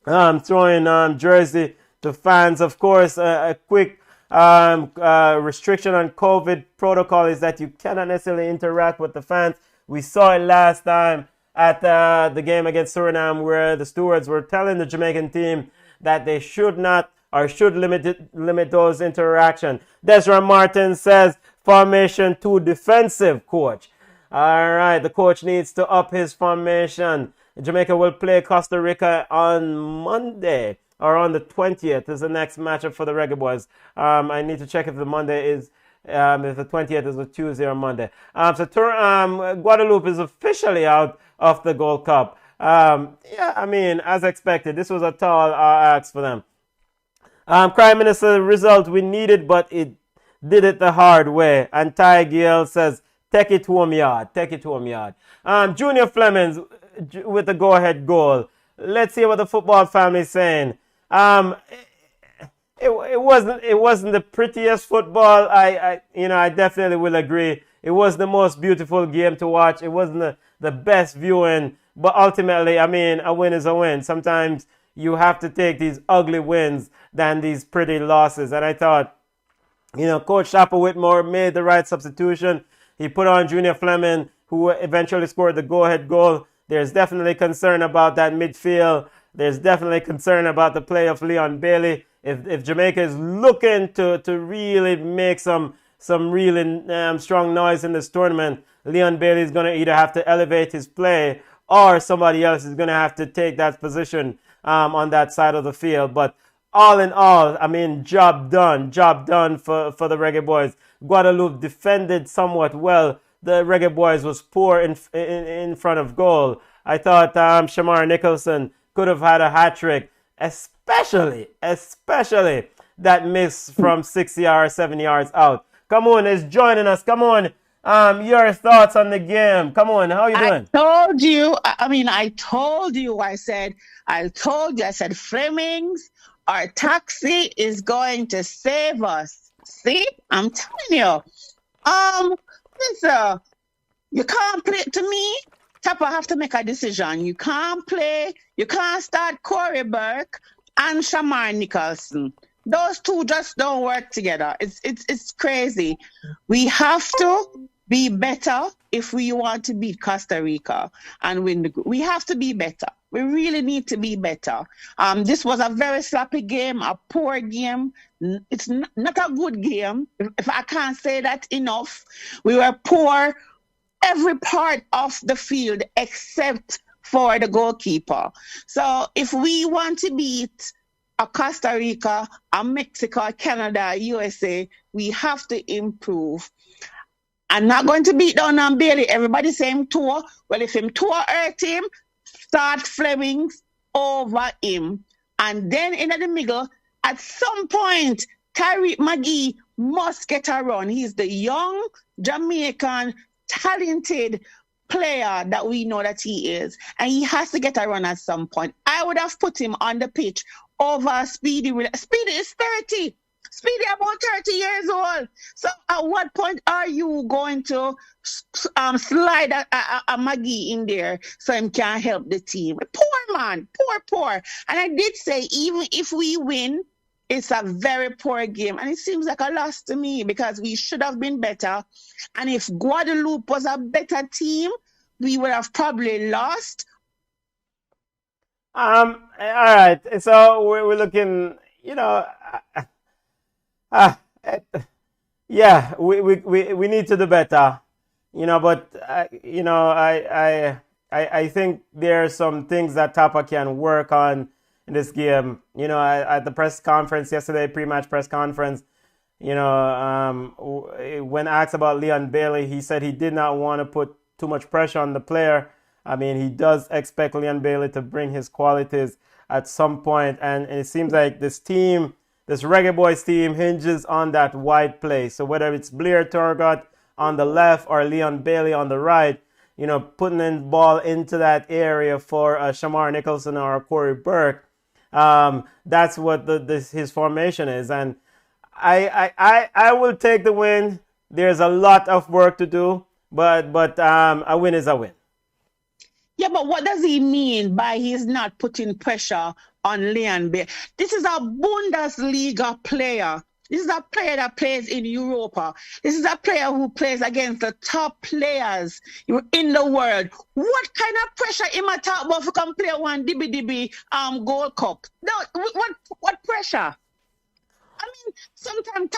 throwing jersey to fans. Of course, a quick restriction on COVID protocol is that you cannot necessarily interact with the fans. We saw it last time at the game against Suriname, where the stewards were telling the Jamaican team that they should not or should limit those interaction. Desra Martin says formation too defensive, coach. All right, the coach needs to up his formation. Jamaica will play Costa Rica on Monday, or on the 20th is the next matchup for the Reggae Boys. I need to check if the Monday is, if the 20th is a Tuesday or Monday. Guadeloupe is officially out of the Gold Cup. I mean, as expected, this was a tall ask for them. Prime Minister, result we needed, but it did it the hard way. And Ty Gill says, take it home yard. Junior Flemings with the go-ahead goal. Let's see what the football family is saying. It wasn't the prettiest football. I definitely will agree. It was the most beautiful game to watch. It wasn't the best viewing, but ultimately, I mean, a win is a win. Sometimes you have to take these ugly wins than these pretty losses. And I thought, Coach Shapper Whitmore made the right substitution. He put on Junior Fleming, who eventually scored the go-ahead goal. There's definitely concern about that midfield. There's definitely concern about the play of Leon Bailey. If Jamaica is looking to really make some really strong noise in this tournament, Leon Bailey is going to either have to elevate his play or somebody else is going to have to take that position on that side of the field. But all in all, I mean, job done for the Reggae Boys. Guadeloupe defended somewhat well. The Reggae Boys was poor in front of goal. I thought Shamar Nicholson could have had a hat-trick, especially that miss from 6 yards, 7 yards out. Come on, is joining us. Come on. Your thoughts on the game? Come on, how you doing? I told you, I said, Flemings, our taxi is going to save us. See, I'm telling you. Listen, you can't play to me. Tapper have to make a decision. You can't start Corey Burke and Shamar Nicholson. Those two just don't work together. It's crazy. We have to be better if we want to beat Costa Rica and win we have to be better. We really need to be better. This was a very sloppy game, a poor game. It's not a good game. If I can't say that enough, we were poor every part of the field except for the goalkeeper. So if we want to beat a Costa Rica, a Mexico, Canada, USA, we have to improve. I'm not going to beat down on Bailey. Everybody saying tour. Well, if him tour hurt him, start Flemings over him. And then in the middle, at some point, Kyrie McGee must get a run. He's the young Jamaican talented player that we know that he is, and he has to get a run at some point. I would have put him on the pitch over Speedy. Speedy is 30. Speedy about 30 years old. So at what point are you going to slide a Maggie in there so him can help the team? Poor man, poor. And I did say even if we win, it's a very poor game. And it seems like a loss to me because we should have been better. And if Guadeloupe was a better team, we would have probably lost. All right. So we're looking, yeah, we need to do better, but, I think there are some things that Tapa can work on in this game. At the press conference yesterday, pre-match press conference, when asked about Leon Bailey, he said he did not want to put too much pressure on the player. I mean, he does expect Leon Bailey to bring his qualities at some point, and it seems like this Reggae Boys team hinges on that wide play. So whether it's Blair Turgot on the left or Leon Bailey on the right, putting in the ball into that area for Shamar Nicholson or Corey Burke, that's what his formation is. And I will take the win. There's a lot of work to do, but a win is a win. Yeah, but what does he mean by he's not putting pressure on Leon Bailey? This is a Bundesliga player. This is a player that plays in Europa. This is a player who plays against the top players in the world. What kind of pressure him a talk about to come play one DB Gold Cup? No, what pressure? I mean, sometimes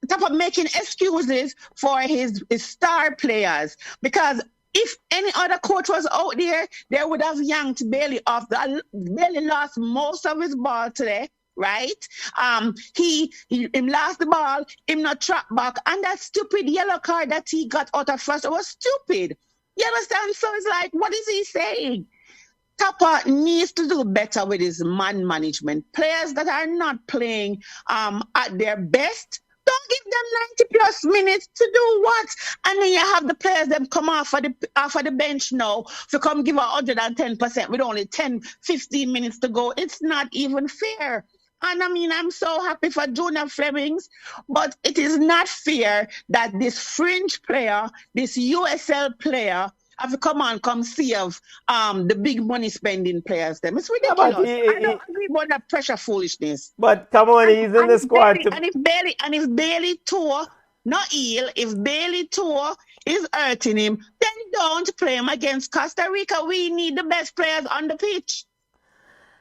Tapa making excuses for his star players because if any other coach was out there, they would have yanked Bailey off. Bailey lost most of his ball today, right? He lost the ball, him not track back, and that stupid yellow card that he got out of first was stupid. You understand? So it's like, what is he saying? Tapa needs to do better with his man management. Players that are not playing at their best, don't give them 90 plus minutes to do what? And then you have the players that come off of the bench now to come give 110% with only 10, 15 minutes to go. It's not even fair. And I mean, I'm so happy for Junior Flemings, but it is not fair that this fringe player, this USL player, have to come save the big money spending players. It's ridiculous. I don't agree about that pressure foolishness. But come on, he's in the squad. If Bailey tour, not ill, if Bailey tour is hurting him, then don't play him against Costa Rica. We need the best players on the pitch.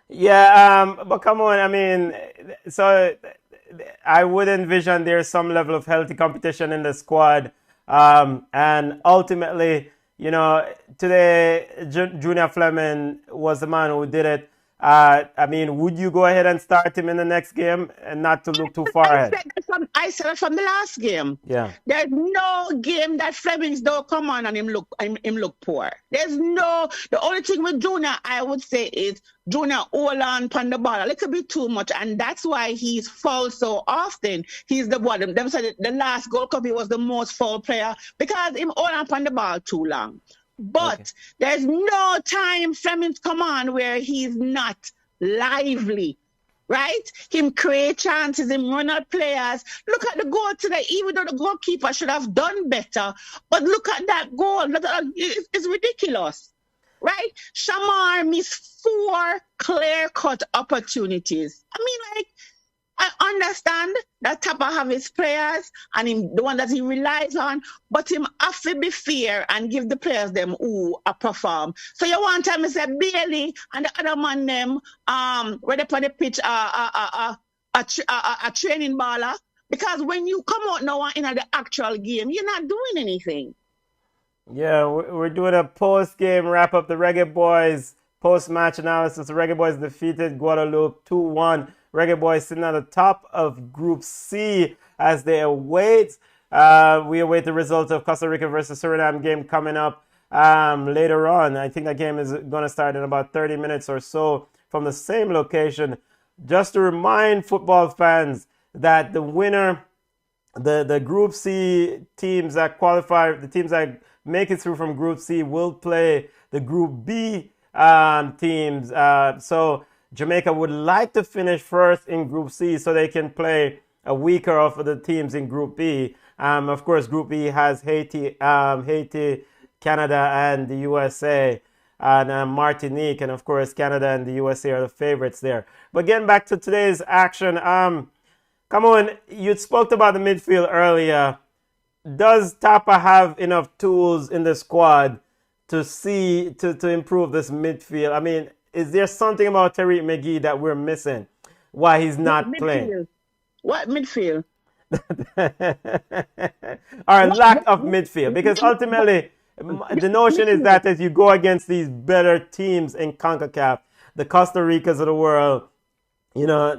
Yeah, but come on, I mean, so I would envision there's some level of healthy competition in the squad. And ultimately, today Junior Fleming was the man who did it. I mean, would you go ahead and start him in the next game and not to look too far ahead? I said that from the last game. Yeah. There's no game that Flemings don't come on and him look poor. The only thing with Junior, I would say, is Junior hold on pan the ball a little bit too much, and that's why he's fouled so often. He's the one. Them said the last Gold Cup he was the most foul player because him hold on pan the ball too long. But there's no time Flemings come on where he's not lively. Right? Him create chances, him run out players. Look at the goal today, even though the goalkeeper should have done better. But look at that goal. It's ridiculous. Right? Shamar missed 4 clear-cut opportunities. I mean, like, I understand that Tapper have his players and him, the one that he relies on, but him have to be fair and give the players them who perform. So you want to tell me say Bailey and the other man them where they put the pitch a training baller? Because when you come out now in the actual game, you're not doing anything. Yeah, we're doing a post-game wrap-up. The Reggae Boys post-match analysis. The Reggae Boys defeated Guadeloupe 2-1. Reggae Boys sitting at the top of Group C as they await. We await the results of Costa Rica versus Suriname game coming up later on. I think that game is going to start in about 30 minutes or so from the same location. Just to remind football fans that the winner, the Group C teams that qualify, the teams that make it through from Group C will play the Group B teams. So Jamaica would like to finish first in Group C so they can play a weaker of the teams in Group B. Of course, Group B has Haiti, Canada, and the USA, and Martinique. And of course, Canada and the USA are the favorites there. But getting back to today's action, come on, you spoke about the midfield earlier. Does Tapa have enough tools in the squad to improve this midfield? I mean, is there something about Tariq McGee that we're missing? Why he's not playing? What midfield? Or lack of midfield. Because ultimately, the notion is that as you go against these better teams in CONCACAF, the Costa Ricas of the world, you know,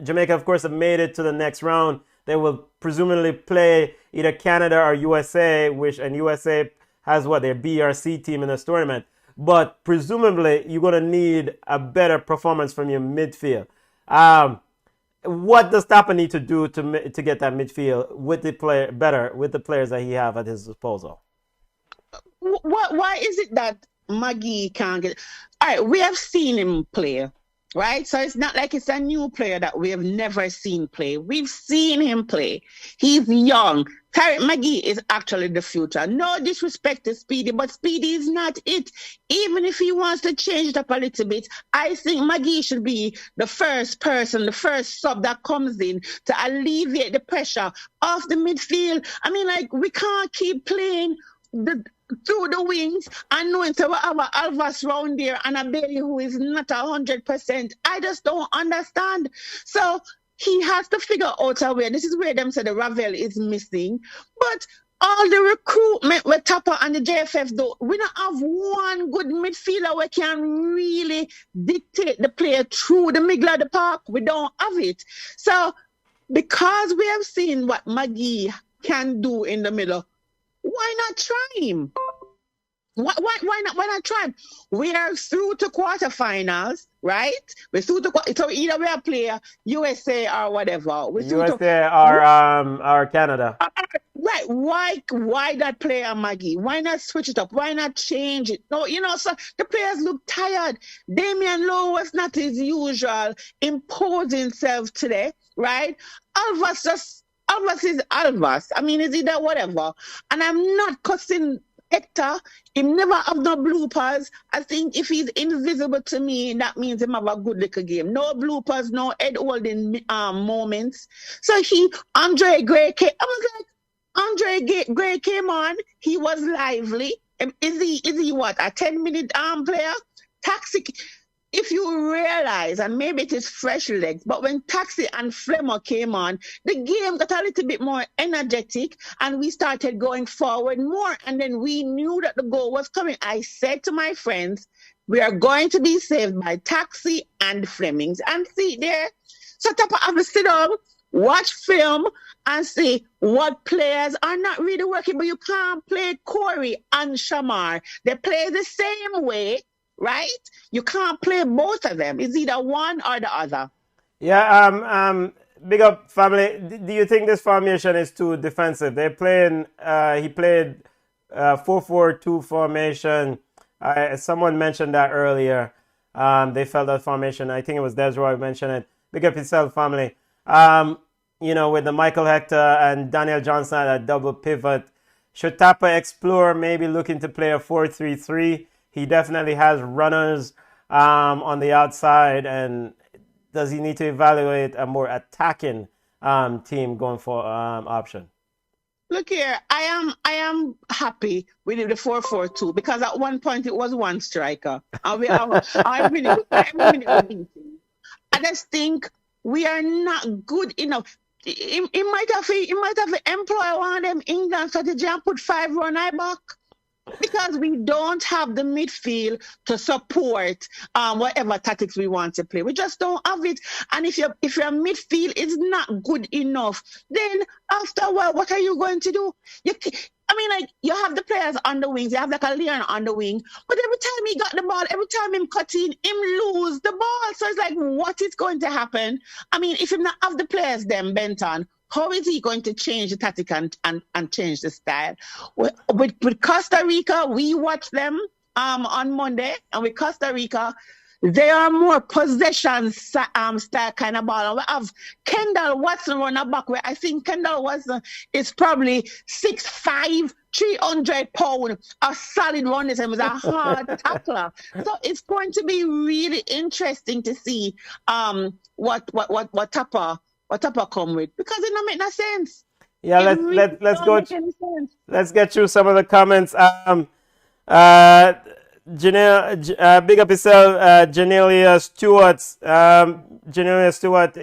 Jamaica, of course, have made it to the next round. They will presumably play either Canada or USA, and USA has their B or C team in this tournament. But presumably, you're going to need a better performance from your midfield. What does Tapa need to do to get that midfield with the players that he have at his disposal? Why is it that Maggie can't get? All right, we have seen him play, right? So it's not like it's a new player that we have never seen play. We've seen him play. He's young. Tariq McGee is actually the future. No disrespect to Speedy, but Speedy is not it. Even if he wants to change it up a little bit, I think McGee should be the first person, the first sub that comes in to alleviate the pressure off the midfield. I mean, like, we can't keep playing through the wings and knowing that we have Alvas round there and a Bailey who is not 100%. I just don't understand. So he has to figure out a way. This is where them say the Ravel is missing. But all the recruitment with Tapa and the JFF, though, we don't have one good midfielder who can really dictate the player through the middle of the park. We don't have it. So because we have seen what Maggie can do in the middle, why not try him? Why not try him? We are through to quarterfinals, right? We're through to so either we are player USA or whatever. USA or Canada. Right. Why that player Maggie? Why not switch it up? Why not change it? No, so the players look tired. Damian Lowe was not his usual imposing himself today, right? Alvas is Alvas. I mean, it's either whatever. And I'm not cussing Hector. He never have no bloopers. I think if he's invisible to me, that means he have a good little game. No bloopers, no head holding moments. So Andre Gray came. I was like, Andre Gray came on. He was lively. Is he what, a 10-minute player? Taxi. If you realize, and maybe it is fresh legs, but when Taxi and Flemmer came on, the game got a little bit more energetic and we started going forward more. And then we knew that the goal was coming. I said to my friends, We are going to be saved by Taxi and Flemings. And see there, so Tapa have to sit down, watch film, and see what players are not really working. But you can't play Corey and Shamar. They play the same way, right? You can't play both of them. It's either one or the other. Yeah, big up family. Do you think this formation is too defensive? He played 4-4-2 formation. Someone mentioned that earlier. They felt that formation. I think it was Desroy mentioned it. Big up yourself, family. With the Michael Hector and Daniel Johnson at a double pivot. Should Tapa explore maybe looking to play a 4-3-3? He definitely has runners on the outside. And does he need to evaluate a more attacking team going for option? Look here, I am happy with the 4-4-2 because at one point it was one striker. And I'm really good. I just think we are not good enough. He might have employed one of them England strategy and put 5 run I back. Because we don't have the midfield to support whatever tactics we want to play. We just don't have it. And if your midfield is not good enough, then after a while, what are you going to do? You have the players on the wings. You have like a Leon on the wing. But every time he got the ball, every time him cut in, him lose the ball. So it's like, what is going to happen? I mean, if him not have the players then bent on, how is he going to change the tactic and change the style? With Costa Rica, we watched them on Monday, and with Costa Rica, they are more possession style kind of ball. And we have Kendall Watson running back, where I think Kendall Watson is probably 6'5", 300 pounds, a solid runner, and was a hard tackler. So it's going to be really interesting to see what Tapa come with, because it don't make no sense. Yeah, let's get through some of the comments. Janelle, big up yourself, Janelia Stewart. Janelia Stewart,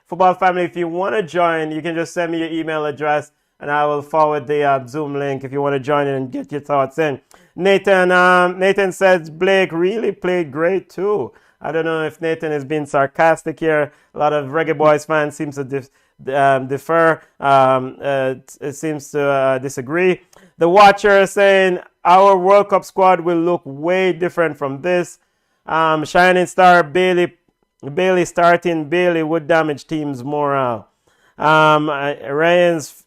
football family. If you want to join, you can just send me your email address, and I will forward the Zoom link if you want to join in and get your thoughts in. Nathan says Blake really played great too. I don't know if Nathan is being sarcastic here. A lot of Reggae Boys fans seems to defer. It seems to disagree. The Watcher is saying our World Cup squad will look way different from this. Shining Star Bailey starting Bailey would damage team's morale. Reyes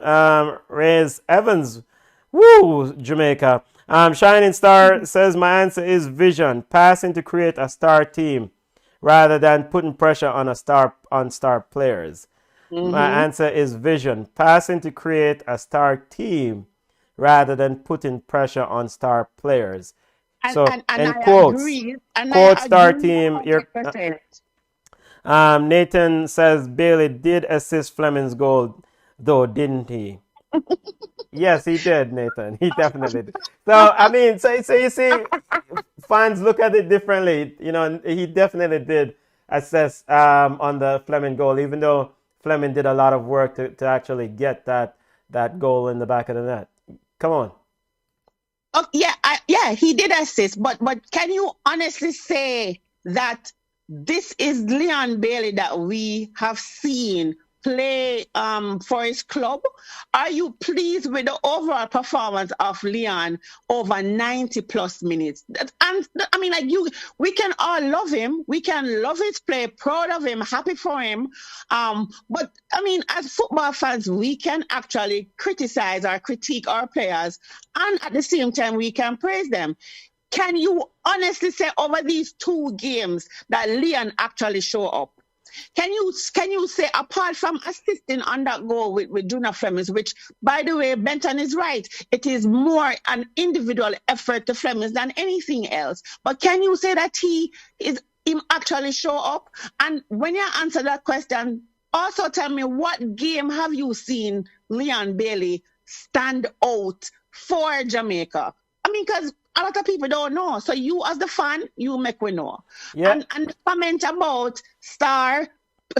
Evans, woo, Jamaica. Shining Star says my answer is vision, passing to create a star team rather than putting pressure on star players. Mm-hmm. My answer is vision, passing to create a star team rather than putting pressure on star players. And in quotes, quote star team. Nathan says Bailey did assist Fleming's goal, though, didn't he? Yes, he did, Nathan. He definitely did. So, I mean, so you see, fans look at it differently. You know, he definitely did assess on the Fleming goal, even though Fleming did a lot of work to actually get that goal in the back of the net. Come on. Oh, yeah, he did assist. But can you honestly say that this is Leon Bailey that we have seen play for his club? Are you pleased with the overall performance of Leon over 90 plus minutes? And I mean, we can all love him. We can love his play, proud of him, happy for him. But I mean, as football fans, we can actually criticize or critique our players, and at the same time, we can praise them. Can you honestly say over these 2 games that Leon actually show up? Can you say, apart from assisting on that goal with Junior Flemings, which, by the way, Benton is right, it is more an individual effort to Flemings than anything else. But can you say that him actually show up? And when you answer that question, also tell me, what game have you seen Leon Bailey stand out for Jamaica? I mean, because a lot of people don't know. So you, as the fan, you make we know. Yeah. And the comment about Star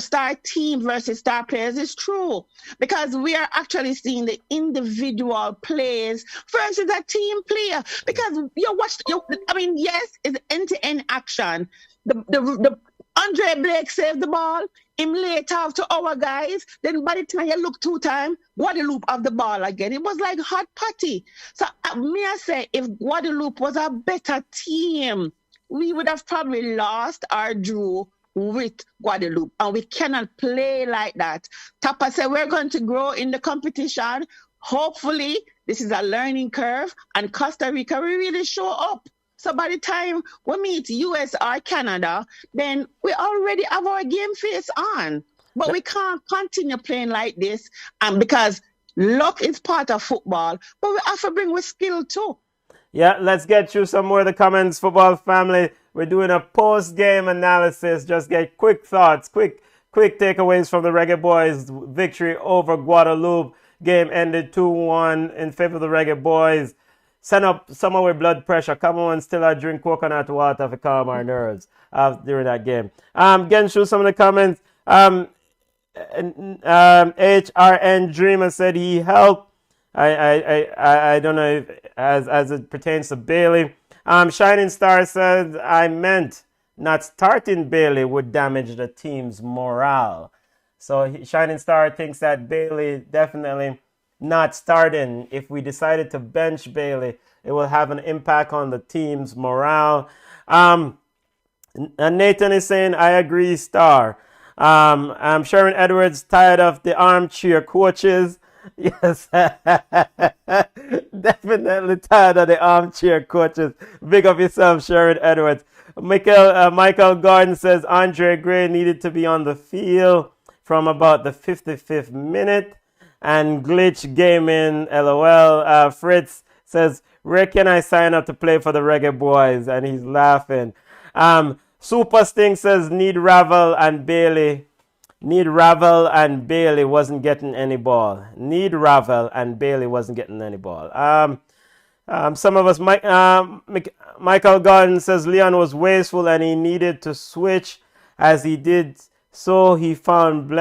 star team versus star players is true, because we are actually seeing the individual plays versus a team player. Because yes, it's end-to-end action. The Andre Blake saved the ball. Him late off to our guys. Then by the time you look 2 times, Guadeloupe have the ball again. It was like hot patty. So I say, if Guadeloupe was a better team, we would have probably lost or drew with Guadeloupe. And we cannot play like that. Tapa said we're going to grow in the competition. Hopefully, this is a learning curve. And Costa Rica, we really show up. So by the time we meet US or Canada, then we already have our game face on. But we can't continue playing like this, because luck is part of football. But we have to bring with skill too. Yeah, let's get through some more of the comments, football family. We're doing a post-game analysis. Just get quick thoughts, quick takeaways from the Reggae Boys victory over Guadeloupe. Game ended 2-1 in favor of the Reggae Boys. Send up some of our blood pressure. Come on, still I drink coconut water to calm our nerves during that game. Getting through some of the comments. HRN Dreamer said he helped. I don't know if, as it pertains to Bailey. Shining Star said, I meant not starting Bailey would damage the team's morale. So Shining Star thinks that Bailey definitely not starting. If we decided to bench Bailey, it will have an impact on the team's morale. Nathan is saying, I agree, Star. Sharon Edwards tired of the armchair coaches. Yes, definitely tired of the armchair coaches. Big up yourself, Sharon Edwards. Michael Gordon says Andre Gray needed to be on the field from about the 55th minute. And Glitch Gaming, LOL. Fritz says, where can I sign up to play for the Reggae Boys? And he's laughing. Super Sting says, need Ravel and Bailey wasn't getting any ball. Some of us, Michael Gordon says, Leon was wasteful and he needed to switch. As he did so, he found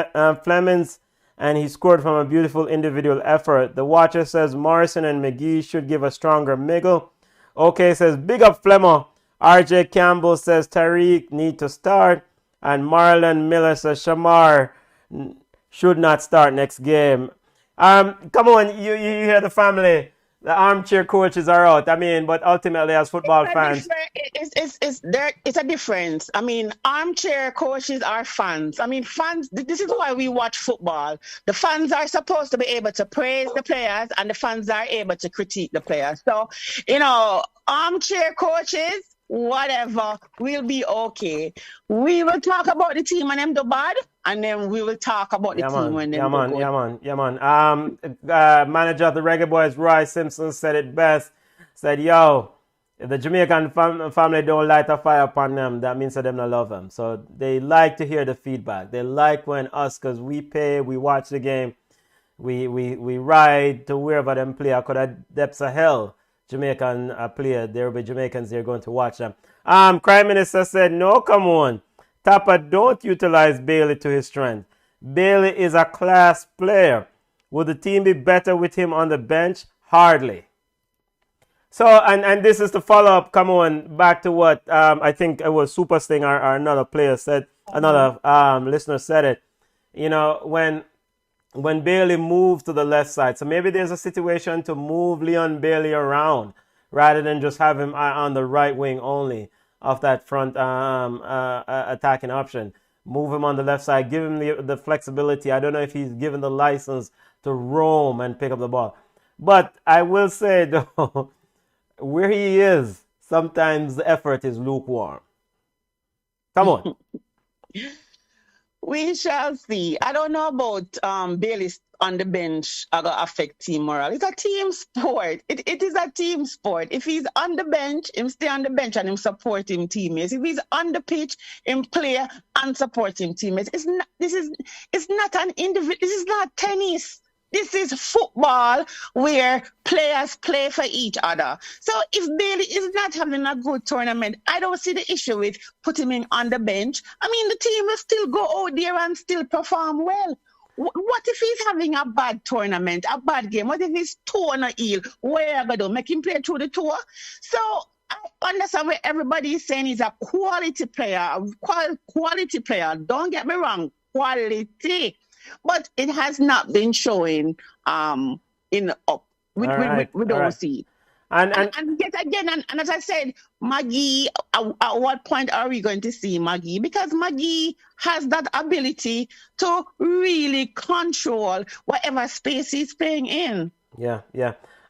Flemings and he scored from a beautiful individual effort. The Watcher says Morrison and McGee should give a stronger miggle. OK says, big up Flemmo. RJ Campbell says Tariq need to start. And Marlon Miller says Shamar should not start next game. Come on, you hear the family. The armchair coaches are out. I mean, but ultimately as football fans. It's a difference. I mean, armchair coaches are fans. I mean, fans, this is why we watch football. The fans are supposed to be able to praise the players and the fans are able to critique the players. So, armchair coaches, whatever, we'll be okay. We will talk about the team and them do bad, and then we will talk about the team when them do good. Yeah, man. Manager of the Reggae Boys, Roy Simpson, said it best. Said, yo, if the Jamaican family don't light a fire upon them, that means that them not love them. So they like to hear the feedback. They like when us, because we pay, we watch the game, we ride to wherever them play. I could have depths of hell. Jamaican player, there will be Jamaicans there going to watch them. Crime Minister said, no, come on. Tapa, don't utilize Bailey to his strength. Bailey is a class player. Would the team be better with him on the bench? Hardly. So, and this is the follow-up, come on, back to what I think it was Super Sting or another player said, another listener said it. When Bailey moved to the left side. So maybe there's a situation to move Leon Bailey around rather than just have him on the right wing only of that front attacking option. Move him on the left side. Give him the flexibility. I don't know if he's given the license to roam and pick up the ball. But I will say, though, where he is, sometimes the effort is lukewarm. Come on. We shall see. I don't know about Bailey's on the bench are going to affect team morale. It's a team sport. It is a team sport. If he's on the bench, him stay on the bench and him support him teammates. If he's on the pitch, him play and support him teammates. It's not an individual. This is not tennis. This is football where players play for each other. So if Bailey is not having a good tournament, I don't see the issue with putting him on the bench. I mean, the team will still go out there and still perform well. What if he's having a bad tournament, a bad game? What if he's toe on a heel? Where are going to make him play through the tour? So I understand what everybody is saying. He's a quality player, quality player. Don't get me wrong, quality. But it has not been showing in up. We don't see it. And yet again, and as I said, Maggie, at what point are we going to see Maggie? Because Maggie has that ability to really control whatever space he's playing in. Yeah.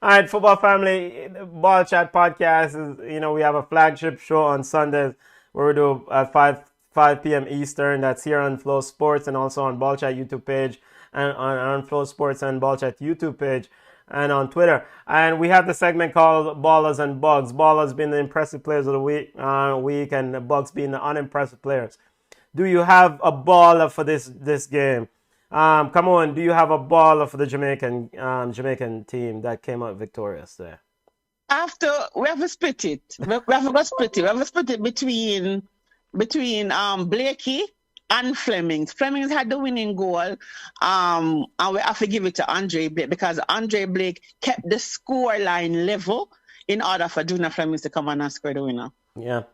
All right, football family, Ball Chat podcast is, we have a flagship show on Sundays where we do at 5 p.m. Eastern. That's here on Flow Sports and also on Ballchat YouTube page and on Flow Sports and Ballchat YouTube page and on Twitter. And we have the segment called Ballers and Bugs. Ballers being the impressive players of the week and the Bugs being the unimpressive players. Do you have a baller for this game? Come on, do you have a baller for the Jamaican team that came out victorious there? After we have to split it. We have to split it between Blakey and Flemings. Flemings had the winning goal. And we have to give it to Andre Blake because Andre Blake kept the score line level in order for Junior Flemings to come on and score the winner. Yeah.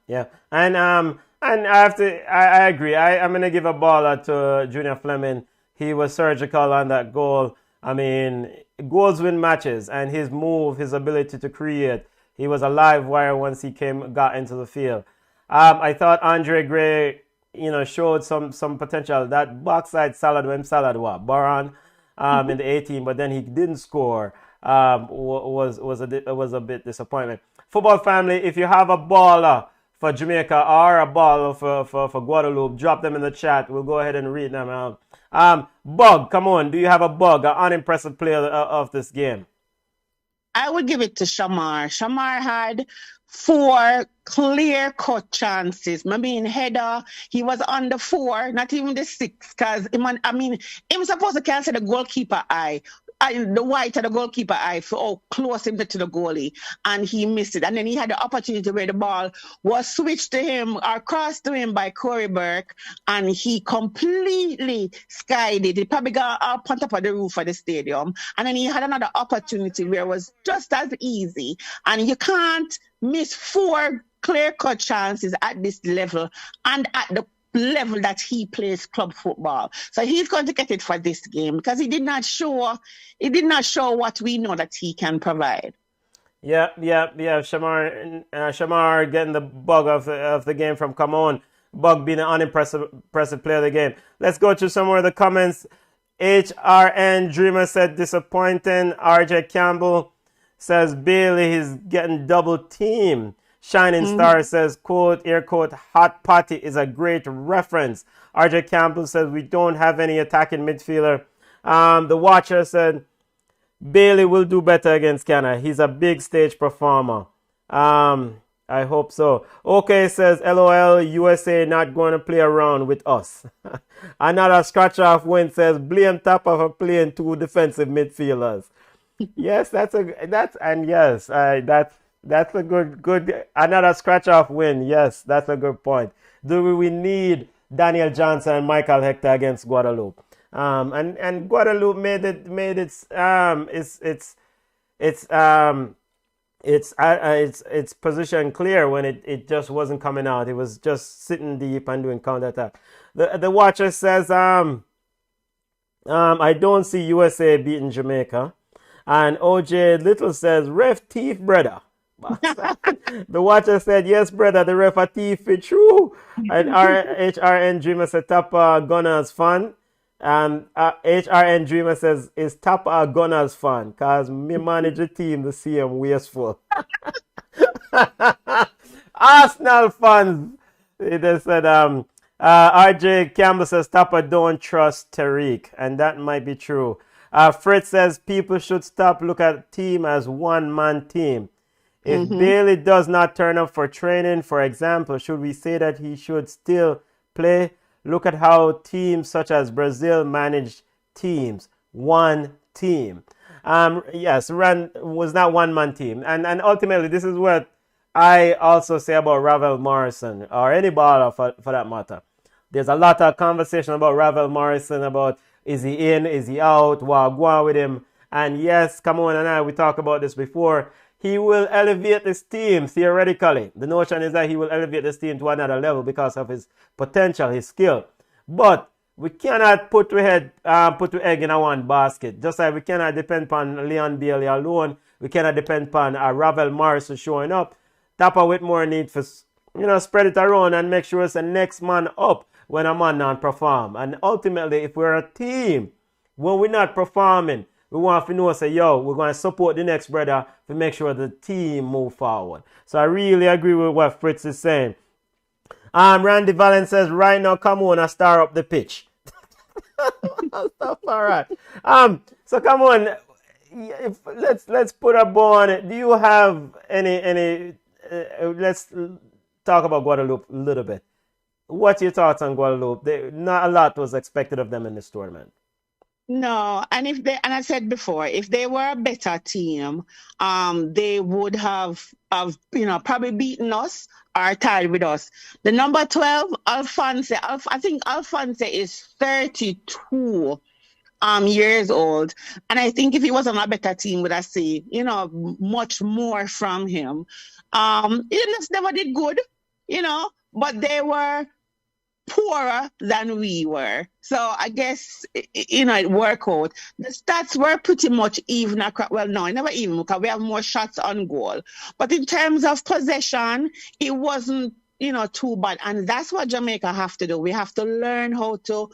And I agree. I'm gonna give a baller to Junior Fleming. He was surgical on that goal. I mean, goals win matches, and his move, his ability to create, he was a live wire once he got into the field. I thought Andre Gray, showed some potential. That backside salad Baron in the 18, but then he didn't score. Was a bit disappointment. Football family, if you have a baller for Jamaica or a baller for Guadeloupe, drop them in the chat. We'll go ahead and read them out. Bug, come on. Do you have a bug, an unimpressive player of this game? I would give it to Shamar. Shamar had 4 clear-cut chances. Maybe in header, he was on the 4, not even the 6, because he was supposed to cancel the goalkeeper eye. The white of the goalkeeper eye for how close him to the goalie, and he missed it. And then he had the opportunity where the ball was switched to him or crossed to him by Corey Burke, and he completely skied it. He probably got up on top of the roof of the stadium. And then he had another opportunity where it was just as easy. And you can't miss 4 clear-cut chances at this level and at the level that he plays club football. So he's going to get it for this game because he did not show what we know that he can provide. Yeah. Shamar getting the bug of the game from Come On. Bug being an unimpressive player of the game. Let's go to some more of the comments. HRN Dreamer said disappointing. RJ Campbell says Bailey is getting double teamed. Shining Star says, quote, air quote, hot potty is a great reference. RJ Campbell says, we don't have any attacking midfielder. The Watcher said, Bailey will do better against Canada. He's a big stage performer. I hope so. Okay says, LOL, USA not going to play around with us. Another scratch-off win says, blame Tapper for playing 2 defensive midfielders. Yes, that's a good another scratch-off win. Yes, that's a good point. Do we need Daniel Johnson and Michael Hector against Guadeloupe? And Guadeloupe made its position clear when it just wasn't coming out. It was just sitting deep and doing counterattack. The Watcher says I don't see USA beating Jamaica. And OJ Little says ref thief brother. The Watcher said, yes, brother, the ref a thief, it's true. And HRN Dreamer said, Top Gunners fun. HRN Dreamer says, is Top Gunners fun? Because me manage the team the same wasteful. Arsenal fans. They said, RJ Campbell says, Tapper don't trust Tariq. And that might be true. Fritz says, people should stop look at team as one-man team. If Bailey does not turn up for training, for example, should we say that he should still play? Look at how teams such as Brazil manage teams. One team. Yes, was not one-man team. And ultimately, this is what I also say about Ravel Morrison, or any baller for that matter. There's a lot of conversation about Ravel Morrison, about is he in, is he out, what go on with him. And yes, come on, and we talked about this before. He will elevate this team theoretically. The notion is that he will elevate this team to another level because of his potential, his skill. But we cannot put the egg in one basket. Just like we cannot depend upon Leon Bailey alone. We cannot depend upon Ravel Morrison showing up. Tapper Whitmore need for spread it around and make sure it's the next man up when a man not perform. And ultimately, if we're a team, when we're not performing, we want to know, say, yo, we're going to support the next brother to make sure the team move forward. So I really agree with what Fritz is saying. Randy Valen says, right now, come on and star up the pitch. Stuff, all right. So come on, let's put a bow on it. Do you have any? Let's talk about Guadeloupe a little bit. What's your thoughts on Guadeloupe? Not a lot was expected of them in this tournament. No, and I said before, if they were a better team, they would have probably beaten us or tied with us. The number 12, Alphonse, I think Alphonse is 32 years old, and I think if he was on a better team, would I say, much more from him. He just never did good, but they were poorer than we were. So I guess, it worked out. The stats were pretty much even. Well, no, never even, because we have more shots on goal. But in terms of possession, it wasn't, too bad. And that's what Jamaica have to do. We have to learn how to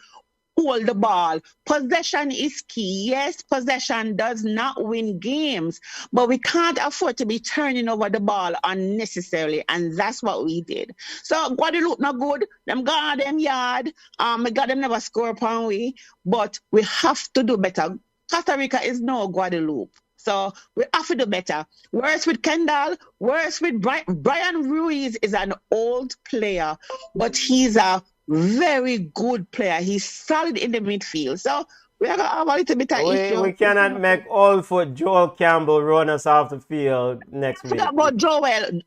hold the ball. Possession is key. Yes, possession does not win games, but we can't afford to be turning over the ball unnecessarily, and that's what we did. So Guadeloupe not good. Them got them yard. We got them never score upon we, but we have to do better. Costa Rica is no Guadeloupe. So we have to do better. Worse with Kendall, worse with Brian Ruiz is an old player, but he's a very good player. He's solid in the midfield. So we are going to have a little bit of issue. We cannot make all foot Joel Campbell run us off the field next week. Forget about Joel.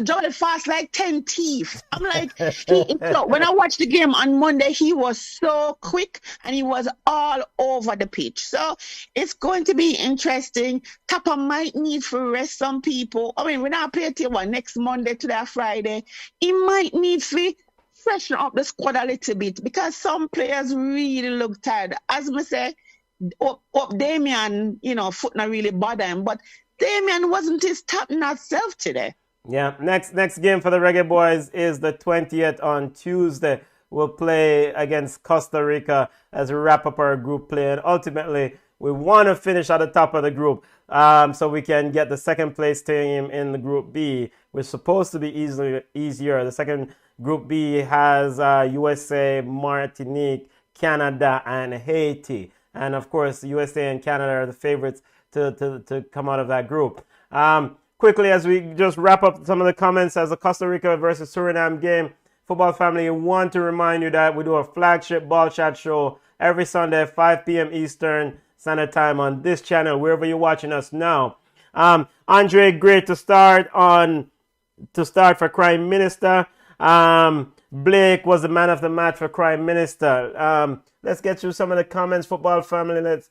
Joel fast like 10 teeth. I'm like, when I watched the game on Monday, he was so quick and he was all over the pitch. So it's going to be interesting. Kappa might need to rest some people. I mean, we're not playing till next Monday to that Friday. He might need to freshen up the squad a little bit because some players really look tired. As I say, up Damien, foot not really bother him, but Damien wasn't his top-notch self today. Yeah, next game for the Reggae Boys is the 20th on Tuesday. We'll play against Costa Rica as we wrap up our group play, and ultimately we want to finish at the top of the group so we can get the second place team in the Group B. We're supposed to be easier. The second Group B has USA, Martinique, Canada, and Haiti. And of course, USA and Canada are the favorites to come out of that group. Quickly, as we just wrap up some of the comments as the Costa Rica versus Suriname game, football family, I want to remind you that we do a flagship Ballchat show every Sunday at 5 p.m. Eastern Standard Time on this channel, wherever you're watching us now. Andre, great to start for Crime Minister. Blake was the man of the match for Crime Minister. Let's get through some of the comments, football family. Let's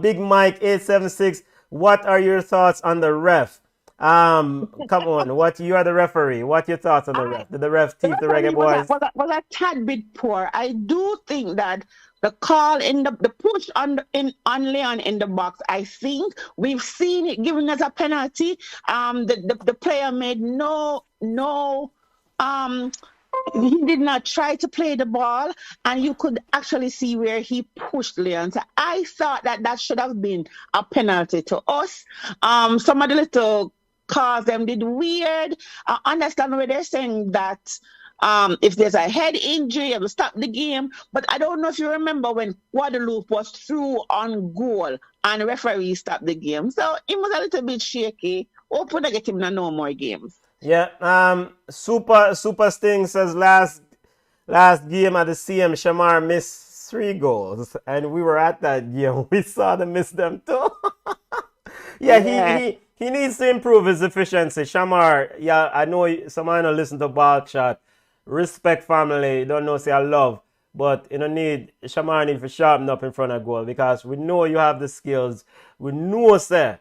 Big Mike 876. What are your thoughts on the ref? Come on, you are the referee. What are your thoughts on the ref? Did the ref teach the Reggae Boys? Was a tad bit poor. I do think that the call in the push on Leon in the box, I think we've seen it given as a penalty. The player made no he did not try to play the ball, and you could actually see where he pushed Leon. So I thought that should have been a penalty to us. Some of the little calls them did weird. I understand where they're saying that if there's a head injury, it will stop the game. But I don't know if you remember when Guadeloupe was through on goal and the referee stopped the game. So it was a little bit shaky. Hope we don't get him no more games. Yeah, Super Sting says last game at the CM, Shamar missed 3 goals, and we were at that game. We saw them miss them too. He needs to improve his efficiency. Shamar, I know someone don't listen to Ballchat. Respect family, don't know say I love, but Shamar need to sharpen up in front of goal because we know you have the skills. We know say,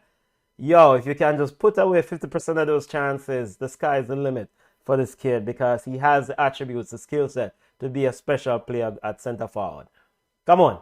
if you can just put away 50% of those chances, the sky is the limit for this kid because he has the attributes, the skill set to be a special player at center forward. Come on.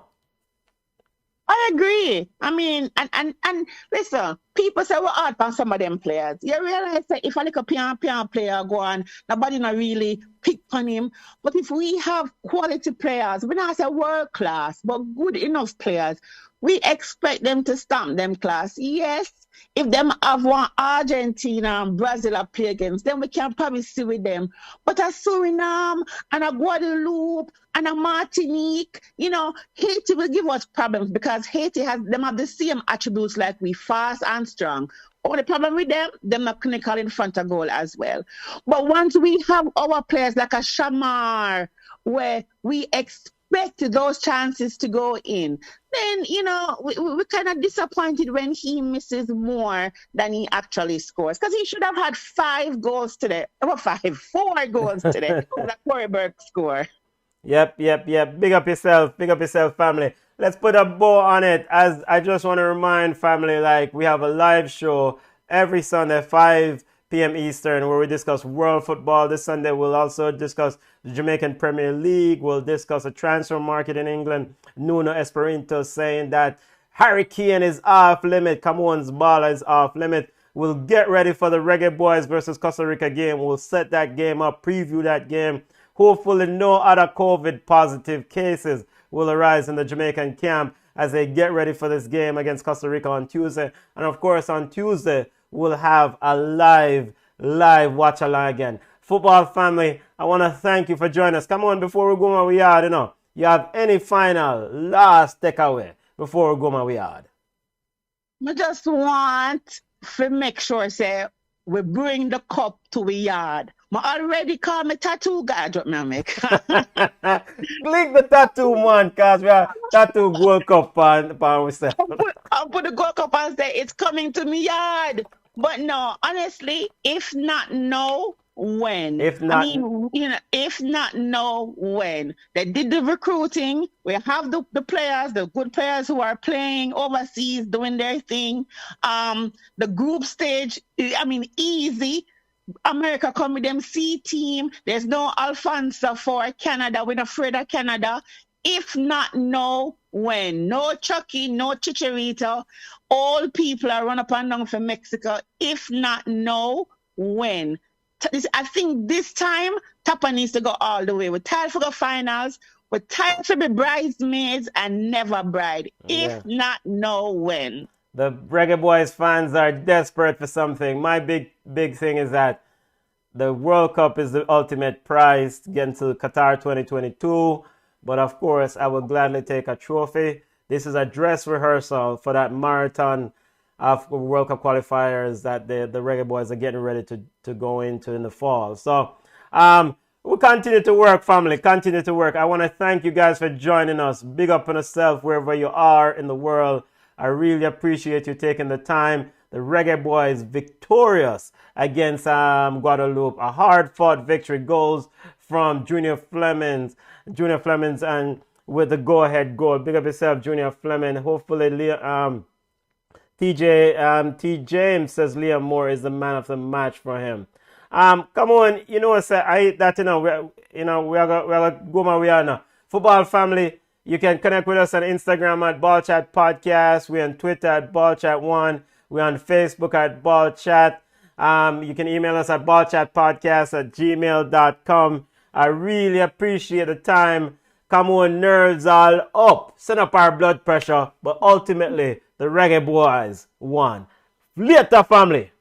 I agree. I mean, and listen, people say we're hard on some of them players. You realize that if a little piano player go on, nobody not really pick on him. But if we have quality players, we not say world class, but good enough players, we expect them to stamp them class. Yes, if them have one Argentina and Brazil a play against, then we can probably see with them. But a Suriname and a Guadeloupe and a Martinique, Haiti will give us problems because Haiti have the same attributes like we, fast and strong. Only problem with them not clinical in front of goal as well. But once we have our players like a Shamar, where we expect those chances to go in, then we're kind of disappointed when he misses more than he actually scores, because he should have had 4 goals today. That Coreyberg score. Yep. Big up yourself, family. Let's put a bow on it. As I just want to remind family, like, we have a live show every Sunday, 5 p.m. Eastern, where we discuss world football. This Sunday, we'll also discuss the Jamaican Premier League. We'll discuss the transfer market in England. Nuno Espirito saying that Harry Kane is off limit. Cameroon's baller is off limit. We'll get ready for the Reggae Boys versus Costa Rica game. We'll set that game up, preview that game. Hopefully, no other COVID positive cases will arise in the Jamaican camp as they get ready for this game against Costa Rica on Tuesday. And of course, on Tuesday, we'll have a live watch along again. Football family, I want to thank you for joining us. Come on, before we go where we are, you have any final last takeaway before we go where we are? I just want to make sure say we bring the cup to the yard. I already call me tattoo guy. Drop me a make. Click the tattoo man, cause we are tattoo Gold Cup on ourselves. I'll put the Gold Cup and say it's coming to me yard. But no, honestly, if not now, when? If not now, when? They did the recruiting. We have the players, the good players who are playing overseas, doing their thing. The group stage, easy. America come with them C team. There's no Alfonso for Canada. We're not afraid of Canada. If not now, when? No Chucky, no Chicharito. All people are run up and down for Mexico. If not now, when? I think this time, Tapa needs to go all the way. We're tired for the finals. We're tired for the bridesmaids and never bride. If not now, when? The Reggae Boys fans are desperate for something. My big thing is that the World Cup is the ultimate prize to get into Qatar 2022. But of course, I would gladly take a trophy. This is a dress rehearsal for that marathon of World Cup qualifiers that the Reggae Boys are getting ready to go into in the fall. So we'll continue to work, family. Continue to work. I want to thank you guys for joining us. Big up on yourself wherever you are in the world. I really appreciate you taking the time. The Reggae Boys victorious against Guadeloupe. A hard-fought victory. Goals from Junior Flemings and with the go-ahead goal. Big up yourself, Junior Fleming. Hopefully, T. James says Liam Moore is the man of the match for him. Come on, we are gonna go where we are now. Football family. You can connect with us on Instagram at Ballchat Podcast. We're on Twitter at Ballchat1. We're on Facebook at Ballchat. You can email us at ballchatpodcast@gmail.com. I really appreciate the time. Come on, nerves all up. Send up our blood pressure. But ultimately, the Reggae Boys won. Later, family.